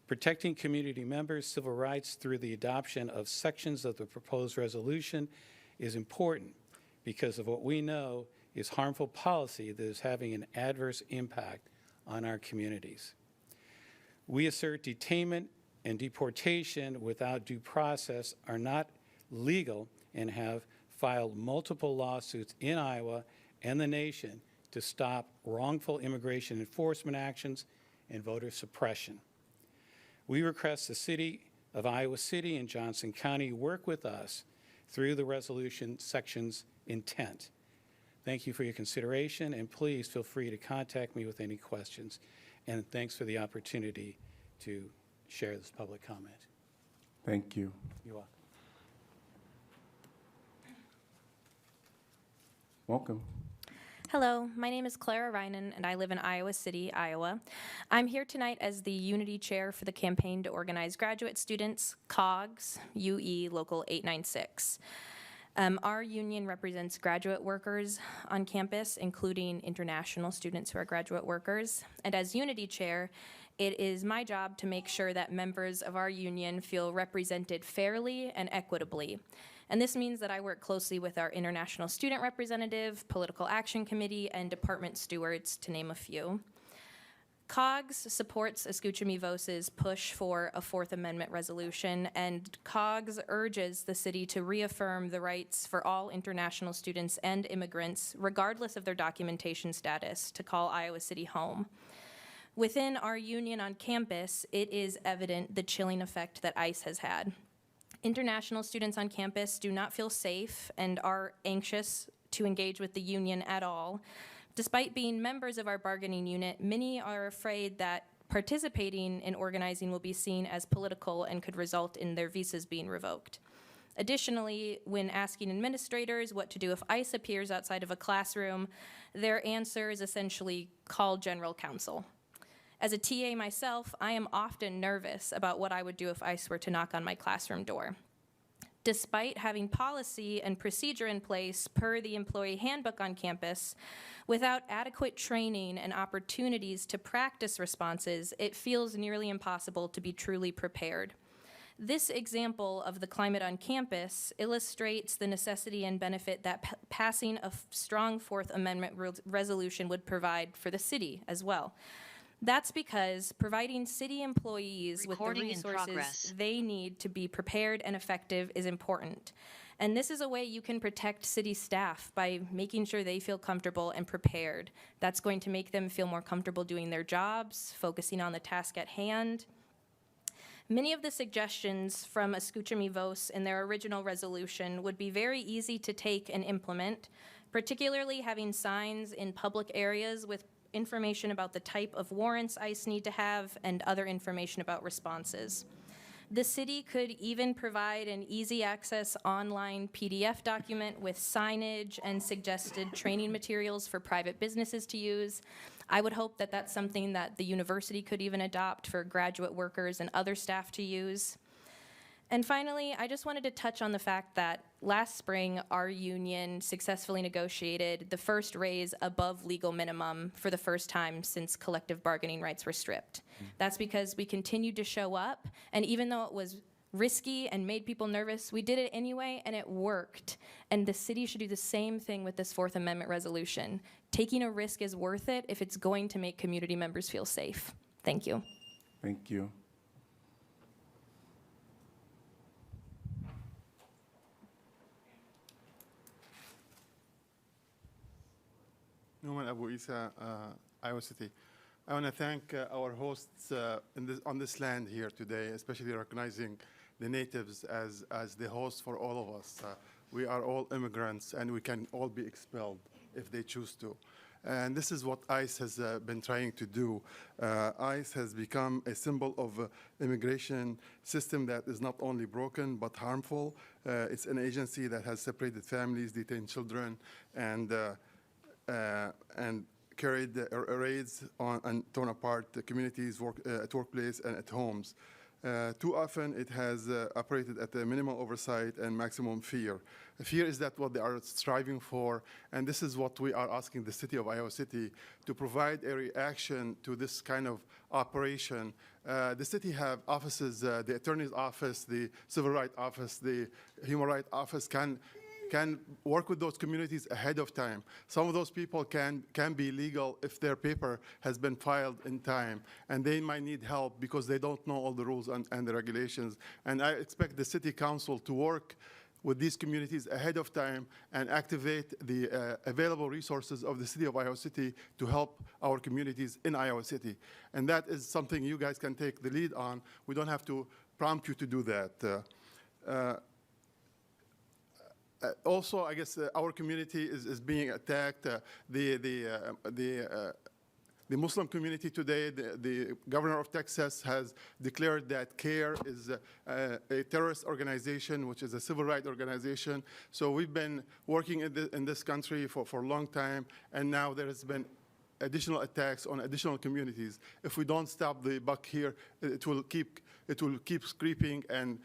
Protecting community members' civil rights through the adoption of sections of the proposed resolution is important because of what we know is harmful policy that is having an adverse impact on our communities. We assert detainment and deportation without due process are not legal and have filed multiple lawsuits in Iowa and the nation to stop wrongful immigration enforcement actions and voter suppression. We request the City of Iowa City and Johnson County work with us through the resolution section's intent. Thank you for your consideration, and please feel free to contact me with any questions. And thanks for the opportunity to share this public comment. Thank you. You're welcome. Welcome. Hello, my name is Clara Reinen, and I live in Iowa City, Iowa. I'm here tonight as the Unity Chair for the Campaign to Organize Graduate Students, COGS, UE Local 896. Our union represents graduate workers on campus, including international students who are graduate workers. And as Unity Chair, it is my job to make sure that members of our union feel represented fairly and equitably. And this means that I work closely with our International Student Representative, Political Action Committee, and department stewards, to name a few. COGS supports Escucha Mi Voz's push for a Fourth Amendment resolution, and COGS urges the city to reaffirm the rights for all international students and immigrants, regardless of their documentation status, to call Iowa City home. Within our union on campus, it is evident the chilling effect that ICE has had. International students on campus do not feel safe and are anxious to engage with the union at all. Despite being members of our bargaining unit, many are afraid that participating in organizing will be seen as political and could result in their visas being revoked. Additionally, when asking administrators what to do if ICE appears outside of a classroom, their answer is essentially call general counsel. As a TA myself, I am often nervous about what I would do if ICE were to knock on my classroom door. Despite having policy and procedure in place per the employee handbook on campus, without adequate training and opportunities to practice responses, it feels nearly impossible to be truly prepared. This example of the climate on campus illustrates the necessity and benefit that passing a strong Fourth Amendment resolution would provide for the city as well. That's because providing city employees with the resources they need to be prepared and effective is important. And this is a way you can protect city staff by making sure they feel comfortable and prepared. That's going to make them feel more comfortable doing their jobs, focusing on the task at hand. Many of the suggestions from Escucha Mi Voz in their original resolution would be very easy to take and implement, particularly having signs in public areas with information about the type of warrants ICE need to have and other information about responses. The city could even provide an easy access online PDF document with signage and suggested training materials for private businesses to use. I would hope that that's something that the university could even adopt for graduate workers and other staff to use. And finally, I just wanted to touch on the fact that last spring, our union successfully negotiated the first raise above legal minimum for the first time since collective bargaining rights were stripped. That's because we continued to show up, and even though it was risky and made people nervous, we did it anyway, and it worked. And the city should do the same thing with this Fourth Amendment resolution. Taking a risk is worth it if it's going to make community members feel safe. Thank you. Thank you. Nouman Abu Isa, Iowa City. I want to thank our hosts on this land here today, especially recognizing the natives as the host for all of us. We are all immigrants, and we can all be expelled if they choose to. And this is what ICE has been trying to do. ICE has become a symbol of immigration system that is not only broken but harmful. It's an agency that has separated families, detained children, and carried raids on and torn apart the communities at workplace and at homes. Too often it has operated at a minimal oversight and maximum fear. Fear is that what they are striving for, and this is what we are asking the city of Iowa City to provide a reaction to this kind of operation. The city have offices, the attorney's office, the civil rights office, the human rights office can work with those communities ahead of time. Some of those people can be legal if their paper has been filed in time, and they might need help because they don't know all the rules and the regulations. And I expect the city council to work with these communities ahead of time and activate the available resources of the city of Iowa City to help our communities in Iowa City. And that is something you guys can take the lead on. We don't have to prompt you to do that. Also, I guess our community is being attacked. The Muslim community today, the governor of Texas has declared that CARE is a terrorist organization, which is a civil rights organization. So we've been working in this country for a long time, and now there has been additional attacks on additional communities. If we don't stop the buck here, it will keep creeping and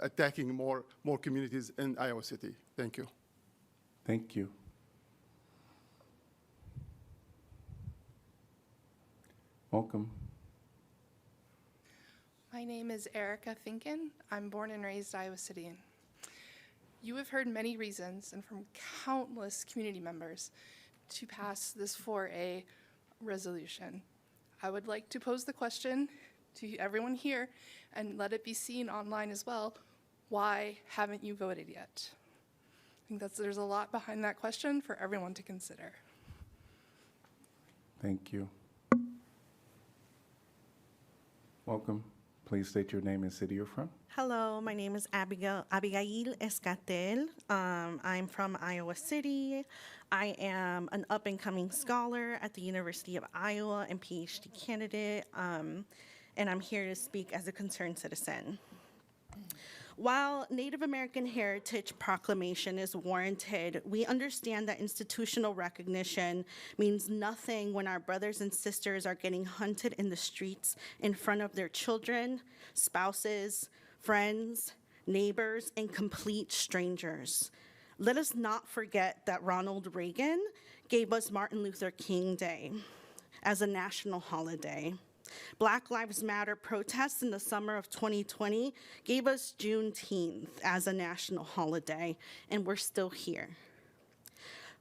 attacking more communities in Iowa City. Thank you. Thank you. Welcome. My name is Erica Finken. I'm born and raised Iowa Cityan. You have heard many reasons and from countless community members to pass this 4A resolution. I would like to pose the question to everyone here and let it be seen online as well. Why haven't you voted yet? I think there's a lot behind that question for everyone to consider. Thank you. Welcome. Please state your name and city you're from. Hello, my name is Abigail Escatel. I'm from Iowa City. I am an up-and-coming scholar at the University of Iowa and PhD candidate, and I'm here to speak as a concerned citizen. While Native American Heritage Proclamation is warranted, we understand that institutional recognition means nothing when our brothers and sisters are getting hunted in the streets in front of their children, spouses, friends, neighbors, and complete strangers. Let us not forget that Ronald Reagan gave us Martin Luther King Day as a national holiday. Black Lives Matter protests in the summer of 2020 gave us Juneteenth as a national holiday, and we're still here.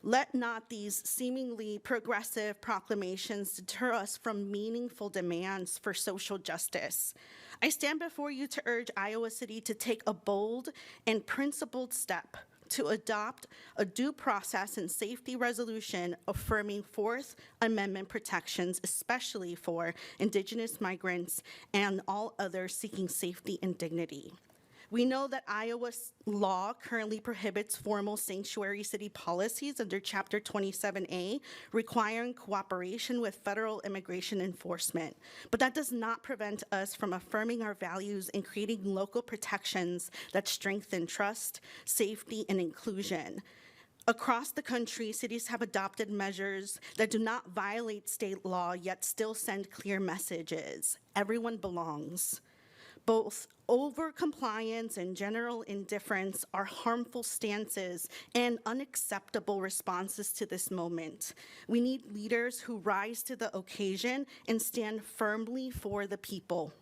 Let not these seemingly progressive proclamations deter us from meaningful demands for social justice. I stand before you to urge Iowa City to take a bold and principled step to adopt a due process and safety resolution affirming Fourth Amendment protections, especially for Indigenous migrants and all others seeking safety and dignity. We know that Iowa's law currently prohibits formal sanctuary city policies under Chapter 27A, requiring cooperation with federal immigration enforcement. But that does not prevent us from affirming our values and creating local protections that strengthen trust, safety, and inclusion. Across the country, cities have adopted measures that do not violate state law, yet still send clear messages. Everyone belongs. Both over-compliance and general indifference are harmful stances and unacceptable responses to this moment. We need leaders who rise to the occasion and stand firmly for the people.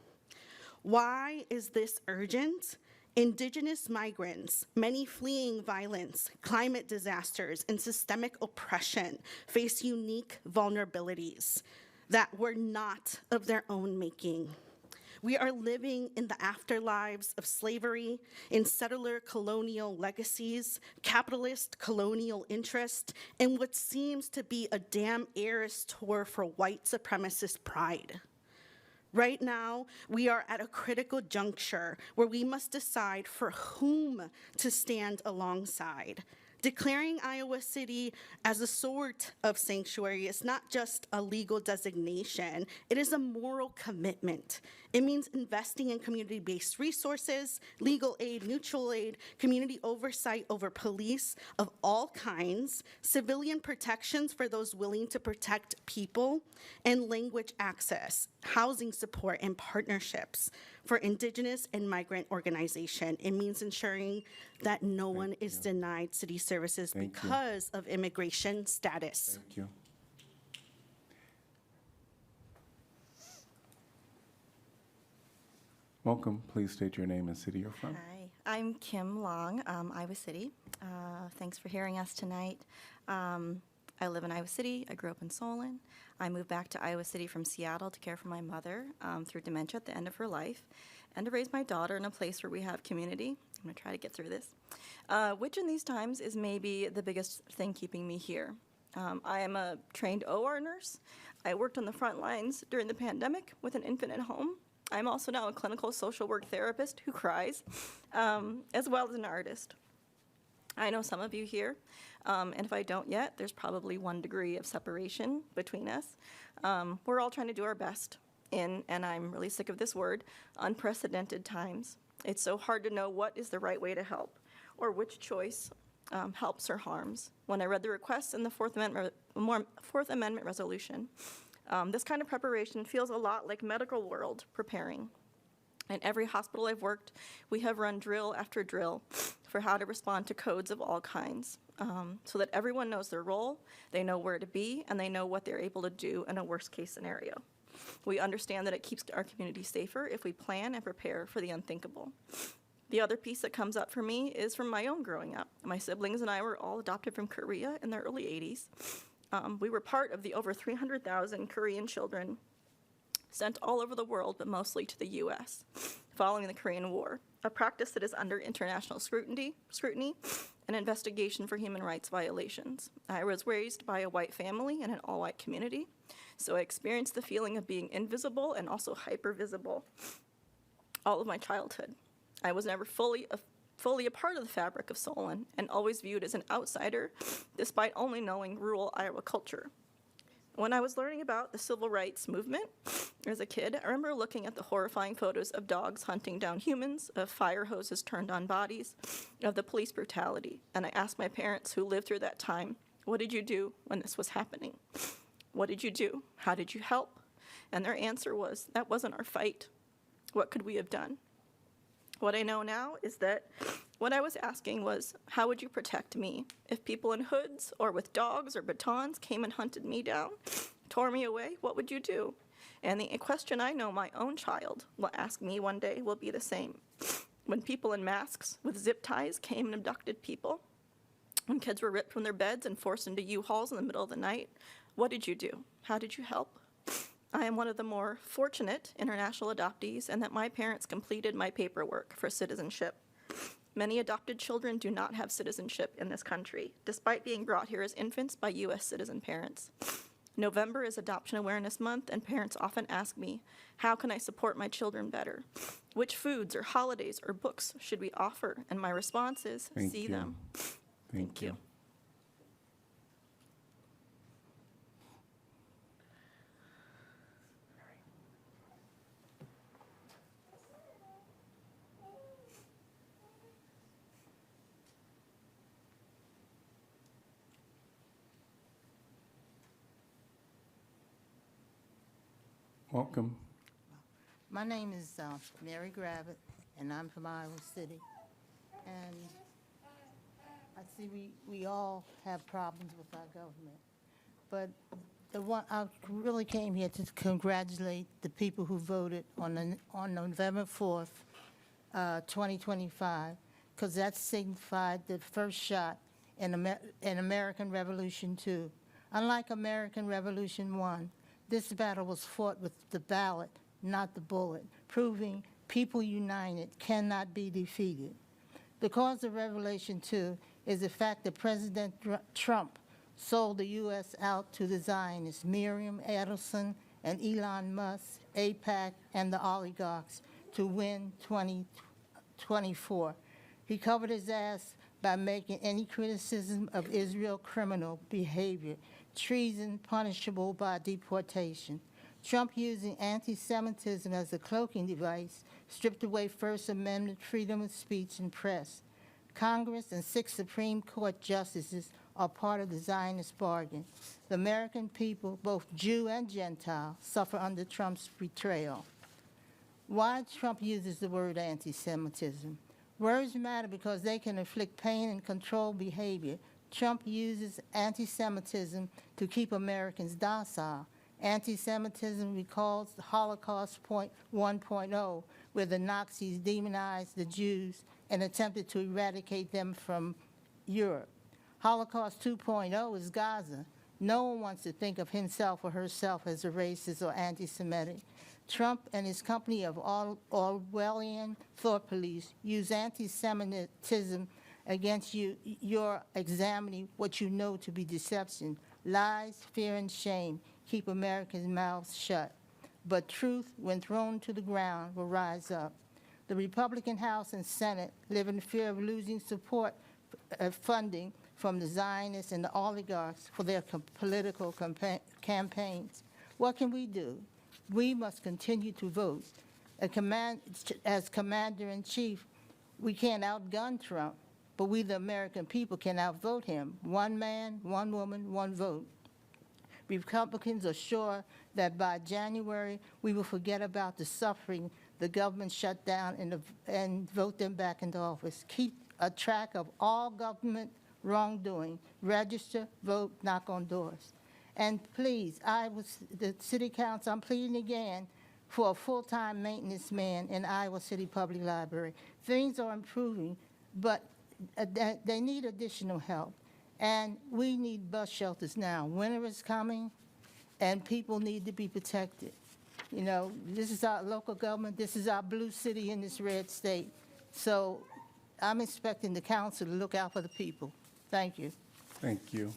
Why is this urgent? Indigenous migrants, many fleeing violence, climate disasters, and systemic oppression, face unique vulnerabilities that were not of their own making. We are living in the afterlives of slavery, in settler colonial legacies, capitalist colonial interest, and what seems to be a damn heiress tour for white supremacist pride. Right now, we are at a critical juncture where we must decide for whom to stand alongside. Declaring Iowa City as a sort of sanctuary is not just a legal designation, it is a moral commitment. It means investing in community-based resources, legal aid, mutual aid, community oversight over police of all kinds, civilian protections for those willing to protect people, and language access, housing support, and partnerships for Indigenous and migrant organization. It means ensuring that no one is denied city services because of immigration status. Thank you. Welcome. Please state your name and city you're from. Hi, I'm Kim Long, Iowa City. Thanks for hearing us tonight. I live in Iowa City. I grew up in Solon. I moved back to Iowa City from Seattle to care for my mother through dementia at the end of her life and to raise my daughter in a place where we have community. I'm going to try to get through this, which in these times is maybe the biggest thing keeping me here. I am a trained OR nurse. I worked on the front lines during the pandemic with an infant at home. I'm also now a clinical social work therapist who cries, as well as an artist. I know some of you here, and if I don't yet, there's probably 1 degree of separation between us. We're all trying to do our best in, and I'm really sick of this word, unprecedented times. It's so hard to know what is the right way to help, or which choice helps or harms. When I read the requests in the Fourth Amendment resolution, this kind of preparation feels a lot like medical world preparing. In every hospital I've worked, we have run drill after drill for how to respond to codes of all kinds, so that everyone knows their role, they know where to be, and they know what they're able to do in a worst-case scenario. We understand that it keeps our community safer if we plan and prepare for the unthinkable. The other piece that comes up for me is from my own growing up. My siblings and I were all adopted from Korea in the early 80s. We were part of the over 300,000 Korean children sent all over the world, but mostly to the U.S., following the Korean War, a practice that is under international scrutiny and investigation for human rights violations. I was raised by a white family in an all-white community, so I experienced the feeling of being invisible and also hyper-visible all of my childhood. I was never fully a part of the fabric of Solon and always viewed as an outsider, despite only knowing rural Iowa culture. When I was learning about the civil rights movement as a kid, I remember looking at the horrifying photos of dogs hunting down humans, of fire hoses turned on bodies, of the police brutality. And I asked my parents who lived through that time, what did you do when this was happening? What did you do? How did you help? And their answer was, that wasn't our fight. What could we have done? What I know now is that what I was asking was, how would you protect me? If people in hoods or with dogs or batons came and hunted me down, tore me away, what would you do? And the question I know my own child will ask me one day will be the same. When people in masks with zip ties came and abducted people, when kids were ripped from their beds and forced into U-Hauls in the middle of the night, what did you do? How did you help? I am one of the more fortunate international adoptees in that my parents completed my paperwork for citizenship. Many adopted children do not have citizenship in this country, despite being brought here as infants by U.S. citizen parents. November is Adoption Awareness Month, and parents often ask me, how can I support my children better? Which foods or holidays or books should we offer? And my response is, see them. Thank you. Welcome. My name is Mary Gravitt, and I'm from Iowa City. And I see we all have problems with our government. But the one I really came here to congratulate the people who voted on November 4th, 2025, because that signified the first shot in American Revolution 2. Unlike American Revolution 1, this battle was fought with the ballot not the bullet, proving people united cannot be defeated. The cause of Revelation 2 is the fact that President Trump sold the U.S. out to the Zionists, Miriam Adelson and Elon Musk, AIPAC, and the oligarchs to win 2024. He covered his ass by making any criticism of Israel criminal behavior, treason punishable by deportation. Trump, using anti-Semitism as a cloaking device, stripped away First Amendment freedom of speech and press. Congress and 6 Supreme Court justices are part of the Zionist bargain. The American people, both Jew and Gentile, suffer under Trump's betrayal. Why Trump uses the word anti-Semitism? Words matter because they can inflict pain and control behavior. Trump uses anti-Semitism to keep Americans docile. Anti-Semitism recalls the Holocaust 1.0, where the Nazis demonized the Jews and attempted to eradicate them from Europe. Holocaust 2.0 is Gaza. No one wants to think of himself or herself as a racist or anti-Semitic. Trump and his company of Orwellian thought police use anti-Semitism against you. You're examining what you know to be deception. Lies, fear, and shame keep Americans' mouths shut. But truth, when thrown to the ground, will rise up. The Republican House and Senate live in fear of losing support funding from the Zionists and the oligarchs for their political campaigns. What can we do? We must continue to vote. As Commander-in-Chief, we can't outgun Trump, but we, the American people, can outvote him. One man, one woman, one vote. Republicans are sure that by January, we will forget about the suffering the government shut down and vote them back into office. Keep a track of all government wrongdoing. Register, vote, knock on doors. And please, the City Council, I'm pleading again for a full-time maintenance man in Iowa City Public Library. Things are improving, but they need additional help. And we need bus shelters now. Winter is coming, and people need to be protected. You know, this is our local government. This is our blue city in this red state. So I'm expecting the council to look out for the people. Thank you. Thank you.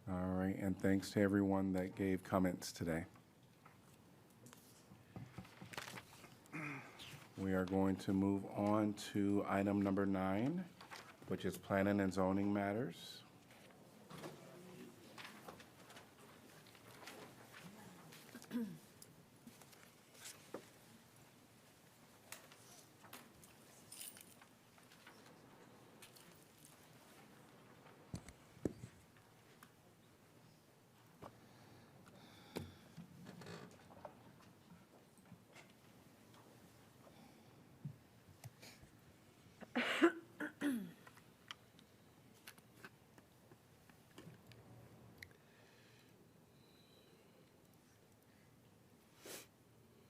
All right, and thanks to everyone that gave comments today. We are going to move on to item number 9, which is planning and zoning matters.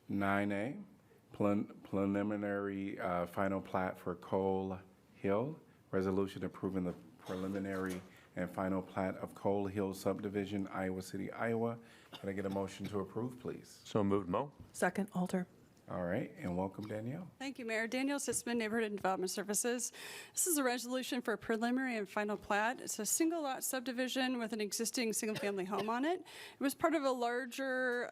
Nine A, preliminary final plat for Cole Hill. Resolution approving the preliminary and final plat of Cole Hill subdivision, Iowa City, Iowa. Can I get a motion to approve, please? So moved, Mo. Second, Alter. All right, and welcome, Danielle. Thank you, Mayor. Danielle Sitzman, Neighborhood and Development Services. This is a resolution for preliminary and final plat. It's a single lot subdivision with an existing single-family home on it. It was part of a larger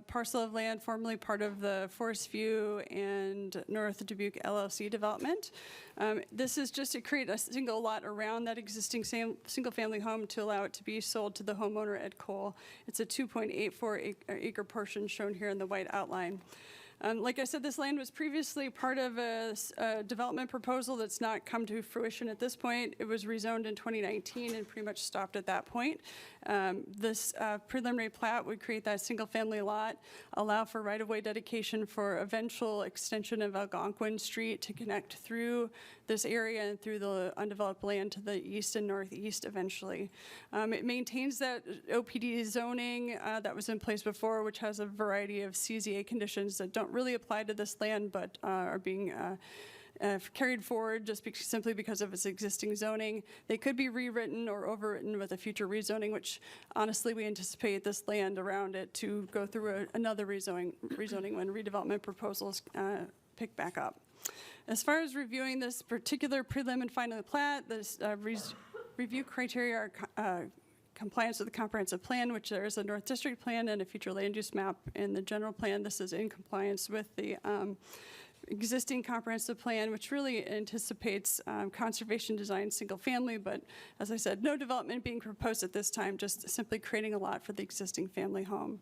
parcel of land, formerly part of the Forest View and North Dubuque LLC development. This is just to create a single lot around that existing single-family home to allow it to be sold to the homeowner, Ed Cole. It's a 2.84 acre portion shown here in the white outline. Like I said, this land was previously part of a development proposal that's not come to fruition at this point. It was rezoned in 2019 and pretty much stopped at that point. This preliminary plat would create that single-family lot, allow for right-of-way dedication for eventual extension of Algonquin Street to connect through this area and through the undeveloped land to the east and northeast eventually. It maintains that OPD zoning that was in place before, which has a variety of CZA conditions that don't really apply to this land, but are being carried forward just simply because of its existing zoning. They could be rewritten or overwritten with a future rezoning, which honestly we anticipate this land around it to go through another rezoning when redevelopment proposals pick back up. As far as reviewing this particular prelim and final plat, this review criteria are compliance with the comprehensive plan, which there is a North District plan and a future land use map in the general plan. This is in compliance with the existing comprehensive plan, which really anticipates conservation design single family, but as I said, no development being proposed at this time, just simply creating a lot for the existing family home.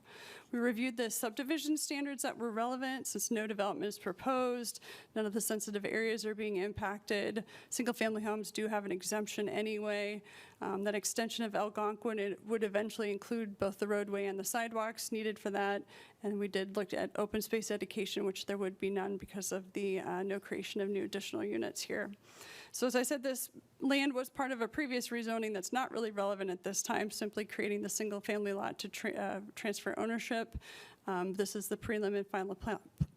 We reviewed the subdivision standards that were relevant since no development is proposed, none of the sensitive areas are being impacted. Single family homes do have an exemption anyway. That extension of Algonquin would eventually include both the roadway and the sidewalks needed for that. And we did look at open space dedication, which there would be none because of the no creation of new additional units here. So as I said, this land was part of a previous rezoning that's not really relevant at this time, simply creating the single family lot to transfer ownership. This is the prelim and final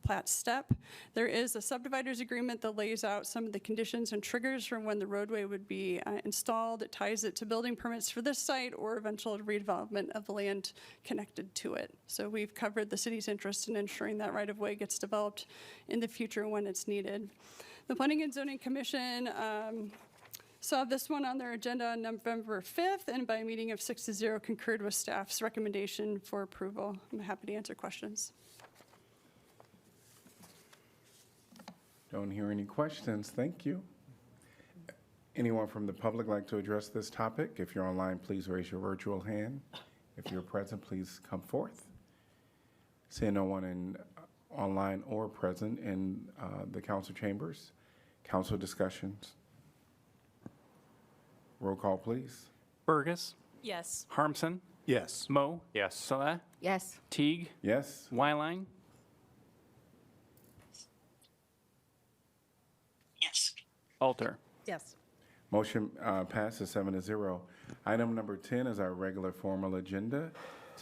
plat step. There is a subdividers agreement that lays out some of the conditions and triggers from when the roadway would be installed. It ties it to building permits for this site or eventual redevelopment of the land connected to it. So we've covered the city's interest in ensuring that right-of-way gets developed in the future when it's needed. The Planning and Zoning Commission saw this one on their agenda on November 5th, and by a meeting of 6-0 concurred with staff's recommendation for approval. I'm happy to answer questions. Don't hear any questions. Thank you. Anyone from the public like to address this topic? If you're online, please raise your virtual hand. If you're present, please come forth. Seeing no one online or present in the council chambers, council discussions. Roll call, please. Burgess. Yes. Harmson. Yes. Moe. Yes. Salah. Yes. Teague. Yes. Wyline. Yes. Alter. Yes. Motion passes 7-0. Item number 10 is our regular formal agenda.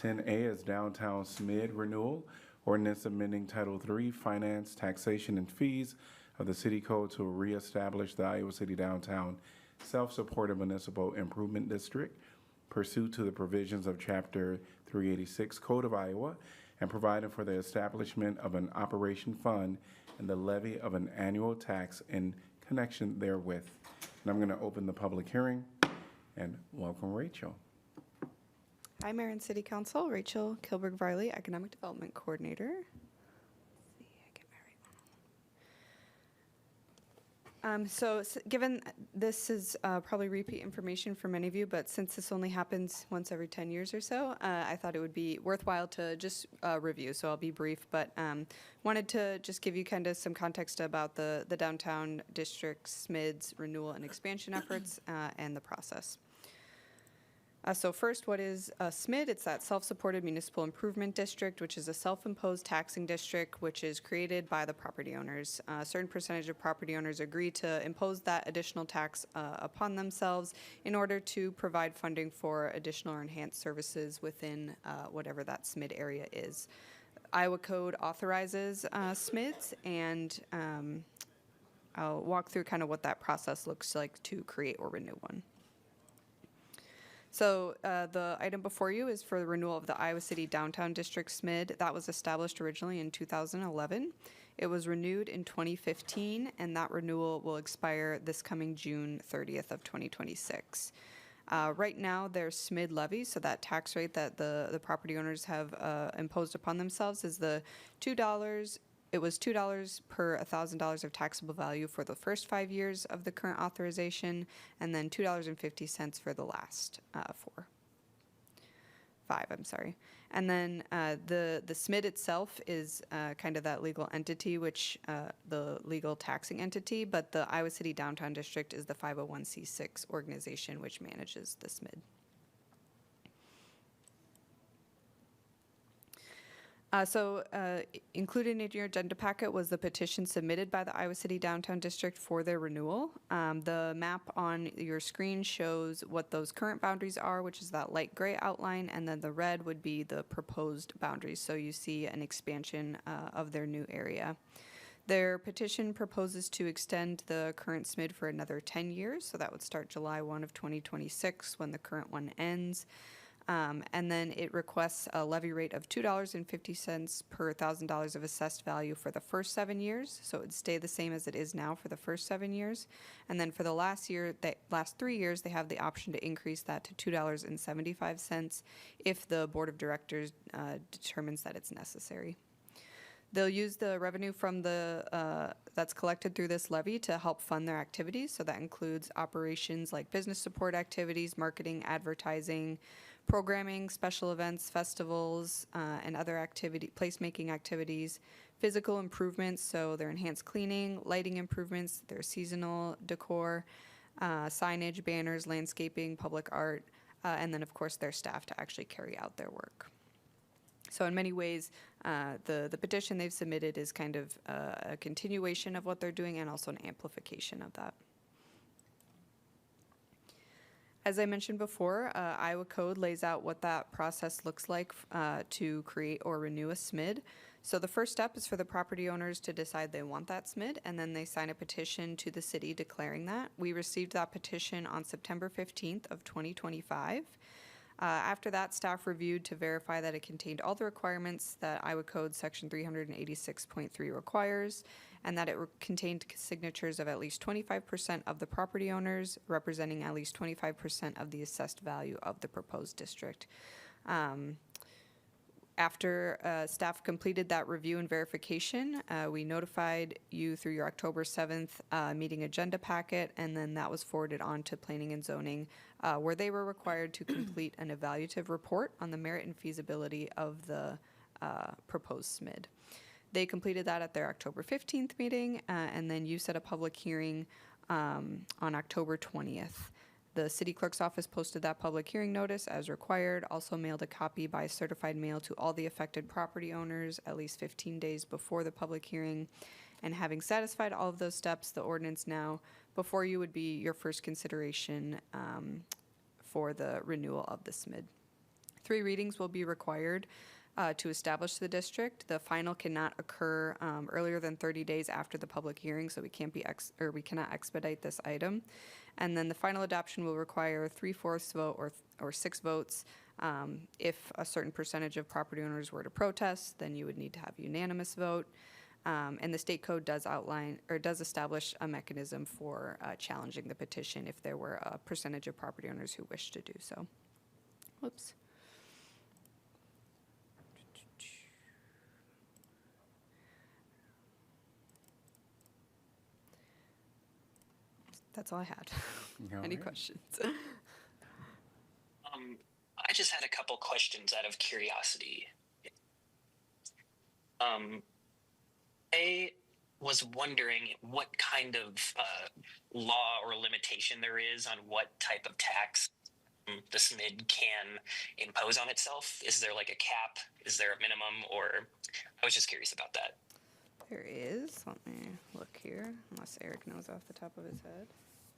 10A is Downtown SMID Renewal, ordinance amending Title III, Finance, Taxation, and Fees of the City Code to reestablish the Iowa City Downtown Self-Supported Municipal Improvement District pursuant to the provisions of Chapter 386 Code of Iowa and providing for the establishment of an operation fund and the levy of an annual tax in connection therewith. And I'm going to open the public hearing and welcome Rachel. Hi, Mayor and City Council. Rachel Kilberg-Varley, Economic Development Coordinator. Given this is probably repeat information for many of you, but since this only happens once every 10 years or so, I thought it would be worthwhile to just review. So I'll be brief, but wanted to just give you kind of some context about the downtown district SMID's renewal and expansion efforts and the process. So first, what is a SMID? It's that Self-Supported Municipal Improvement District, which is a self-imposed taxing district, which is created by the property owners. A certain percentage of property owners agree to impose that additional tax upon themselves in order to provide funding for additional or enhanced services within whatever that SMID area is. Iowa Code authorizes SMIDs, and I'll walk through kind of what that process looks like to create or renew one. So the item before you is for the renewal of the Iowa City Downtown District SMID. That was established originally in 2011. It was renewed in 2015, and that renewal will expire this coming June 30th of 2026. Right now, their SMID levy, so that tax rate that the property owners have imposed upon themselves, is the $2. It was $2 per $1,000 of taxable value for the first 5 years of the current authorization, and then $2.50 for the last 5. I'm sorry. And then the SMID itself is kind of that legal entity, which the legal taxing entity, but the Iowa City Downtown District is the 501c6 organization which manages the SMID. Included in your agenda packet was the petition submitted by the Iowa City Downtown District for their renewal. The map on your screen shows what those current boundaries are, which is that light gray outline, and then the red would be the proposed boundaries. So you see an expansion of their new area. Their petition proposes to extend the current SMID for another 10 years, so that would start July 1 of 2026 when the current one ends. And then it requests a levy rate of $2.50 per $1,000 of assessed value for the first 7 years. So it would stay the same as it is now for the first 7 years. And then for the last 3 years, they have the option to increase that to $2.75 if the board of directors determines that it's necessary. They'll use the revenue from that's collected through this levy to help fund their activities. So that includes operations like business support activities, marketing, advertising, programming, special events, festivals, and other placemaking activities, physical improvements, so their enhanced cleaning, lighting improvements, their seasonal decor, signage, banners, landscaping, public art, and then of course their staff to actually carry out their work. So in many ways, the petition they've submitted is kind of a continuation of what they're doing and also an amplification of that. As I mentioned before, Iowa Code lays out what that process looks like to create or renew a SMID. So the first step is for the property owners to decide they want that SMID, and then they sign a petition to the city declaring that. We received that petition on September 15th of 2025. After that, staff reviewed to verify that it contained all the requirements that Iowa Code Section 386.3 requires, and that it contained signatures of at least 25% of the property owners, representing at least 25% of the assessed value of the proposed district. After staff completed that review and verification, we notified you through your October 7th meeting agenda packet, and then that was forwarded on to Planning and Zoning, where they were required to complete an evaluative report on the merit and feasibility of the proposed SMID. They completed that at their October 15th meeting, and then you set a public hearing on October 20th. The city clerk's office posted that public hearing notice as required, also mailed a copy by certified mail to all the affected property owners at least 15 days before the public hearing. And having satisfied all of those steps, the ordinance now before you would be your first consideration for the renewal of the SMID. 3 readings will be required to establish the district. The final cannot occur earlier than 30 days after the public hearing, so we cannot expedite this item. And then the final adoption will require a 3/4 vote or 6 votes. If a certain percentage of property owners were to protest, then you would need to have a unanimous vote. And the state code does outline or does establish a mechanism for challenging the petition if there were a percentage of property owners who wish to do so. Whoops. That's all I had. Any questions? I just had a couple questions out of curiosity. I was wondering what kind of law or limitation there is on what type of tax the SMID can impose on itself. Is there like a cap? Is there a minimum? Or I was just curious about that. There is. Let me look here, unless Eric knows off the top of his head.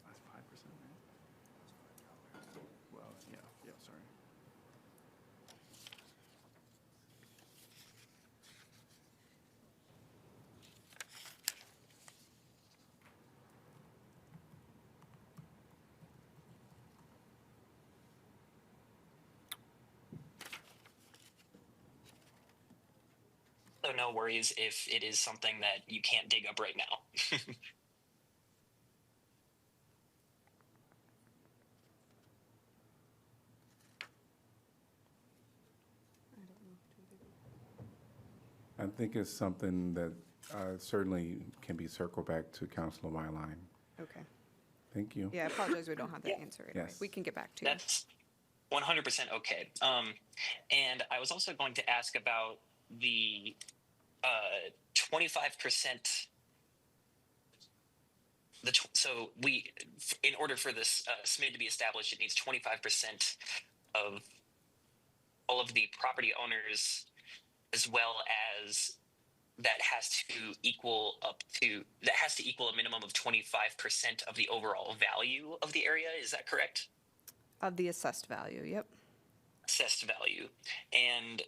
That's 5%, right? Well, yeah, sorry. So no worries if it is something that you can't dig up right now. I think it's something that certainly can be circled back to Councilor Wyline. Okay. Thank you. Yeah, I apologize we don't have that answer right away. Yes. We can get back to you. That's 100% okay. And I was also going to ask about the 25%. So in order for this SMID to be established, it needs 25% of all of the property owners, as well as that has to equal a minimum of 25% of the overall value of the area. Is that correct? Of the assessed value, yep. Assessed value. And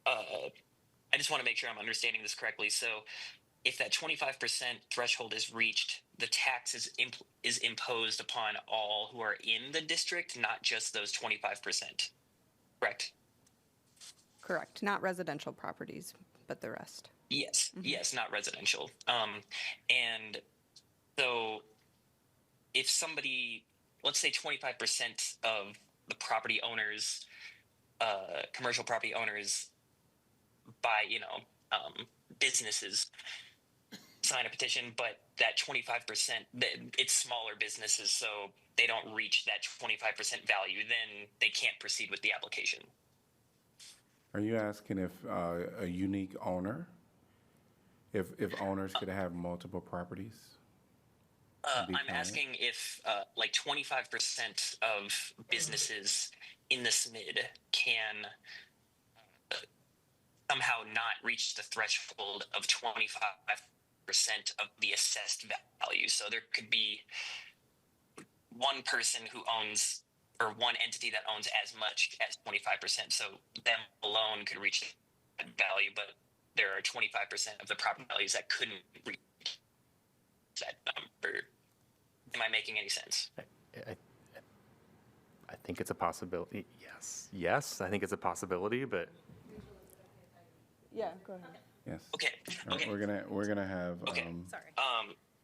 I just want to make sure I'm understanding this correctly. So if that 25% threshold is reached, the tax is imposed upon all who are in the district, not just those 25%. Correct? Correct. Not residential properties, but the rest. Yes, yes, not residential. And so if somebody, let's say 25% of the property owners, commercial property owners by, businesses sign a petition, but that 25%, it's smaller businesses, so they don't reach that 25% value, then they can't proceed with the application. Are you asking if a unique owner, if owners could have multiple properties? I'm asking if like 25% of businesses in the SMID can somehow not reach the threshold of 25% of the assessed value. So there could be one person who owns, or one entity that owns as much as 25%. So them alone could reach that value, but there are 25% of the property values that couldn't reach that number. Am I making any sense? I think it's a possibility. Yes. Yes, I think it's a possibility, but Yeah, go ahead. Yes. Okay. Okay. We're gonna have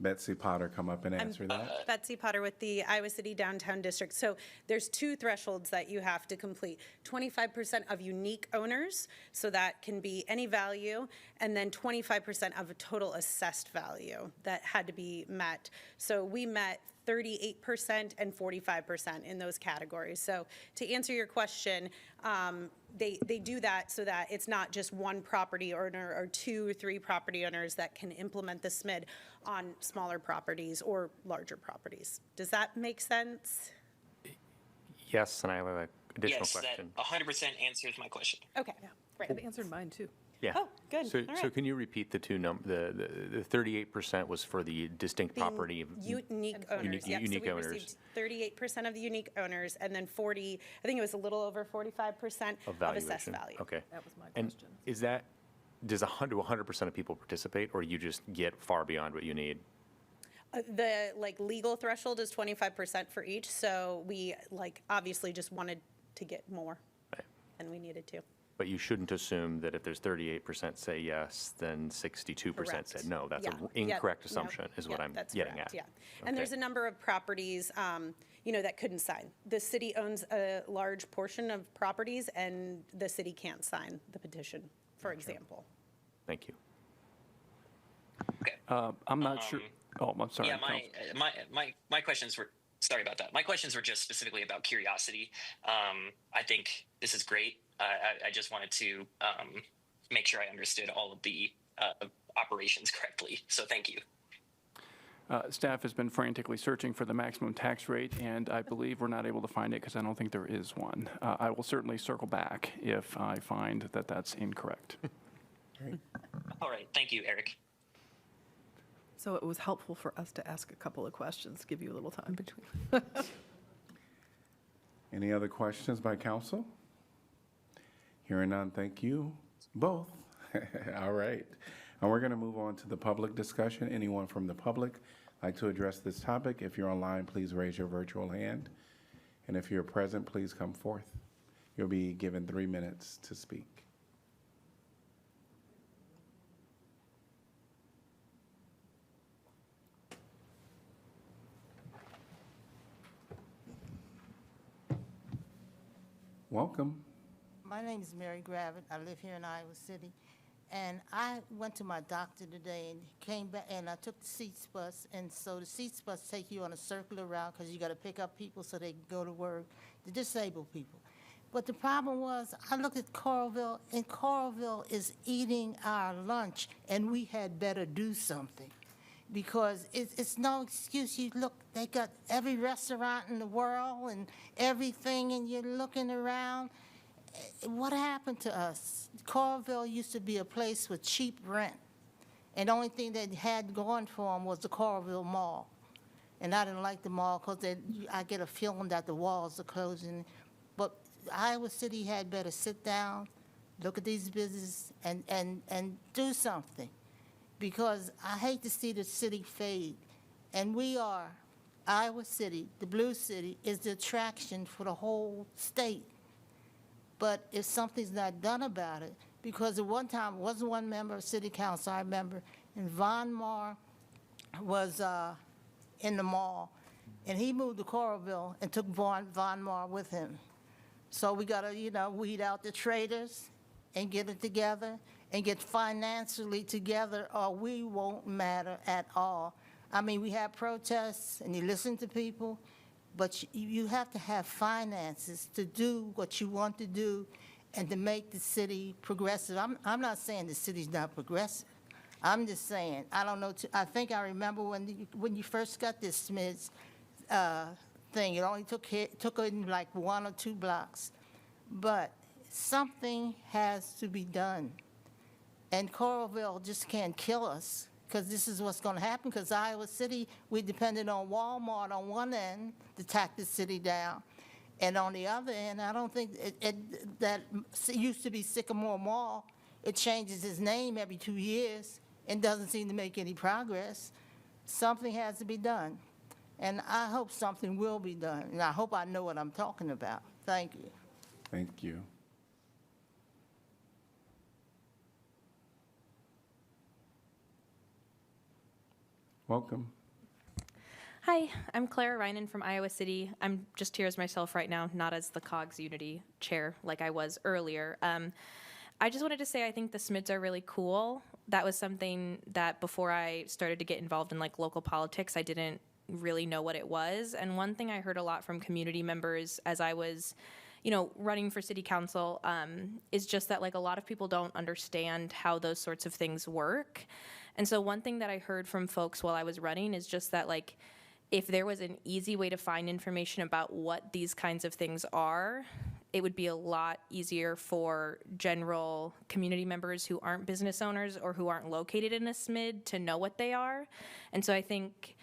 Betsy Potter come up and answer that. Betsy Potter with the Iowa City Downtown District. So there's two thresholds that you have to complete. 25% of unique owners, so that can be any value, and then 25% of a total assessed value that had to be met. So we met 38% and 45% in those categories. So to answer your question, they do that so that it's not just one property owner or 2 or 3 property owners that can implement the SMID on smaller properties or larger properties. Does that make sense? yes, and I have an additional Yes, question. that 100% answers my question. Okay, great. It answered mine too. Yeah. Oh, good. So, All so right. can you repeat the two the 38% was for the distinct property? Unique owners, yep. Unique So we owners. received 38% of the unique owners, and then 40, I think it was a little over 45% Of of assessed valuation. value. Okay. That was my And question. is that, does 100% of people participate, or you just get far beyond what you need? The legal threshold is 25% for each, so we obviously just wanted to get more, and we needed to. But you shouldn't assume that if there's 38% say yes, then 62% Correct. said no. That's Yeah. an incorrect Yep. assumption, is what Yep, I'm that's getting correct, at. Yeah, and there's a number of properties, that couldn't sign. The city owns a large portion of properties, and the city can't sign the petition, for example. Thank you. I'm not sure. Oh, I'm sorry. Yeah, Counsel. my questions were, sorry about that. My questions were just specifically about curiosity. I think this is great. I just wanted to make sure I understood all of the operations correctly. So thank you. Staff has been frantically searching for the maximum tax rate, and I believe we're not able to find it because I don't think there is one. I will certainly circle back if I find that that's incorrect. All right. Thank you, Eric. So it was helpful for us to ask a couple of questions, give you a little time between. Any other questions by council? Hearing none, thank you both. All right. And we're going to move on to the public discussion. Anyone from the public like to address this topic? If you're online, please raise your virtual hand. And if you're present, please come forth. You'll be given 3 minutes to speak. Welcome. My name is Mary Gravitt. I live here in Iowa City. And I went to my doctor today and came back, and I took the Seats bus. And so the Seats bus take you on a circular route because you got to pick up people so they can go to work, the disabled people. But the problem was, I looked at Coralville, and Coralville is eating our lunch, and we had better do something. Because it's no excuse. You look, they got every restaurant in the world and everything, and you're looking around. What happened to us? Coralville used to be a place with cheap rent, and the only thing they had going for them was the Coralville Mall. And I didn't like the mall because I get a feeling that the walls are closing. But Iowa City had better sit down, look at these businesses, and do something. because I hate to see the city fade. And we are, Iowa City, the Blue City, is the attraction for the whole state. But if something's not done about it, because at one time, wasn't one member of city council, I remember, and Von Mar was in the mall, and he moved to Coralville and took Von Mar with him. So we gotta, weed out the traders and get it together and get financially together, or we won't matter at all. I mean, we have protests and you listen to people, but you have to have finances to do what you want to do and to make the city progressive. I'm not saying the city's not progressive. I'm just saying, I don't know, I think I remember when you first got this SMIDS thing, it only took in like 1 or 2 blocks. But something has to be done. And Coralville just can't kill us, because this is what's going to happen, because Iowa City, we depended on Walmart on one end to tack the city down. And on the other end, I don't think that used to be Sycamore Mall. It changes its name every 2 years and doesn't seem to make any progress. Something has to be done. And I hope something will be done. And I hope I know what I'm talking about. Thank you. Thank you. Welcome. Hi, I'm Clara Reinen from Iowa City. I'm just here as myself right now, not as the COGS Unity chair like I was earlier. I just wanted to say I think the SMIDs are really cool. That was something that before I started to get involved in like local politics, I didn't really know what it was. And one thing I heard a lot from community members as I was, running for city council, is just that like a lot of people don't understand how those sorts of things work. And so one thing that I heard from folks while I was running is just that like, if there was an easy way to find information about what these kinds of things are, it would be a lot easier for general community members who aren't business owners or who aren't located in a SMID to know what they are. And so I think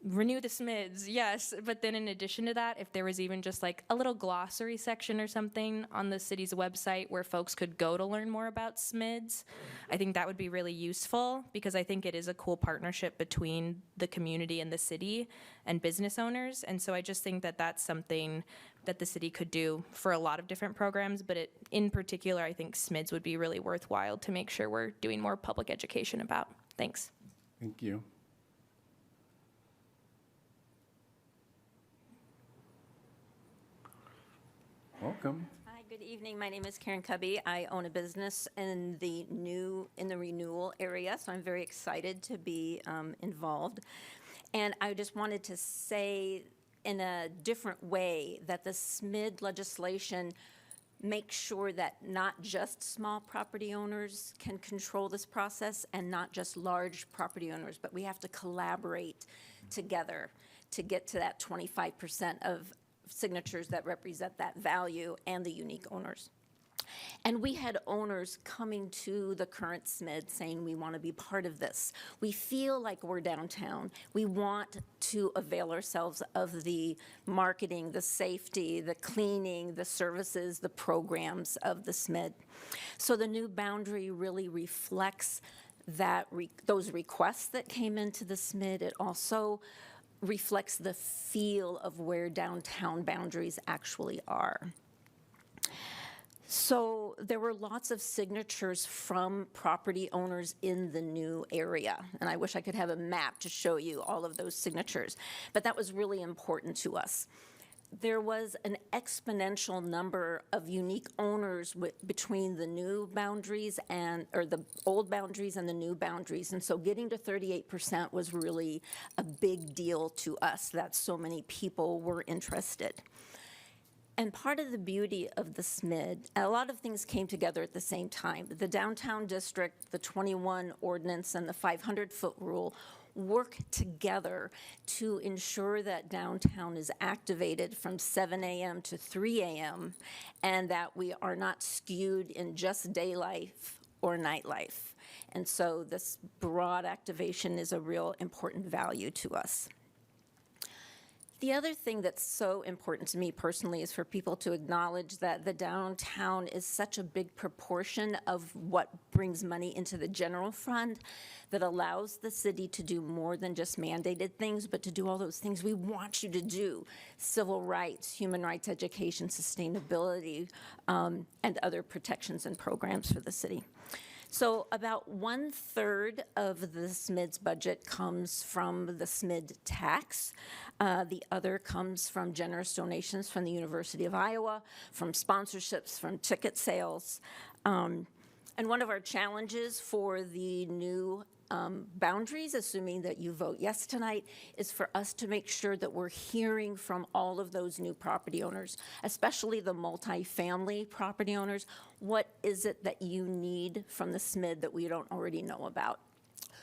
renew the SMIDs, yes, but then in addition to that, if there was even just like a little glossary section or something on the city's website where folks could go to learn more about SMIDs, I think that would be really useful, because I think it is a cool partnership between the community and the city and business owners. And so I just think that that's something that the city could do for a lot of different programs, but in particular, I think SMIDs would be really worthwhile to make sure we're doing more public education about. Thanks. Thank you. Welcome. Hi, good evening. My name is Karen Cubby. I own a business in the renewal area, so I'm very excited to be involved. And I just wanted to say in a different way that the SMID legislation makes sure that not just small property owners can control this process and not just large property owners, but we have to collaborate together to get to that 25% of signatures that represent that value and the unique owners. And we had owners coming to the current SMID saying we want to be part of this. We feel like we're downtown. We want to avail ourselves of the marketing, the safety, the cleaning, the services, the programs of the SMID. So the new boundary really reflects that those requests that came into the SMID. It also reflects the feel of where downtown boundaries actually are. So there were lots of signatures from property owners in the new area, and I wish I could have a map to show you all of those signatures, but that was really important to us. There was an exponential number of unique owners between the new boundaries or the old boundaries and the new boundaries. And so getting to 38% was really a big deal to us that so many people were interested. And part of the beauty of the SMID, a lot of things came together at the same time. The downtown district, the 21 ordinance, and the 500-foot rule work together to ensure that downtown is activated from 7 a.m. to 3 a.m. and that we are not skewed in just day life or nightlife. And so this broad activation is a real important value to us. The other thing that's so important to me personally is for people to acknowledge that the downtown is such a big proportion of what brings money into the general fund that allows the city to do more than just mandated things, but to do all those things we want you to do: civil rights, human rights, education, sustainability, and other protections and programs for the city. So about 1/3 of the SMID's budget comes from the SMID tax. The other comes from generous donations from the University of Iowa, from sponsorships, from ticket sales. And one of our challenges for the new boundaries, assuming that you vote yes tonight, is for us to make sure that we're hearing from all of those new property owners, especially the multifamily property owners. What is it that you need from the SMID that we don't already know about?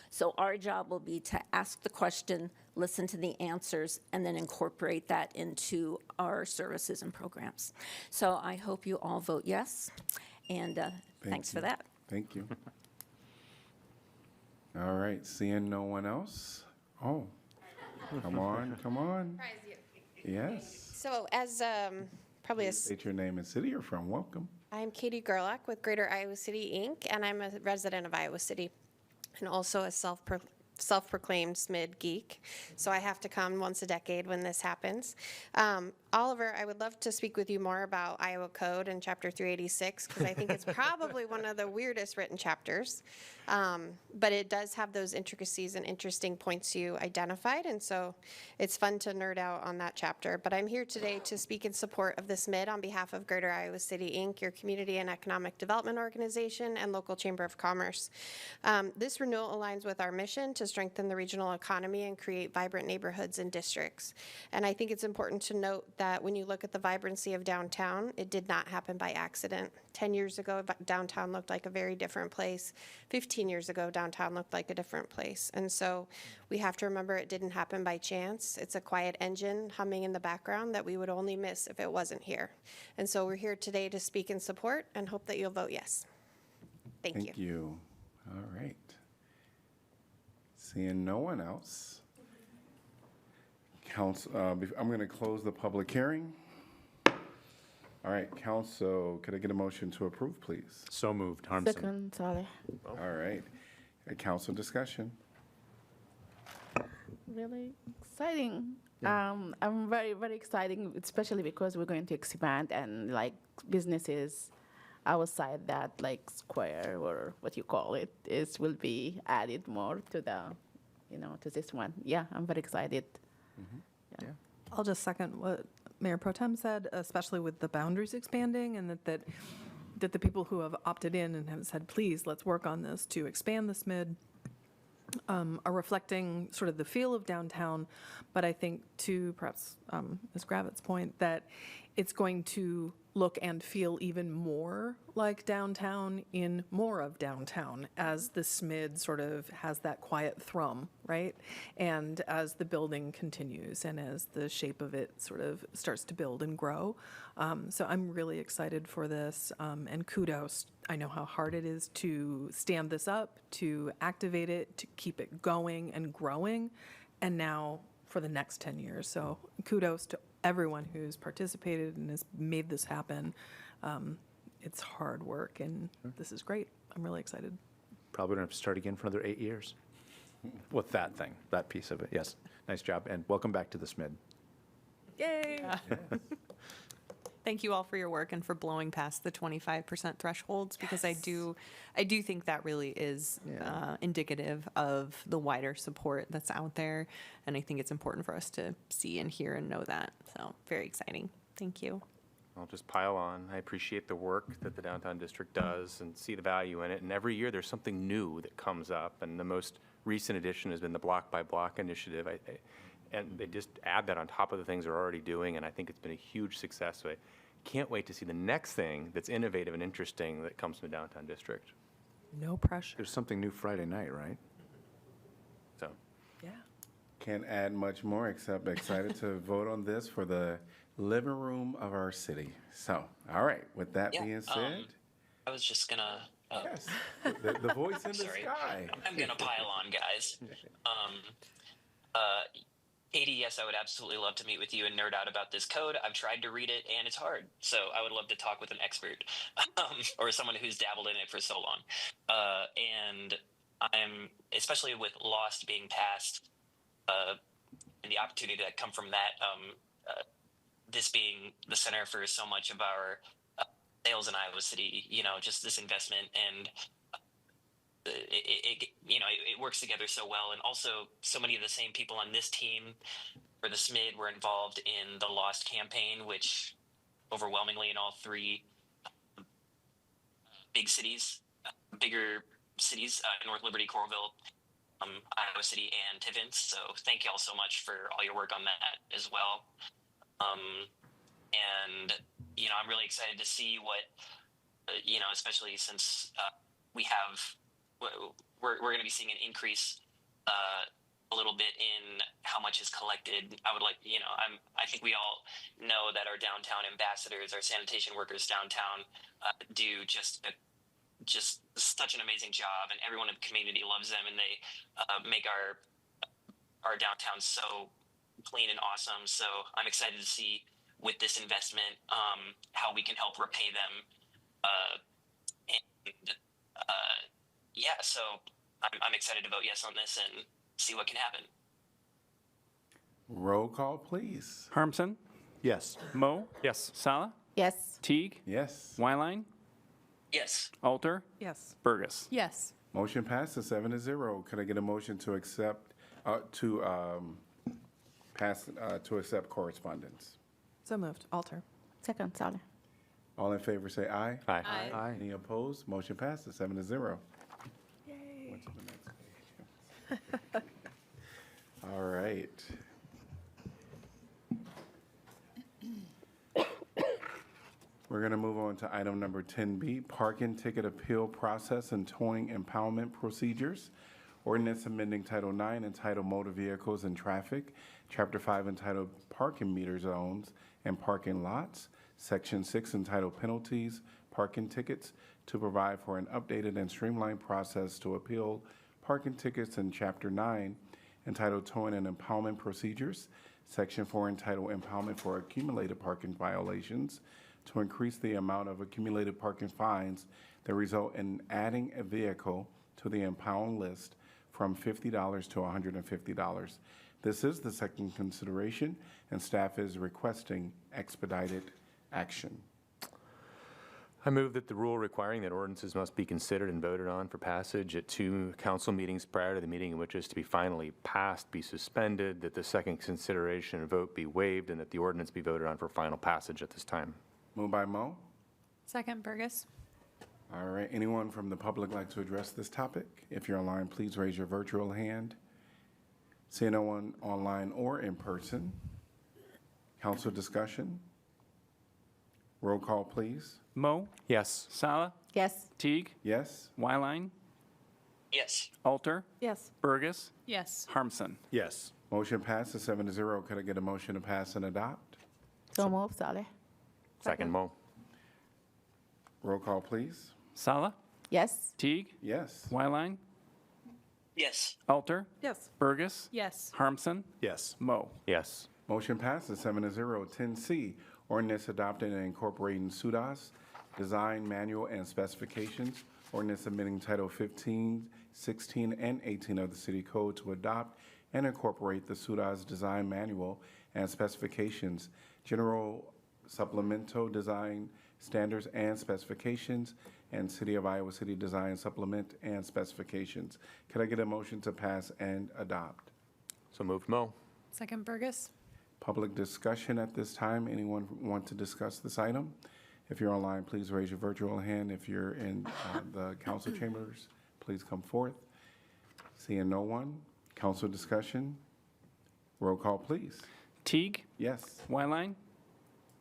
So our job will be to ask the question, listen to the answers, and then incorporate that into our services and programs. So I hope you all vote yes, and thanks for that. Thank you. All right, seeing no one else? Oh, come on, come on. Yes. So as probably as State your name and city you're from. Welcome. I'm Katie Gerlach with Greater Iowa City, Inc., and I'm a resident of Iowa City and also a self-proclaimed SMID geek. So I have to come once a decade when this happens. Oliver, I would love to speak with you more about Iowa Code and Chapter 386, because I think it's probably one of the weirdest written chapters. But it does have those intricacies and interesting points you identified, and so it's fun to nerd out on that chapter. But I'm here today to speak in support of the SMID on behalf of Greater Iowa City, Inc., your community and economic development organization, and local chamber of commerce. This renewal aligns with our mission to strengthen the regional economy and create vibrant neighborhoods and districts. And I think it's important to note that when you look at the vibrancy of downtown, it did not happen by accident. 10 years ago, downtown looked like a very different place. 15 years ago, downtown looked like a different place. And so we have to remember it didn't happen by chance. It's a quiet engine humming in the background that we would only miss if it wasn't here. And so we're here today to speak in support and hope that you'll vote yes. Thank you. Thank you. All right. Seeing no one else. Council, I'm going to close the public hearing. All right, council, could I get a motion to approve, please? So moved. Harmson. Second, sorry. All right. Council discussion. Really exciting. I'm very, very exciting, especially because we're going to expand and like businesses outside that like square or what you call it will be added more to the, to this one. Yeah, I'm very excited. Yeah. I'll just second what Mayor Pro Tem said, especially with the boundaries expanding, and that the people who have opted in and have said, please, let's work on this to expand the SMID, are reflecting sort of the feel of downtown. But I think, to perhaps Ms. Gravitt's point, that it's going to look and feel even more like downtown in more of downtown as the SMID sort of has that quiet thrum, right? And as the building continues and as the shape of it sort of starts to build and grow. So I'm really excited for this, and kudos. I know how hard it is to stand this up, to activate it, to keep it going and growing, and now for the next 10 years. So kudos to everyone who's participated and has made this happen. It's hard work, and this is great. I'm really excited. Probably don't have to start again for another 8 years with that thing, that piece of it. Yes, nice job, and welcome back to the SMID. Yay! Thank you all for your work and for blowing past the 25% thresholds, because I do think that really is indicative of the wider support that's out there, and I think it's important for us to see and hear and know that. So very exciting. Thank you. I'll just pile on. I appreciate the work that the Downtown District does and see the value in it. And every year there's something new that comes up. And the most recent addition has been the Block by Block initiative. And they just add that on top of the things they're already doing. And I think it's been a huge success. So I can't wait to see the next thing that's innovative and interesting that comes from the Downtown District. No pressure. There's something new Friday night, right? So. Yeah. Can't add much more except excited to vote on this for the living room of our city. So, all right, with that being said. I was just gonna. Yes, the voice in the sorry. sky. I'm gonna pile on, guys. Katie, yes, I would absolutely love to meet with you and nerd out about this code. I've tried to read it and it's hard. So I would love to talk with an expert or someone who's dabbled in it for so long. And I'm, especially with Lost being passed and the opportunity that come from that, this being the center for so much of our sales in Iowa City, you know, just this investment and it works together so well. And also so many of the same people on this team for the SMID were involved in the Lost campaign, which overwhelmingly in all three bigger cities, North Liberty, Coralville, Iowa City, and Tiffin. So thank you all so much for all your work on that as well. And, you know, I'm really excited to see what, especially since we're going to be seeing an increase a little bit in how much is collected. I would like, I think we all know that our downtown ambassadors, our sanitation workers downtown do just such an amazing job, and everyone in the community loves them, and they make our downtown so clean and awesome. So I'm excited to see with this investment how we can help repay them. So I'm excited to vote yes on this and see what can happen. Roll call, please. Harmson? Yes. Mo? Yes. Sala? Yes. Teague? Yes. Wyline? Yes. Alter? Yes. Burgess? Yes. Motion passes 7-0. Could I get a motion to accept, to accept correspondence? So moved. Alter. Second, Sally. All in favor say aye. Aye. Aye. Any opposed? Motion passes 7-0. What's on the next page? All right. We're going to move on to item number 10B, parking ticket appeal process and towing impoundment procedures. Ordinance amending Title IX entitled Motor Vehicles and Traffic, Chapter 5 entitled Parking Meter Zones and Parking Lots, Section 6 entitled Penalties, Parking Tickets, to provide for an updated and streamlined process to appeal parking tickets, and Chapter 9 entitled Towing and Impoundment Procedures, Section 4 entitled Impoundment for Accumulated Parking Violations, to increase the amount of accumulated parking fines that result in adding a vehicle to the impound list from $50 to $150. This is the second consideration, and staff is requesting expedited action. I move that the rule requiring that ordinances must be considered and voted on for passage at 2 council meetings prior to the meeting in which is to be finally passed be suspended, that the second consideration and vote be waived, and that the ordinance be voted on for final passage at this time. Moved by Mo. Second, Burgess. All right, anyone from the public like to address this topic? If you're online, please raise your virtual hand. Seeing no one online or in person. Council discussion. Roll call, please. Mo? Yes. Sala? Yes. Teague? Yes. Wyline? Yes. Alter? Yes. Burgess? Yes. Harmson? Yes. Motion passes 7-0. Could I get a motion to pass and adopt? So move, Sally. Second, Mo. Roll call, please. Sala? Yes. Teague? Yes. Wyline? Yes. Alter? Yes. Burgess? Yes. Harmson? Yes. Mo? Yes. Motion passes 7-0. 10C, ordinance adopting and incorporating SUDAS design manual and specifications. Ordinance amending Title 15, 16, and 18 of the City Code to adopt and incorporate the SUDAS design manual and specifications, general supplemental design standards and specifications, and City of Iowa City design supplement and specifications. Could I get a motion to pass and adopt? So moved, Mo. Second, Burgess. Public discussion at this time. Anyone want to discuss this item? If you're online, please raise your virtual hand. If you're in the council chambers, please come forth. Seeing no one, council discussion. Roll call, please. Teague? Yes. Wyline?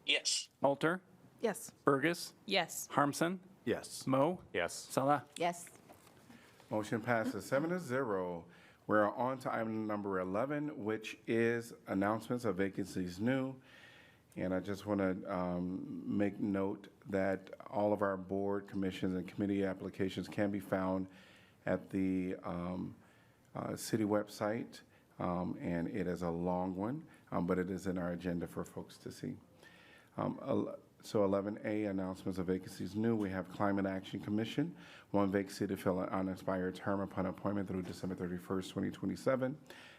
Yes. Alter? Yes. Burgess? Yes. Harmson? Yes. Mo? Yes. Sala? Yes. Motion passes 7-0. We're on to item number 11, which is announcements of vacancies new. And I just want to make note that all of our board, commissions, and committee applications can be found at the city website. and it is a long one, but it is in our agenda for folks to see. So 11A, announcements of vacancies new. We have Climate Action Commission, one vacancy to fill an unexpired term upon appointment through December 31st, 2027.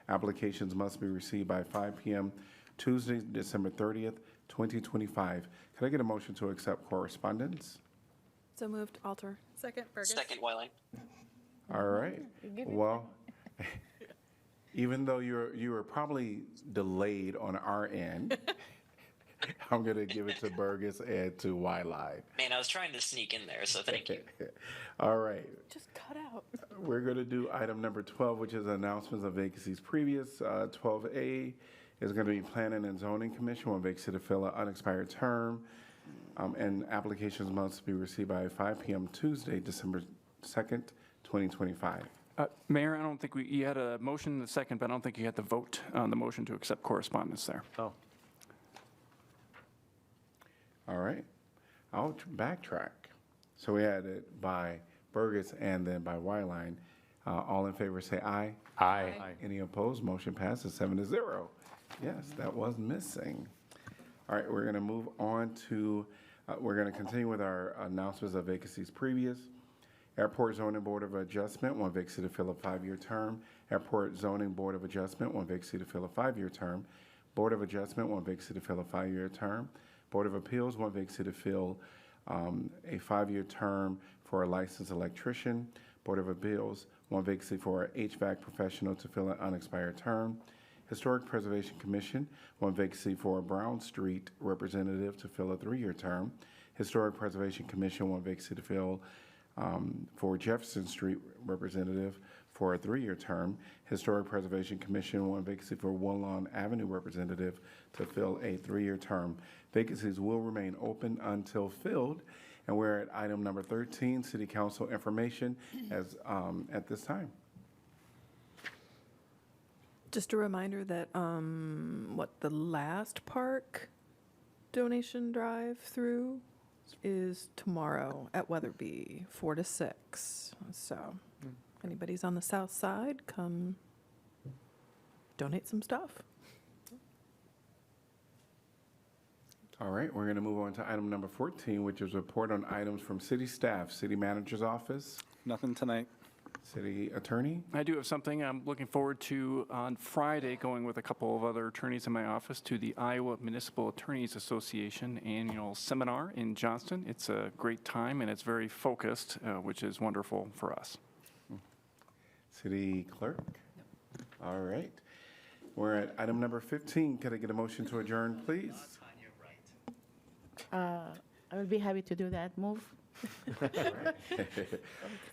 Applications must be received by 5 p.m. Tuesday, December 30th, 2025. Could I get a motion to accept correspondence? So moved, Alter. Second, Burgess. Second, Weiling. All right. Well, even though you were probably delayed on our end, I'm going to give it to Burgess and to Wylie. Man, I was trying to sneak in there, so thank you. All right. Just cut out. We're going to do item number 12, which is announcements of vacancies previous. 12A is going to be Planning and Zoning Commission, one vacancy to fill an unexpired term. And applications must be received by 5 p.m. Tuesday, December 2nd, 2025. Mayor, I don't think you had a motion in the second, but I don't think you had the vote on the motion to accept correspondence there. Oh. All right. I'll backtrack. So we had it by Burgess and then by Wyline. All in favor say aye. Aye. Any opposed? Motion passes 7-0. Yes, that was missing. All right, we're going to move on to, we're going to continue with our announcements of vacancies previous. Airport Zoning Board of Adjustment, one vacancy to fill a 5-year term. Airport Zoning Board of Adjustment, one vacancy to fill a 5-year term. Board of Adjustment, one vacancy to fill a 5-year term. Board of Appeals, one vacancy to fill a 5-year term for a licensed electrician. Board of Appeals, one vacancy for an HVAC professional to fill an unexpired term. Historic Preservation Commission, one vacancy for a Brown Street representative to fill a 3-year term. Historic Preservation Commission, one vacancy to fill for Jefferson Street representative for a 3-year term. Historic Preservation Commission, one vacancy for Woodlawn Avenue representative to fill a 3-year term. Vacancies will remain open until filled. And we're at item number 13, City Council information as at this time. Just a reminder that, the last park donation drive-through is tomorrow at Weatherby, 4 to 6. So anybody's on the south side, come donate some stuff. All right, we're going to move on to item number 14, which is report on items from city staff, city manager's office. Nothing tonight. City attorney? I do have something. I'm looking forward to, on Friday, going with a couple of other attorneys in my office to the Iowa Municipal Attorneys Association annual seminar in Johnston. It's a great time, and it's very focused, which is wonderful for us. City clerk? All right. We're at item number 15. Could I get a motion to adjourn, please? I will be happy to do that. Move.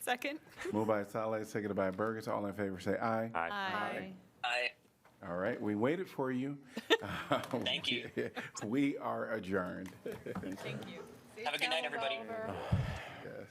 Second. Moved by Saleh, seconded by Burgess. All in favor say aye. Aye. Aye. All right, we waited for you. Thank you. We are adjourned. Thank you. Have a good night, everybody. Yes.